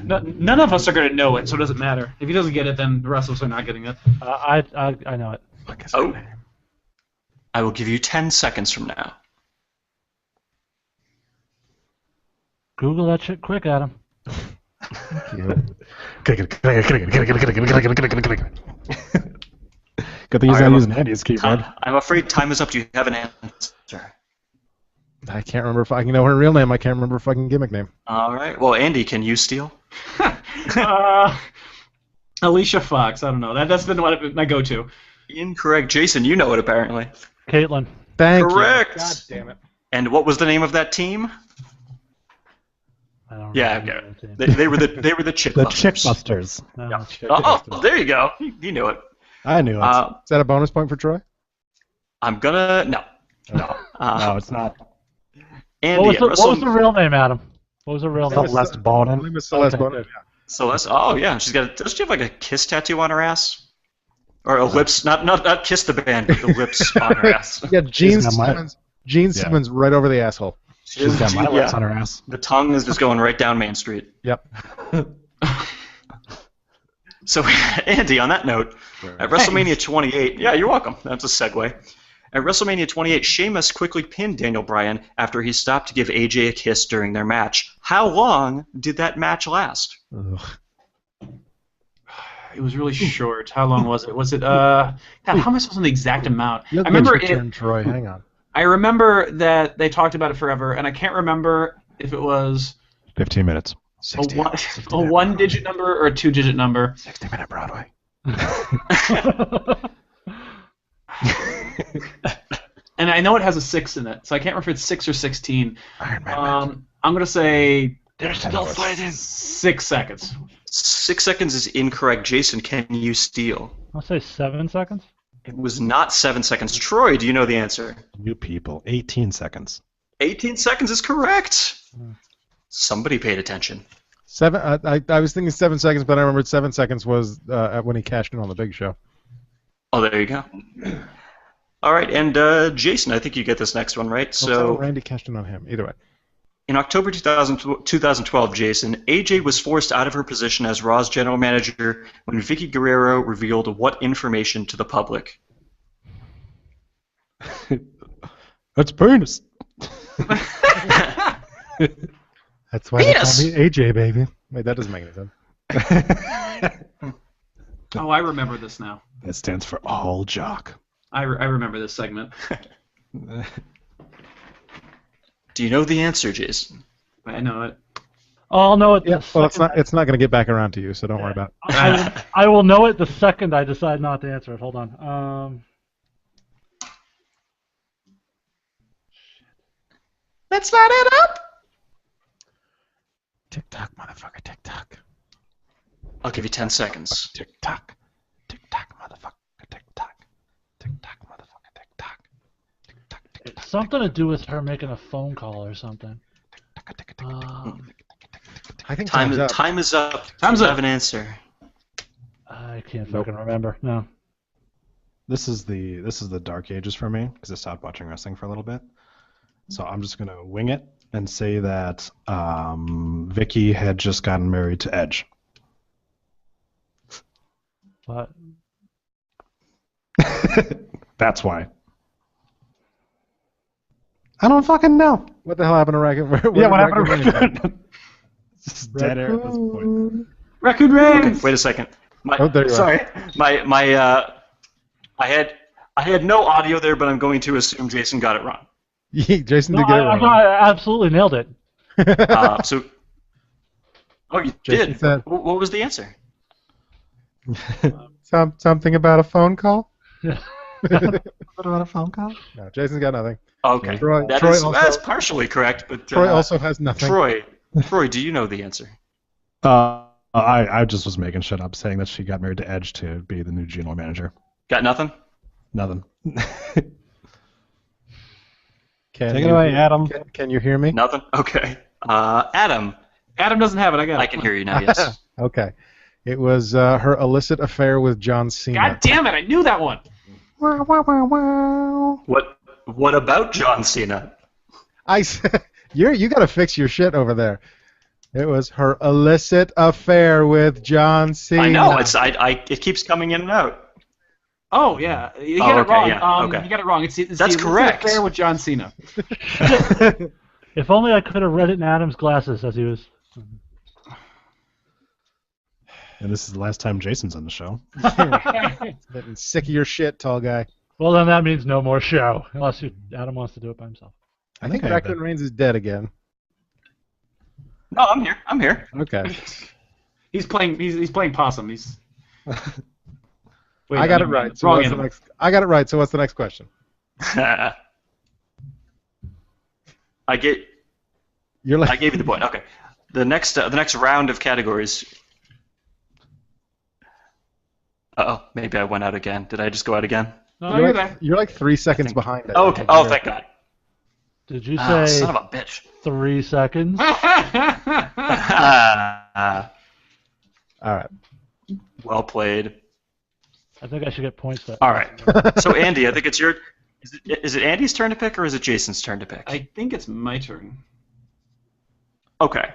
None of us are going to know it, so it doesn't matter. If he doesn't get it, then the rest of us are not getting it. I know it. Oh. I will give you 10 seconds from now. Google that shit quick, Adam. Good thing he's not using Andy's keyboard. I'm afraid time is up. Do you have an answer? I can't remember if I can know her real name. I can't remember her fucking gimmick name. All right. Well, Andy, can you steal? Alicia Fox. I don't know. That's been my go-to. Incorrect. Jason, you know it apparently. Caitlin. Thank Correct. you. God damn it. And what was the name of that team? I don't Yeah, remember okay. the team. They were the Chick The Busters. Chickbusters. No, Yeah. shit. Oh, there you go. You knew it. I knew it. Is that a bonus point for Troy? I'm gonna no. no, it's not. Andy, What was the real name, Adam? What was the real name? Celeste I Bonin. believe it's Celeste Okay, Bonin. good. Celeste. Oh yeah, she's got. Does she have like a kiss tattoo on her ass? Or a lips? Not Kiss the band, but the lips on her ass. Yeah, Gene got my- Simmons. Gene Simmons right over the asshole. She's got my lips on her ass. The tongue is just going right down Main Street. Yep. So, Andy, on that note, at WrestleMania 28, yeah, you're welcome. That's a segue. At WrestleMania 28, Sheamus quickly pinned Daniel Bryan after he stopped to give AJ a kiss during their match. How long did that match last? Ugh. It was really short. How long was it? Was it God, how am I supposed to know the exact amount? Look, I remember it's your turn, Troy. Hang on. I remember that they talked about it forever, and I can't remember if it was 15 minutes. a one-digit number or a two-digit number. 60-minute Broadway. And I know it has a 6 in it, so I can't remember if it's 6 or 16. Iron Man. I'm going to say They're still fighting. 6 seconds. 6 seconds is incorrect. Jason, can you steal? I'll say 7 seconds. It was not 7 seconds. Troy, do you know the answer? You people. 18 seconds. 18 seconds is correct. Somebody paid attention. I was thinking 7 seconds, but I remembered 7 seconds was when he cashed in on the Big Show. Oh, there you go. All right, and Jason, I think you get this next one, right? So, Randy cashed in on him. Either way. in October 2012, Jason, AJ was forced out of her position as Raw's general manager when Vicky Guerrero revealed what information to the public? That's penis. That's why Penis! they call me AJ, baby. Wait, that doesn't make any sense. Oh, I remember this now. That stands for all jock. I remember this segment. Do you know the answer, Jason? I know it. I'll know it. Yeah, the well, second it's not going to get back around to you, so don't worry about it. I will know it the second I decide not to answer it. Hold on. Let's light it up! Tick-tock, motherfucker, tick-tock. I'll give you 10 seconds. Tick-tock. Tick-tock, motherfucker, tick-tock. Tick-tock, motherfucker, tick-tock. Tick-tock, tick-tock. It's something to do with her making a phone call or something. I think Time time's up. is up. Time's Do you up. have an answer? I can't fucking remember. No. This is the dark ages for me because I stopped watching wrestling for a little bit. So I'm just gonna wing it and say that Vicky had just gotten married to Edge. But That's why. I don't fucking know. What the hell happened to Raccoon? Yeah, what happened to Raccoon? It's just dead air at this point. Raccoon Reigns! Wait a second. Oh, there you are. Sorry. I had no audio there, but I'm going to assume Jason got it wrong. Jason no, did get it wrong. I absolutely nailed it. Oh, you Jason did. said- What was the answer? Something about a phone call? Yeah. What about a phone call? No, Jason's got nothing. Okay, Troy that's also- partially correct, but Troy also has nothing. Troy, do you know the answer? I just was making shit up, saying that she got married to Edge to be the new general manager. Got nothing? Nothing. Can Take it you- away, Adam. Can you hear me? Nothing? Okay. Adam, Adam doesn't have it. I got it. I can hear you now, yes. Okay. It was her illicit affair with John Cena. God damn it! I knew that one. Wow, wow, wow, wow. What about John Cena? I said, You got to fix your shit over there. It was her illicit affair with John Cena. I know. It keeps coming in and out. Oh yeah, you get it wrong. Okay. You get it wrong. It's That's the correct. affair with John Cena. If only I could have read it in Adam's glasses as he was. And this is the last time Jason's on the show. Getting sick of your shit, tall guy. Well, then that means no more show, unless Adam wants to do it by himself. I think I have Raccoon that. Reigns is dead again. No, I'm here. I'm here. Okay. He's playing possum. He's. Wait, I got it right. So wrong what's the animal. next? I got it right. So what's the next question? I gave You're like. you the point. Okay. The next round of categories. Uh-oh, maybe I went out again. Did I just go out again? No, you're there. You're like 3 seconds behind it. Oh, okay. Oh, thank God. Did you Oh, say son of a bitch. 3 seconds? All right. Well played. I think I should get points for that. All right. So, Andy, I think it's your... Is it Andy's turn to pick, or is it Jason's turn to pick? I think it's my turn. Okay.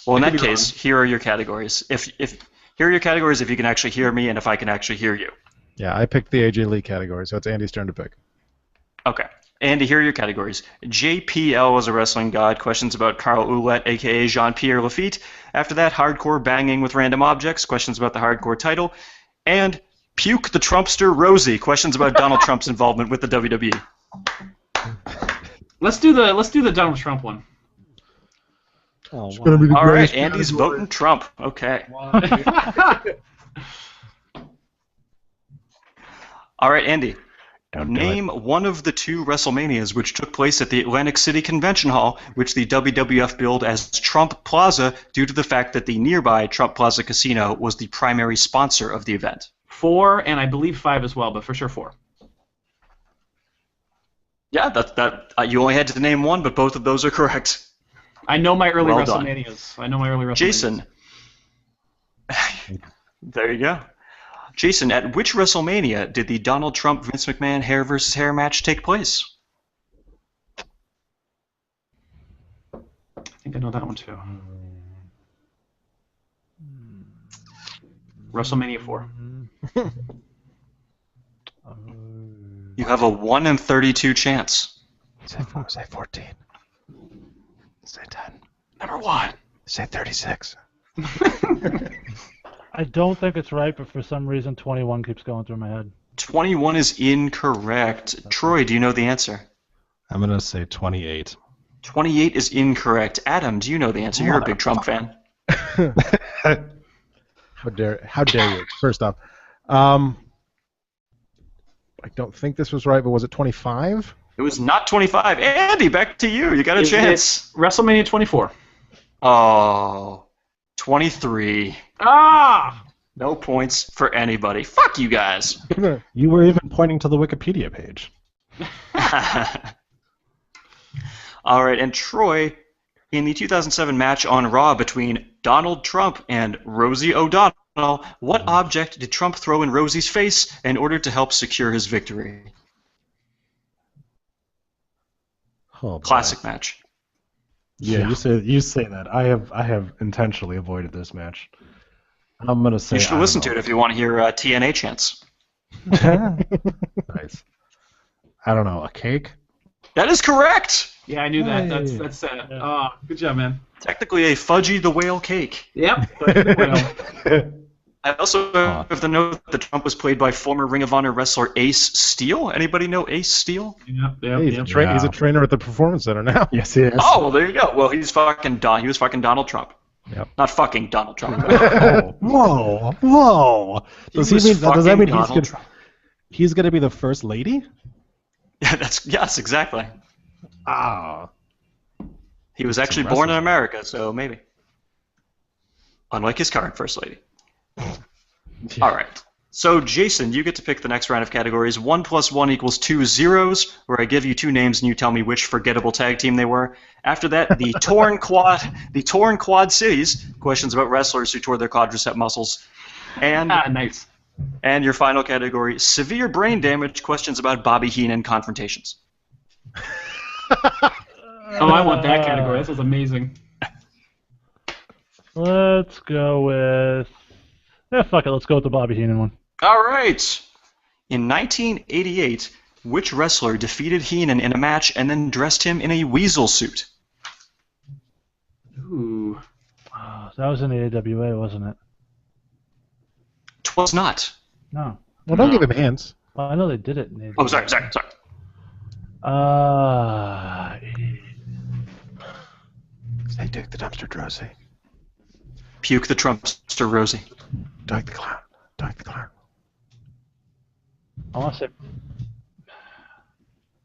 Well, in I that could be case, wrong. here are your categories. Here are your categories if you can actually hear me and if I can actually hear you. Yeah, I picked the AJ Lee category, so it's Andy's turn to pick. Okay. Andy, here are your categories. JPL was a wrestling god. Questions about Carl Ouellet, a.k.a. Jean-Pierre Lafitte. After that, hardcore banging with random objects. Questions about the hardcore title. And Puke the Trumpster Rosie. Questions about Donald Trump's involvement with the WWE. Let's do the Donald Trump one. Oh, It's gonna be the All right, greatest Andy's category. voting Trump. Okay. All right, Andy. Don't do Name one of the 2 WrestleManias which took place at the Atlantic City Convention Hall, which the WWF billed as Trump Plaza due to the fact that the nearby Trump Plaza Casino was the primary sponsor of the event. 4 and I believe 5 as well, but for sure 4. Yeah, you only had to name one, but both of those are correct. I know my early Well done. WrestleManias. Jason. There you go. Jason, at which WrestleMania did the Donald Trump Vince McMahon hair versus hair match take place? I think I know that one too. WrestleMania 4. You have a 1 in 32 chance. Say 4, say 14. Say 10. Number 1. Say 36. I don't think it's right, but for some reason 21 keeps going through my head. 21 is incorrect. Troy, do you know the answer? I'm going to say 28. 28 is incorrect. Adam, do you know the answer? You're a big Trump fan. How dare you? First off, I don't think this was right, but was it 25? It was not 25. Andy, back to you. You got a chance. WrestleMania 24. Oh, 23. Ah! No points for anybody. Fuck you guys. You were even pointing to the Wikipedia page. All right, and Troy, in the 2007 match on Raw between Donald Trump and Rosie O'Donnell, what object did Trump throw in Rosie's face in order to help secure his victory? Oh, boy. Classic match. Yeah, you say that. I have intentionally avoided this match. I'm gonna say You should listen to it if you want to hear TNA chants. Nice. I don't know. A cake? That is correct. Yeah, I knew that. Hey. That's Oh, good job, man. Technically a Fudgy the Whale cake. Yep. Well, I also have to note that Trump was played by former Ring of Honor wrestler Ace Steel. Anybody know Ace Steel? yep. Hey, he's, Yep. he's a trainer at the Performance Center now. Yes, he is. Oh, well, there you go. Well, he was fucking Donald Trump. Yep. Not fucking Donald Trump. Whoa! Does that mean Donald Trump. he's gonna be the first lady? Yeah, yes, exactly. Ah. He was actually born in America, so maybe. Unlike his current first lady. All right. So, Jason, you get to pick the next round of categories. 1 + 1 = 2 zeros, where I give you 2 names and you tell me which forgettable tag team they were. After that, the torn quad cities, questions about wrestlers who tore their quadricep muscles. And Nice. and your final category, severe brain damage, questions about Bobby Heenan confrontations. Oh, I want that category. This is amazing. Let's go with... fuck it. Let's go with the Bobby Heenan one. All right. In 1988, which wrestler defeated Heenan in a match and then dressed him in a weasel suit? Ooh. Oh, that was in the AWA, wasn't it? 'Twas not. No. Well, don't give him hints. Well, I know they did it in the AWA. Oh, sorry. Say Duke the Dumpster Drosy. Puke the Trumpster Rosie. Doug the Clown. Doug the Clown. I want to say...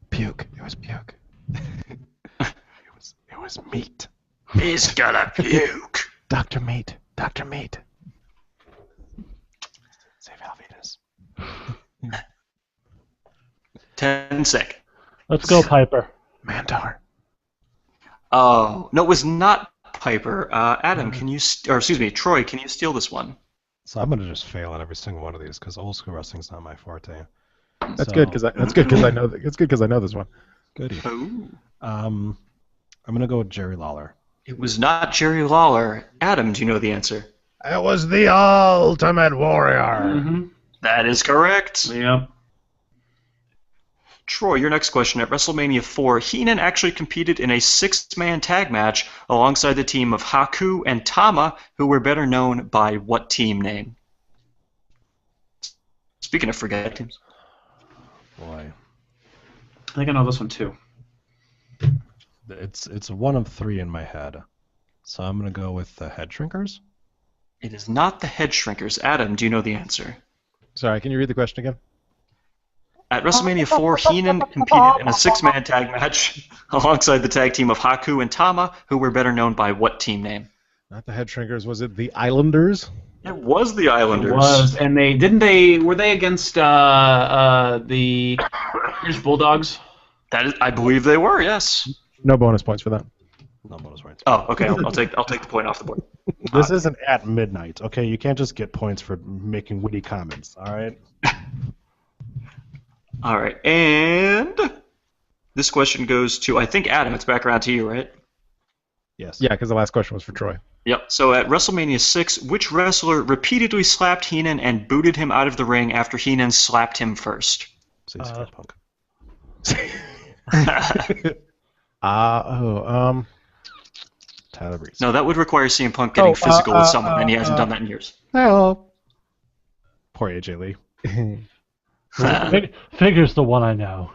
Puke. It was puke. it was meat. He's gonna puke. Dr. Meat. Dr. Meat. Say Valvitas. 10 seconds. Let's go, Piper. Mantar. Oh, no, it was not Piper. Adam, can you... Troy, can you steal this one? So I'm gonna just fail on every single one of these because old school wrestling's not my forte. That's good because I know. It's good because I know this one. Goody. Oh. I'm gonna go with Jerry Lawler. It was not Jerry Lawler. Adam, do you know the answer? It was the Ultimate Warrior. Mm-hmm. That is correct. Yep. Troy, your next question. At WrestleMania 4, Heenan actually competed in a 6-man tag match alongside the team of Haku and Tama, who were better known by what team name? Speaking of forget teams. Boy, I think I know this one too. it's one of 3 in my head, so I'm gonna go with the Head Shrinkers. It is not the Head Shrinkers. Adam, do you know the answer? Sorry, can you read the question again? At WrestleMania 4, Heenan competed in a 6-man tag match alongside the tag team of Haku and Tama, who were better known by what team name? Not the Head Shrinkers. Was it the Islanders? It was the Islanders. It was, and were they against the British Bulldogs? I believe they were, yes. No bonus points for that. No bonus points. Oh, okay. I'll take the point off the board. This isn't at midnight, okay? You can't just get points for making witty comments, all right? All right, and this question goes to, I think, Adam. It's back around to you, right? Yes. Yeah, because the last question was for Troy. Yep. So at WrestleMania 6, which wrestler repeatedly slapped Heenan and booted him out of the ring after Heenan slapped him first? CM Punk. Tyler Breeze. No, that would require CM Punk getting physical with someone, and he hasn't done that in years. Hello. Poor AJ Lee. Figure's the one I know.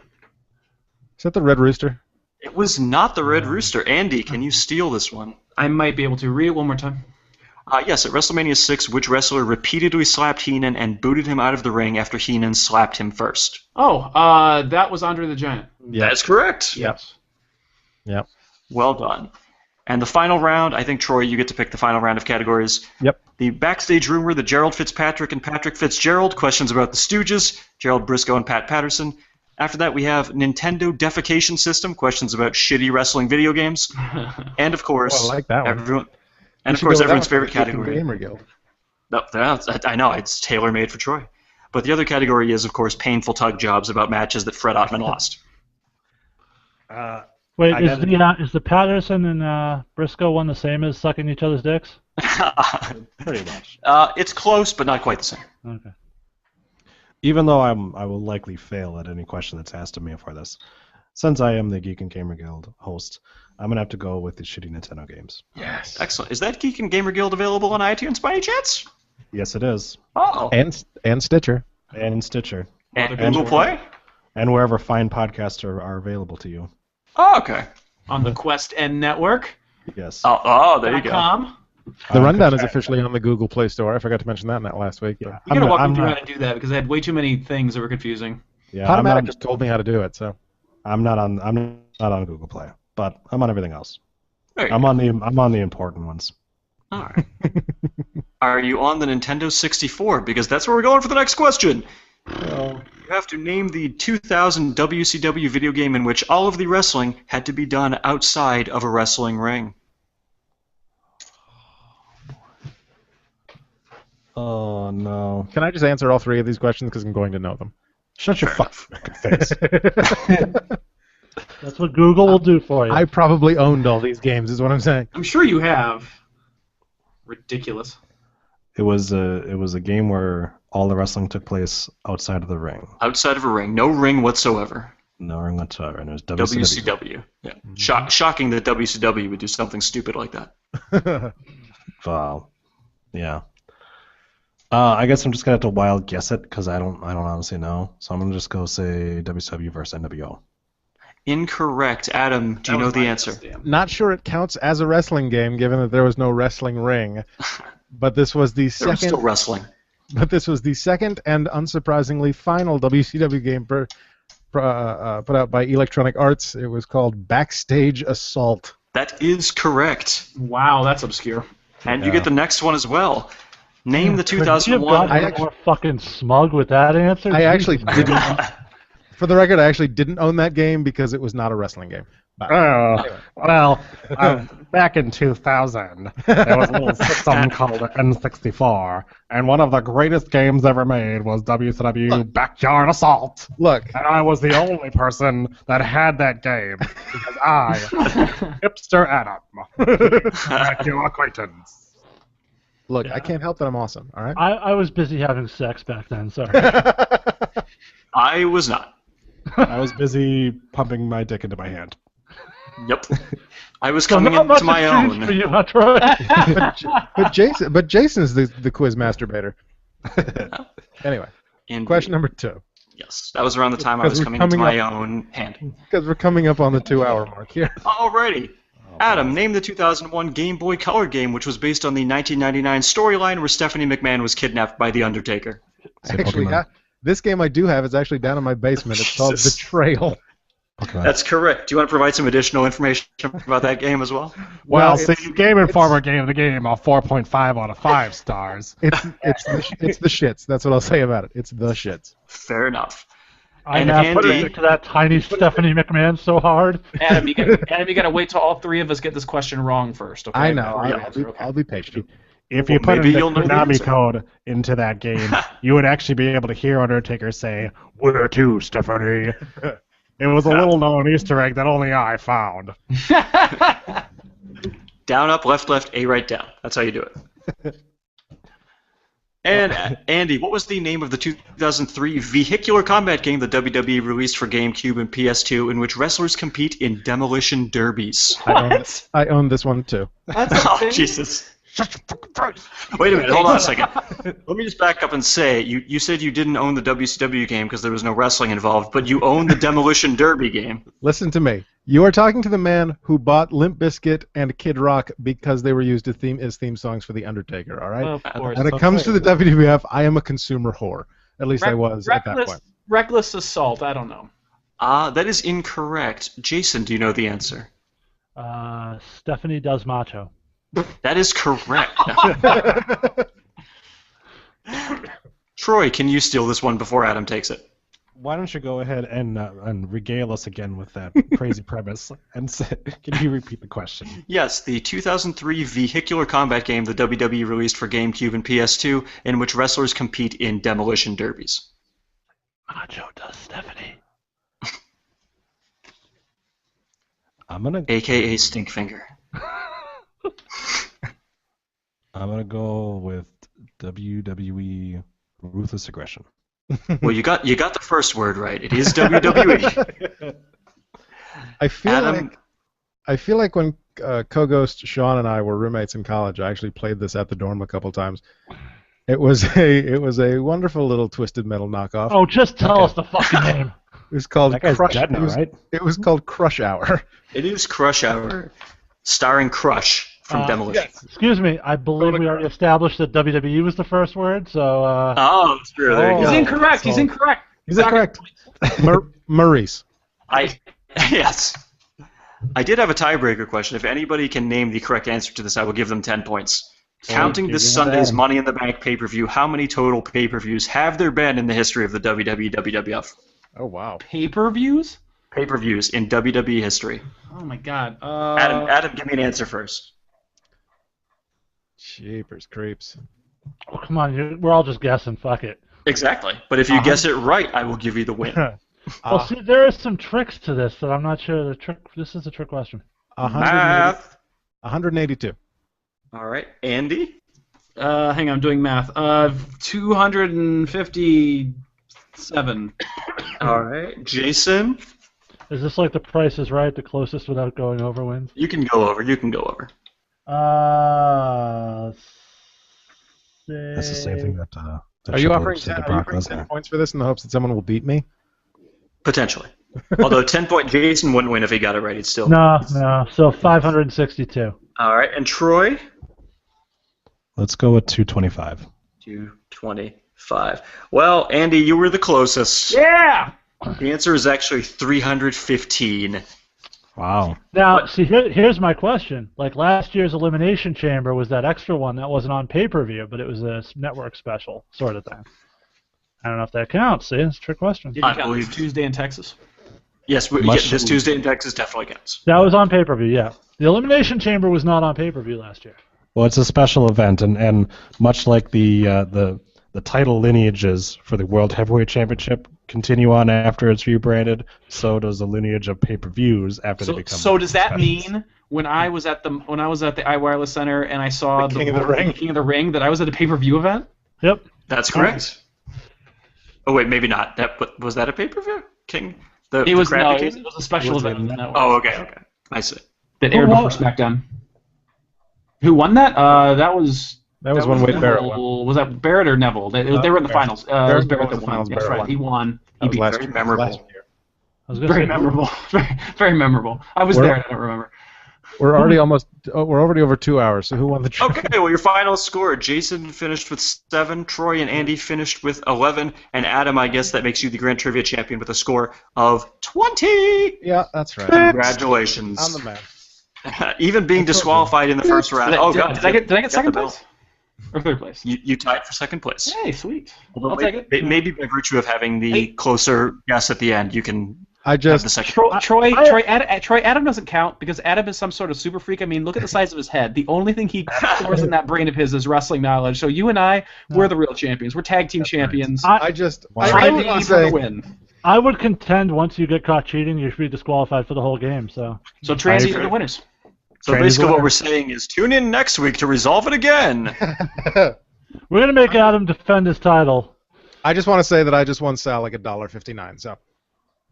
Is that the Red Rooster? It was not the Red Rooster. Andy, can you steal this one? I might be able to. Read it one more time. Yes, at WrestleMania 6, which wrestler repeatedly slapped Heenan and booted him out of the ring after Heenan slapped him first? Oh, that was Andre the Giant. Yep. That's correct. Yes. Yep. Well done. And the final round, I think, Troy, you get to pick the final round of categories. Yep. The backstage rumor that Gerald Fitzpatrick and Patrick Fitzgerald, questions about the Stooges, Gerald Briscoe and Pat Patterson. After that, we have Nintendo defecation system, questions about shitty wrestling video games. And, of course, I like that one. Everyone's favorite category. Gamer Guild. No, I know, it's tailor-made for Troy. But the other category is, of course, painful tug jobs about matches that Fred Ottman lost. Wait, is the Patterson and Briscoe one the same as sucking each other's dicks? Pretty much. It's close, but not quite the same. Okay. Even though I will likely fail at any question that's asked of me for this, since I am the Geek and Gamer Guild host, I'm going to have to go with the shitty Nintendo games. Yes. Excellent. Is that Geek and Gamer Guild available on iTunes by any chance? Yes, it is. Oh. And Stitcher. And in Stitcher. And Google Play? And wherever fine podcasts are available to you. Oh, okay. On the Quest N Network. Yes. Oh, there you go. The Rundown is officially on the Google Play Store. I forgot to mention that in that last week. You gotta walk me through how to do that because I had way too many things that were confusing. Yeah, Potomatic just told me how to do it, so I'm not on Google Play, but I'm on everything else. I'm on the important ones. All right. Are you on the Nintendo 64? Because that's where we're going for the next question. You have to name the 2000 WCW video game in which all of the wrestling had to be done outside of a wrestling ring. Oh, no. Can I just answer all 3 of these questions because I'm going to know them? Shut your fucking face. That's what Google will do for you. I probably owned all these games, is what I'm saying. I'm sure you have. Ridiculous. It was a game where all the wrestling took place outside of the ring. Outside of a ring. No ring whatsoever. No ring whatsoever, and it was WCW. WCW. Yeah. Shocking that WCW would do something stupid like that. Wow. Yeah. I guess I'm just gonna have to wild guess it because I don't honestly know. So I'm gonna just go say WCW versus NWO. Incorrect. Adam, do you know the answer? Not sure it counts as a wrestling game, given that there was no wrestling ring. But this was the There was second. still wrestling. But this was the second and unsurprisingly final WCW game put out by Electronic Arts. It was called Backstage Assault. That is correct. Wow, that's obscure. And you get the next one as well. Name the Could you have 2001. gotten more fucking smug with that answer? I actually Jesus. didn't. For the record, I actually didn't own that game because it was not a wrestling game. But Well, back in 2000, there was a little system called N64, and one of the greatest games ever made was WCW Backyard Assault. look, And I was the only person that had that game because I, hipster Adam, had your acquaintance. look, I can't help that I'm awesome. All right. I was busy having sex back then, sorry. I was not. I was busy pumping my dick into my hand. Yep. I was So coming not much into my has changed own. for you, huh, Troy? but Jason's the quiz masturbator. Anyway, Indeed. question number 2. Yes, that was around the time I Because was we're coming into coming my own hand. Because we're coming up on the 2-hour mark here. Alrighty. Adam, name the 2001 Game Boy Color game which was based on the 1999 storyline where Stephanie McMahon was kidnapped by The Undertaker. Say Actually, Pokemon. this game I do have is actually down in my basement. It's called Jesus. Betrayal. Pokemon. That's correct. Do you want to provide some additional information about that game as well? Well, Well, see, Game Informer gave the game a 4.5 out of 5 stars. It's the shits. That's what I'll say about it. It's the shits. Fair enough. I And now put Andy- it to that tiny Stephanie McMahon so hard. Adam, you gotta wait till all three of us get this question wrong first. Okay? I know. Before you I'll answer, be, okay. I'll be patient. If you Well, put maybe in the you'll know the Konami answer. code into that game, you would actually be able to hear Undertaker say, "Where to, Stephanie?" It was a little known Easter egg that only I found. Down, up, left, A, right, down. That's how you do it. And Andy, what was the name of the 2003 vehicular combat game that WWE released for GameCube and PS2 in which wrestlers compete in demolition derbies? I own this one too. Oh, Jesus. Wait a minute, hold on a second. Let me just back up and say, you said you didn't own the WCW game because there was no wrestling involved, but you own the Demolition Derby game. Listen to me. You are talking to the man who bought Limp Bizkit and Kid Rock because they were used as theme songs for The Undertaker, all right? Of course. When it comes to the WWF, I am a consumer whore. At least I was at that point. Reckless assault. I don't know. That is incorrect. Jason, do you know the answer? Stephanie does macho. That is correct. Troy, can you steal this one before Adam takes it? Why don't you go ahead and regale us again with that crazy premise? And say, can you repeat the question? Yes, the 2003 vehicular combat game the WWE released for GameCube and PS2 in which wrestlers compete in demolition derbies. Macho does Stephanie. I'm gonna AKA Stinkfinger. I'm gonna go with WWE Ruthless Aggression. Well, you got the first word right. It is WWE. I Adam, feel like when co-ghost Sean and I were roommates in college, I actually played this at the dorm a couple times. It was a wonderful little Twisted Metal knockoff. Oh, just tell us the fucking name. It was called That guy's Crush. dead now, right? It was called Crush Hour. It is Crush Hour, starring Crush from Demolition. Excuse me, I believe we already established that WWE was the first word, so... Oh, that's true. There you He's go. incorrect. He's incorrect. He's incorrect. Maurice. Yes. I did have a tiebreaker question. If anybody can name the correct answer to this, I will give them 10 points. Counting this Sunday's Money in the Bank pay-per-view, how many total pay-per-views have there been in the history of the WWE WWF? Oh, wow. Pay-per-views? Pay-per-views in WWE history. Oh my God. Adam, give me an answer first. Jeepers creeps. Oh, come on, we're all just guessing. Fuck it. Exactly. But if you guess it right, I will give you the win. Well, see, there are some tricks to this that I'm not sure. This is a trick question. 182. All right, Andy. Hang on, I'm doing math. 257. All right, Jason. Is this like The Price is Right, the closest without going over wins? You can go over. That's the same thing that. Are you offering 10 points for this in the hopes that someone will beat me? Potentially. Although 10-point Jason wouldn't win if he got it right. He'd still. No. So 562. All right, and Troy. Let's go with 225. 225. Well, Andy, you were the closest. Yeah! The answer is actually 315. Wow. Now, see, here's my question. Like last year's Elimination Chamber was that extra one that wasn't on pay-per-view, but it was a network special sort of thing. I don't know if that counts. See, it's a trick question. I believe Tuesday in Texas. Yes, this Tuesday in Texas definitely counts. That was on pay-per-view, yeah. The Elimination Chamber was not on pay-per-view last year. Well, it's a special event, and much like the title lineages for the World Heavyweight Championship continue on after it's rebranded, so does the lineage of pay-per-views after they become. So does that mean when I was at the iWireless Center and I saw the King of the Ring that I was at a pay-per-view event? Yep, that's correct. Oh wait, maybe not. Was that a pay-per-view? King. It was a special event. Oh, okay. I see. That aired before SmackDown. Who won that? That was when Wade Barrett won. Was that Barrett or Neville? They were in the finals. It was Barrett that won. That's right. He won. He beat very memorable. Very memorable. Very memorable. I was there. I don't remember. We're already over 2 hours. So who won the trivia? Okay, well your final score: Jason finished with 7, Troy and Andy finished with 11, and Adam, I guess that makes you the Grand Trivia Champion with a score of 20. Yeah, that's right. Congratulations. I'm the man. Even being disqualified in the first round. Did I get second place? Or third place? You tied for second place. Hey, sweet. I'll take it. Maybe by virtue of having the closer guess at the end, you can. Have the second. Troy, Adam doesn't count because Adam is some sort of super freak. I mean, look at the size of his head. The only thing he stores in that brain of his is wrestling knowledge. So you and I, we're the real champions. We're tag team champions. I need to win. I would contend once you get caught cheating, you should be disqualified for the whole game. So transies are the winners. So basically what we're saying is tune in next week to resolve it again. We're going to make Adam defend his title. I just want to say that I just won Sal like $1.59. So.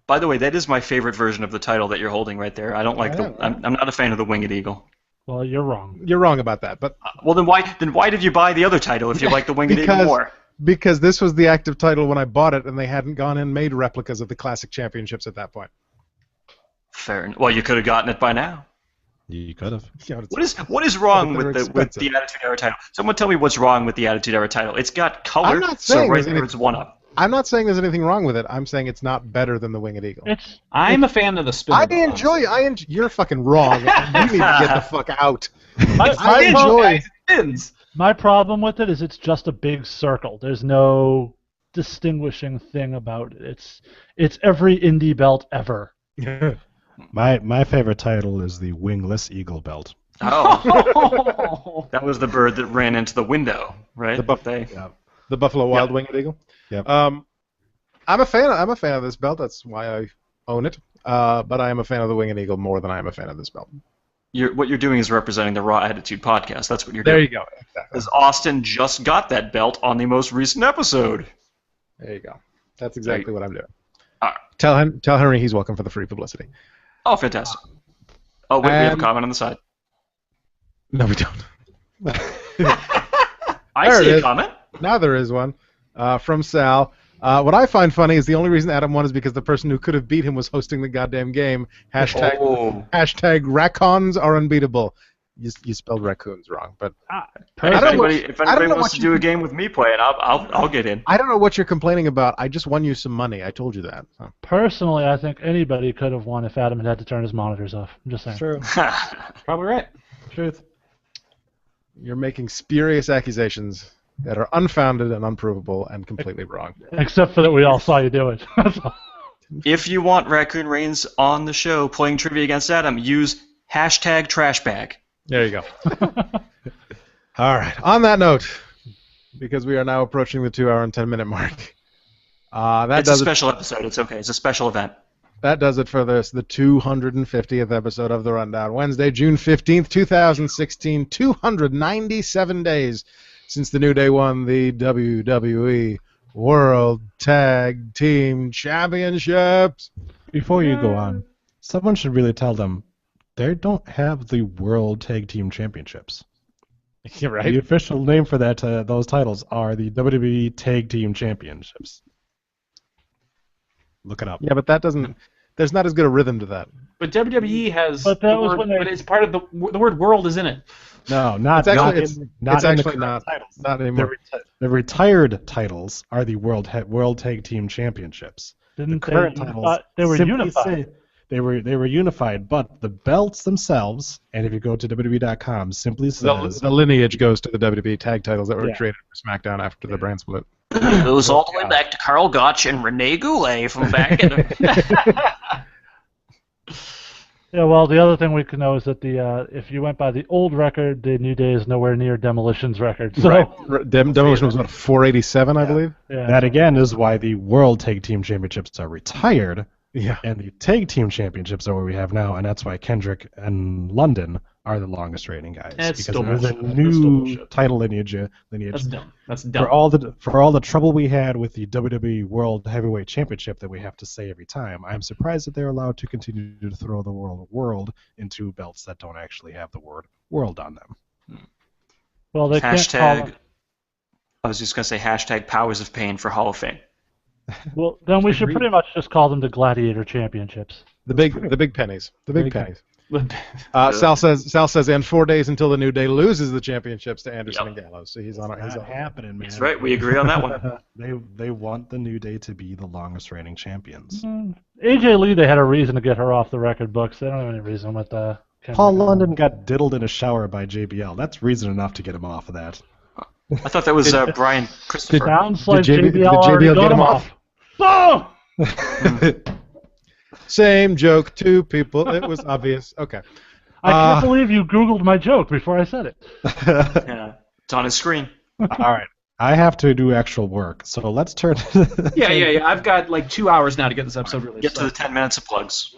By the way, that is my favorite version of the title that you're holding right there. I don't like I'm not a fan of the Winged Eagle. Well, you're wrong. You're wrong about that. But well, then why did you buy the other title if you like the Winged Eagle more? Because this was the active title when I bought it, and they hadn't gone and made replicas of the classic championships at that point. Fair enough. Well, you could have gotten it by now. You could have. What is wrong with the Attitude Era title? Someone tell me what's wrong with the Attitude Era title. It's got color, so right there it's one up. I'm not saying there's anything wrong with it. I'm saying it's not better than the Winged Eagle. I'm a fan of the spin. You're fucking wrong. You need to get the fuck out. My problem with it is it's just a big circle. There's no distinguishing thing about it. It's every indie belt ever. My favorite title is the Wingless Eagle belt. Oh, that was the bird that ran into the window, right? The Buffalo Wild Winged Eagle. Yep. I'm a fan of this belt. That's why I own it. But I am a fan of the Winged Eagle more than I am a fan of this belt. What you're doing is representing the Raw Attitude podcast. That's what you're doing. There you go. Exactly. Because Austin just got that belt on the most recent episode. There you go. That's exactly what I'm doing. All right. Tell Henry he's welcome for the free publicity. Oh, fantastic. Oh, wait, we have a comment on the side. No, we don't. I see a comment. Now there is one from Sal. What I find funny is the only reason Adam won is because the person who could have beat him was hosting the goddamn game. Hashtag raccoons are unbeatable. You spelled raccoons wrong, but if anybody wants to do a game with me playing, I'll get in. I don't know what you're complaining about. I just won you some money. I told you that. So. Personally, I think anybody could have won if Adam had to turn his monitors off. I'm just saying. True. Probably right. Truth. You're making spurious accusations that are unfounded and unprovable and completely wrong. Except for that we all saw you do it. If you want Raccoon Reigns on the show playing trivia against Adam, use hashtag trashbag. There you go. All right. On that note, because we are now approaching the 2 hour and 10 minute mark, It's a special episode. It's okay. It's a special event. That does it for this, the 250th episode of The Rundown. Wednesday, June 15th, 2016, 297 days since the New Day won the WWE World Tag Team Championships. Before you go on, someone should really tell them they don't have the World Tag Team Championships. You're right. The official name for that those titles are the WWE Tag Team Championships. Look it up. Yeah, but that doesn't. There's not as good a rhythm to that. But WWE has. But that was when they. But it's part of the word "world" is in it. No, not It's actually, not it's in actually the not, titles. not anymore. The retired titles are the World Tag Team Championships. Didn't The current they, titles they were simply unified. say they were unified, but the belts themselves, and if you go to WWE.com, simply says The lineage goes to the WWE tag titles that were created for SmackDown after the brand split. It goes all the way back to Karl Gotch and Rene Goulet from back in the... Yeah, well, the other thing we can know is that if you went by the old record, the New Day is nowhere near Demolition's record. So, Demolition was, what, 487, I believe? yeah. that again is why the World Tag Team Championships are retired, Yeah. and the Tag Team Championships are what we have now, and that's why Kendrick and London are the longest reigning guys. That's because still there's a bullshit. That's still new bullshit. title lineage. That's dumb. That's dumb. For all the trouble we had with the WWE World Heavyweight Championship that we have to say every time, I'm surprised that they're allowed to continue to throw the world into belts that don't actually have the word world on them. Well, they can't call Hashtag... them. I was just going to say hashtag Powers of Pain for Hall of Fame. Well, then we should pretty much just call them the Gladiator Championships. The big pennies. The big pennies. Sal says, and 4 days until the New Day loses the championships to Anderson and Gallows. So he's on. He's Not on. happening, man. That's right. We agree on that one. They want the New Day to be the longest reigning champions. AJ Lee, they had a reason to get her off the record books. They don't have any reason with Paul London got diddled in a shower by JBL. That's reason enough to get him off of that. I thought that was Brian Christopher. Sounds like Did JBL already got him off. Boom! Same joke, two people. It was obvious. Okay. I can't believe you Googled my joke before I said it. Yeah, it's on his screen. All right. I have to do actual work, so let's turn. Yeah. I've got like 2 hours now to get this episode released. Get to the 10 minutes of plugs.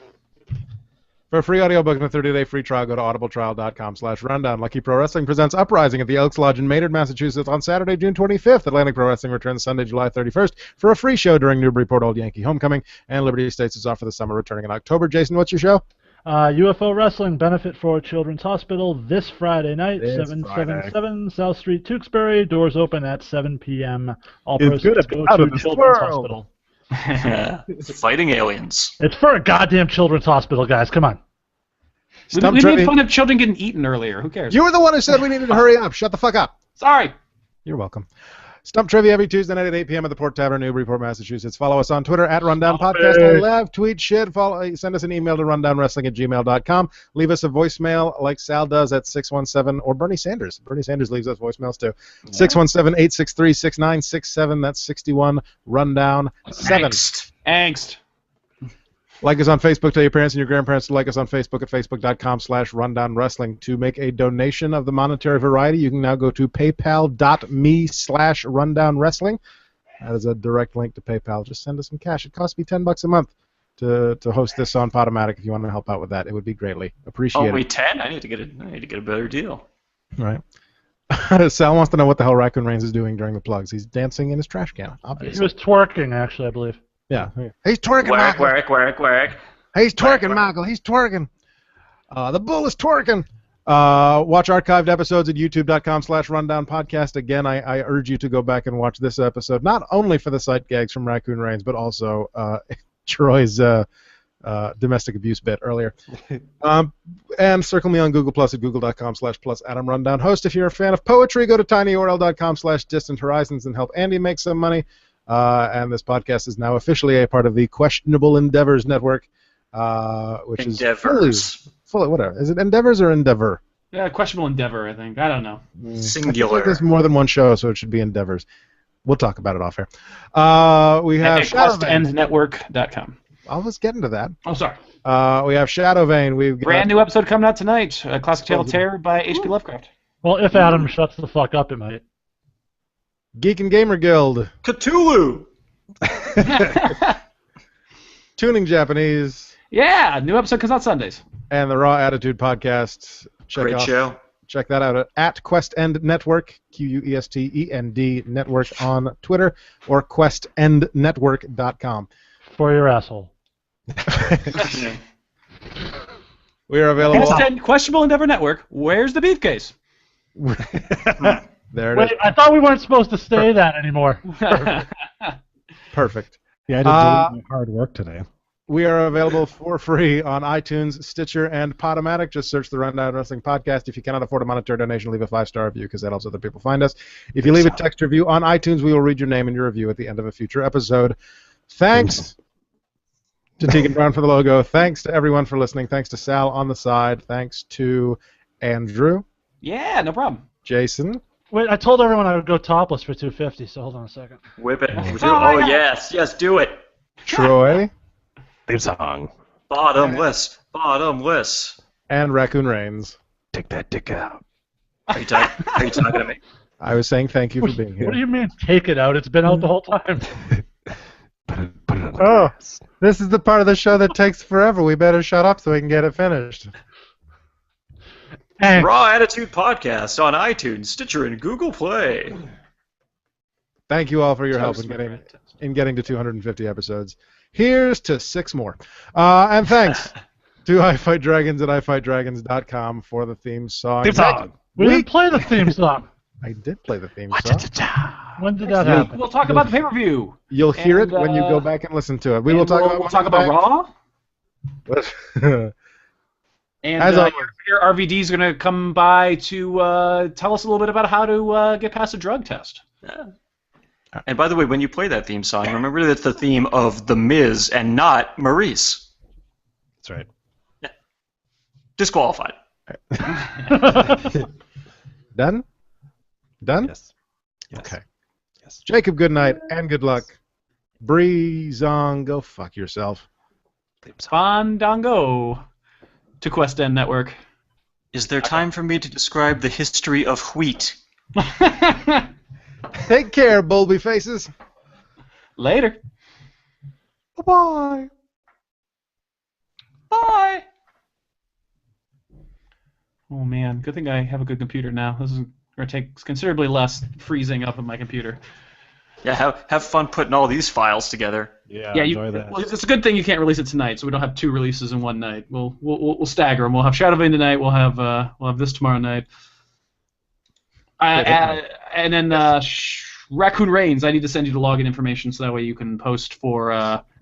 For a free audiobook and a 30-day free trial, go to audibletrial.com/rundown. Lucky Pro Wrestling presents Uprising at the Elks Lodge in Maynard, Massachusetts on Saturday, June 25th. Atlantic Pro Wrestling returns Sunday, July 31st for a free show during Newburyport Old Yankee Homecoming, and Liberty States is off for the summer, returning in October. Jason, what's your show? UFO Wrestling Benefit for Children's Hospital this Friday night, 777 South Street, Tewksbury. Doors open at 7 p.m. All It's proceeds good go out to of this Children's world. Hospital. Fighting aliens. It's for a goddamn Children's Hospital, guys. Come on. We made fun of children getting eaten earlier. Who cares? You were the one who said we needed to hurry up. Shut the fuck up. Sorry. You're welcome. Stump Trivia every Tuesday night at 8 p.m. at the Port Tavern, Newburyport, Massachusetts. Follow us on Twitter at Rundown Podcast. I love tweet shit. Send us an email to rundownwrestling@gmail.com. Leave us a voicemail like Sal does at 617, or Bernie Sanders. Bernie Sanders leaves us voicemails too. 617-863-6967. That's 61 Rundown 7. Angst. Like us on Facebook. Tell your parents and your grandparents to like us on Facebook at facebook.com/rundownwrestling. To make a donation of the monetary variety, you can now go to paypal.me/rundownwrestling. That is a direct link to PayPal. Just send us some cash. It costs me $10 a month to host this on Podomatic. If you want to help out with that, it would be greatly appreciated. Only 10? I need to get a better deal. All right. Sal wants to know what the hell Raccoon Reigns is doing during the plugs. He's dancing in his trash can, obviously. He was twerking, actually, I believe. Yeah. He's twerking, Whack, Michael. whack. He's twerking, Whack. Michael. He's twerking. The bull is twerking. Watch archived episodes at youtube.com/rundown podcast. Again, I urge you to go back and watch this episode, not only for the sight gags from Raccoon Reigns, but also Troy's domestic abuse bit earlier. And circle me on Google Plus at google.com/+AdamRundown. Host, if you're a fan of poetry, go to tinyurl.com/distant horizons and help Andy make some money. And this podcast is now officially a part of the Questionable Endeavors Network, which Endeavors. is fully whatever. Is it Endeavors or Endeavor? Yeah, questionable endeavor, I think. I don't know. Singular. There's more than one show, so it should be Endeavors. We'll talk about it off air. We have QuestEndNetwork.com. I was getting to that. Oh, sorry. We have Shadow Vein. We've got Brand new episode coming out tonight. Classic Tale of Terror by H.P. Lovecraft. Well, if Adam shuts the fuck up, it might. Geek and Gamer Guild. Cthulhu. Tooning Japanese. Yeah, new episode comes out Sundays. And the Raw Attitude Podcast. Great show. Check that out at Quest End Network, QUESTEND Network on Twitter, or questendnetwork.com. For your asshole. We are available. Questionable Endeavor Network. Where's the beefcase? There it Wait, is. I thought we weren't supposed to say that anymore. Perfect. Yeah, I did my hard work today. We are available for free on iTunes, Stitcher, and Podomatic. Just search the Rundown Wrestling Podcast. If you cannot afford a monetary donation, leave a 5-star review because that helps other people find us. If you leave a text review on iTunes, we will read your name and your review at the end of a future episode. Thanks to Tegan Brown for the logo. Thanks to everyone for listening. Thanks to Sal on the side. Thanks to Andrew. Yeah, no problem. Jason. Wait, I told everyone I would go topless for $250, so hold on a second. Whip it. Oh, yes. Yes, do it. Troy. Theme song. Bottomless. And Raccoon Reigns. Take that dick out. Are you talking to me? I was saying thank you for being here. What do you mean, take it out? It's been out the whole time. Put it on the Oh, glass. this is the part of the show that takes forever. We better shut up so we can get it finished. Thanks. Raw Attitude Podcast on iTunes, Stitcher, and Google Play. Thank you all for your help in getting to 250 episodes. Here's to 6 more. And thanks to I Fight Dragons at ifightdragons.com for the theme song. Theme song. We didn't play the theme song. I did play the theme song. When did that happen? We'll talk about the pay-per-view. You'll hear And, it when you go back and listen to it. We'll talk about Raw. Raw. And As always. your RVD is going to come by to tell us a little bit about how to get past a drug test. Yeah. And by the way, when you play that theme song, remember that's the theme of The Miz and not Maurice. That's right. Yeah. Disqualified. Done? Done? Yes. Okay. Yes. Jacob, good night and good luck. Breeze on. Go fuck yourself. Fandango to Quest End Network. Is there time for me to describe the history of wheat? Take care, Bulby faces. Later. Bye-bye. Bye. Oh man, good thing I have a good computer now. This is going to take considerably less freezing up of my computer. Yeah, have fun putting all these files together. Yeah, Yeah, enjoy that. well, it's a good thing you can't release it tonight, so we don't have 2 releases in one night. We'll stagger them. We'll have Shadowbane tonight. We'll have this tomorrow night. And then Raccoon Reigns. I need to send you the login information so that way you can post for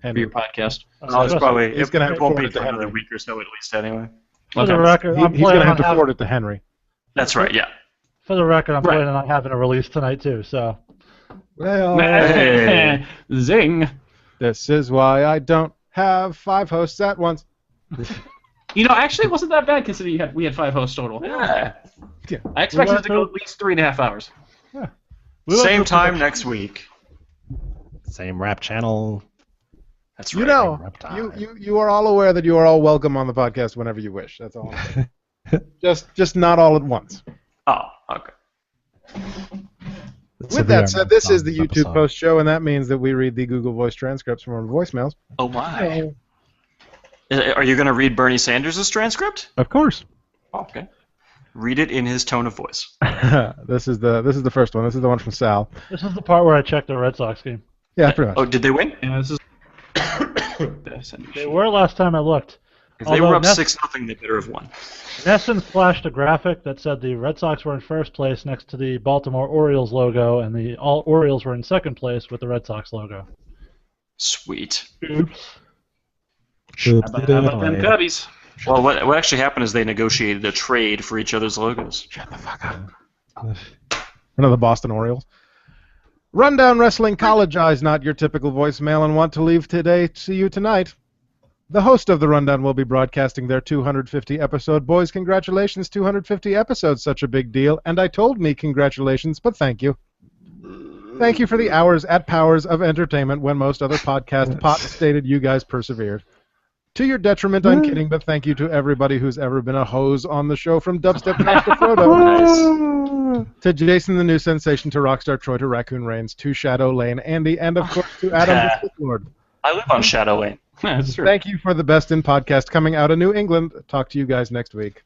your podcast. It's probably He's gonna have it to won't forward be it to for another Henry. week or so at least anyway. For the record, I'm He's going planning to have on to forward it to Henry. That's right. Yeah. For the record, I'm Right. planning on having a release tonight too. So Well, Hey. Zing. this is why I don't have 5 hosts at once. You know, actually, it wasn't that bad considering we had 5 hosts total. Yeah. I expected it to go at least 3.5 hours. Same time next week. Same rap channel. That's You right. know, Rep time. you are all aware that you are all welcome on the podcast whenever you wish. That's all I'm saying. just not all at once. Oh, okay. With that said, this is the YouTube post show, and that means that we read the Google Voice transcripts from our voicemails. Oh my. Are you going to read Bernie Sanders' transcript? Of course. Okay. Read it in his tone of voice. This is the first one. This is the one from Sal. this is the part where I checked the Red Sox game. Yeah, pretty much. Oh, did they win? Yeah, this is. They were last time I looked. If they Although were up Ness- 6-0, they better have won. Nesson flashed a graphic that said the Red Sox were in first place next to the Baltimore Orioles logo, and the Orioles were in second place with the Red Sox logo. Sweet. Oops. How about them Cubbies? Well, what actually happened is they negotiated a trade for each other's logos. Shut the fuck up. One of the Boston Orioles. Rundown Wrestling College Eyes, not your typical voicemail, and want to leave today to you tonight. The host of the Rundown will be broadcasting their 250 episode. Boys, congratulations, 250 episodes, such a big deal. And I told me congratulations, but thank you. Thank you for the hours at Powers of Entertainment when most other podcast pots stated you guys persevered. To your detriment, I'm kidding, but thank you to everybody who's ever been a hose on the show, from Dubstep Josh to Frodo. To Jason the New Sensation, to Rockstar Troy, to Raccoon Reigns, to Shadow Lane Andy, and of course to Adam the Sith Lord. I live on Shadow Lane. That's true. Thank you for the best in podcast coming out of New England. Talk to you guys next week.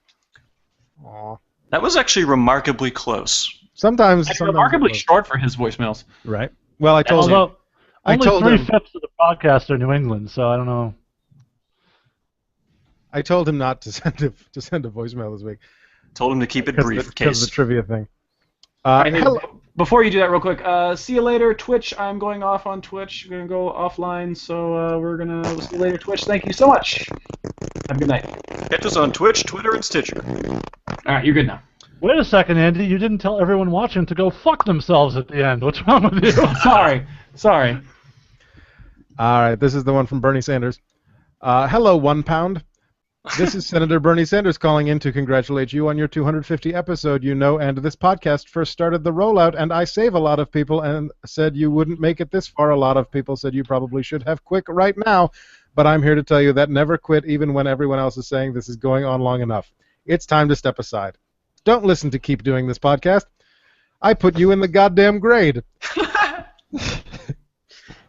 Aww. That was actually remarkably close. Sometimes remarkably short for his voicemails. Right. Well, I told him. Although only him. 3/5 of the podcast are New England, so I don't know. I told him not to send a voicemail this week. Told him to keep it brief. Because of the trivia thing. Hello. Before you do that, real quick, see you later, Twitch. I'm going off on Twitch. We're going to go offline, so we'll see you later, Twitch. Thank you so much. Have a good night. Catch us on Twitch, Twitter, and Stitcher. All right, you're good now. Wait a second, Andy. You didn't tell everyone watching to go fuck themselves at the end. What's wrong with you? Sorry. All right, this is the one from Bernie Sanders. Hello, 1 pound. This is Senator Bernie Sanders calling in to congratulate you on your 250 episode. And this podcast first started the rollout, and I save a lot of people and said you wouldn't make it this far. A lot of people said you probably should have quit right now, but I'm here to tell you that never quit, even when everyone else is saying this is going on long enough. It's time to step aside. Don't listen to Keep Doing This podcast. I put you in the goddamn grade.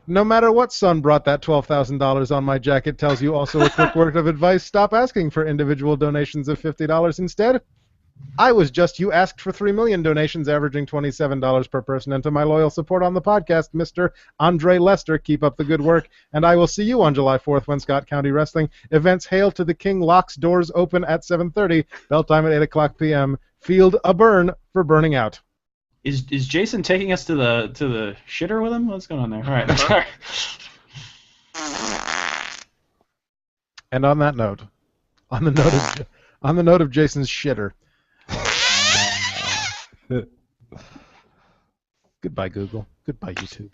No matter what son brought that $12,000 on my jacket tells you also a quick word of advice. Stop asking for individual donations of $50 instead. I was just you asked for 3 million donations averaging $27 per person. And to my loyal support on the podcast, Mr. Andre Lester, keep up the good work. And I will see you on July 4th when Scott County Wrestling events Hail to the King locks doors open at 7:30, bell time at 8 o'clock p.m. Field a burn for burning out. Is Jason taking us to the shitter with him? What's going on there? All right. Sorry. And on that note, on the note of Jason's shitter. Goodbye, Google. Goodbye, YouTube.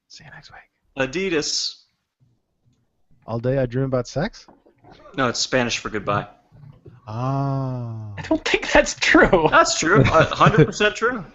See you next week. Adidas. All day I dream about sex? No, it's Spanish for goodbye. Ah. I don't think that's true. That's true. 100% true.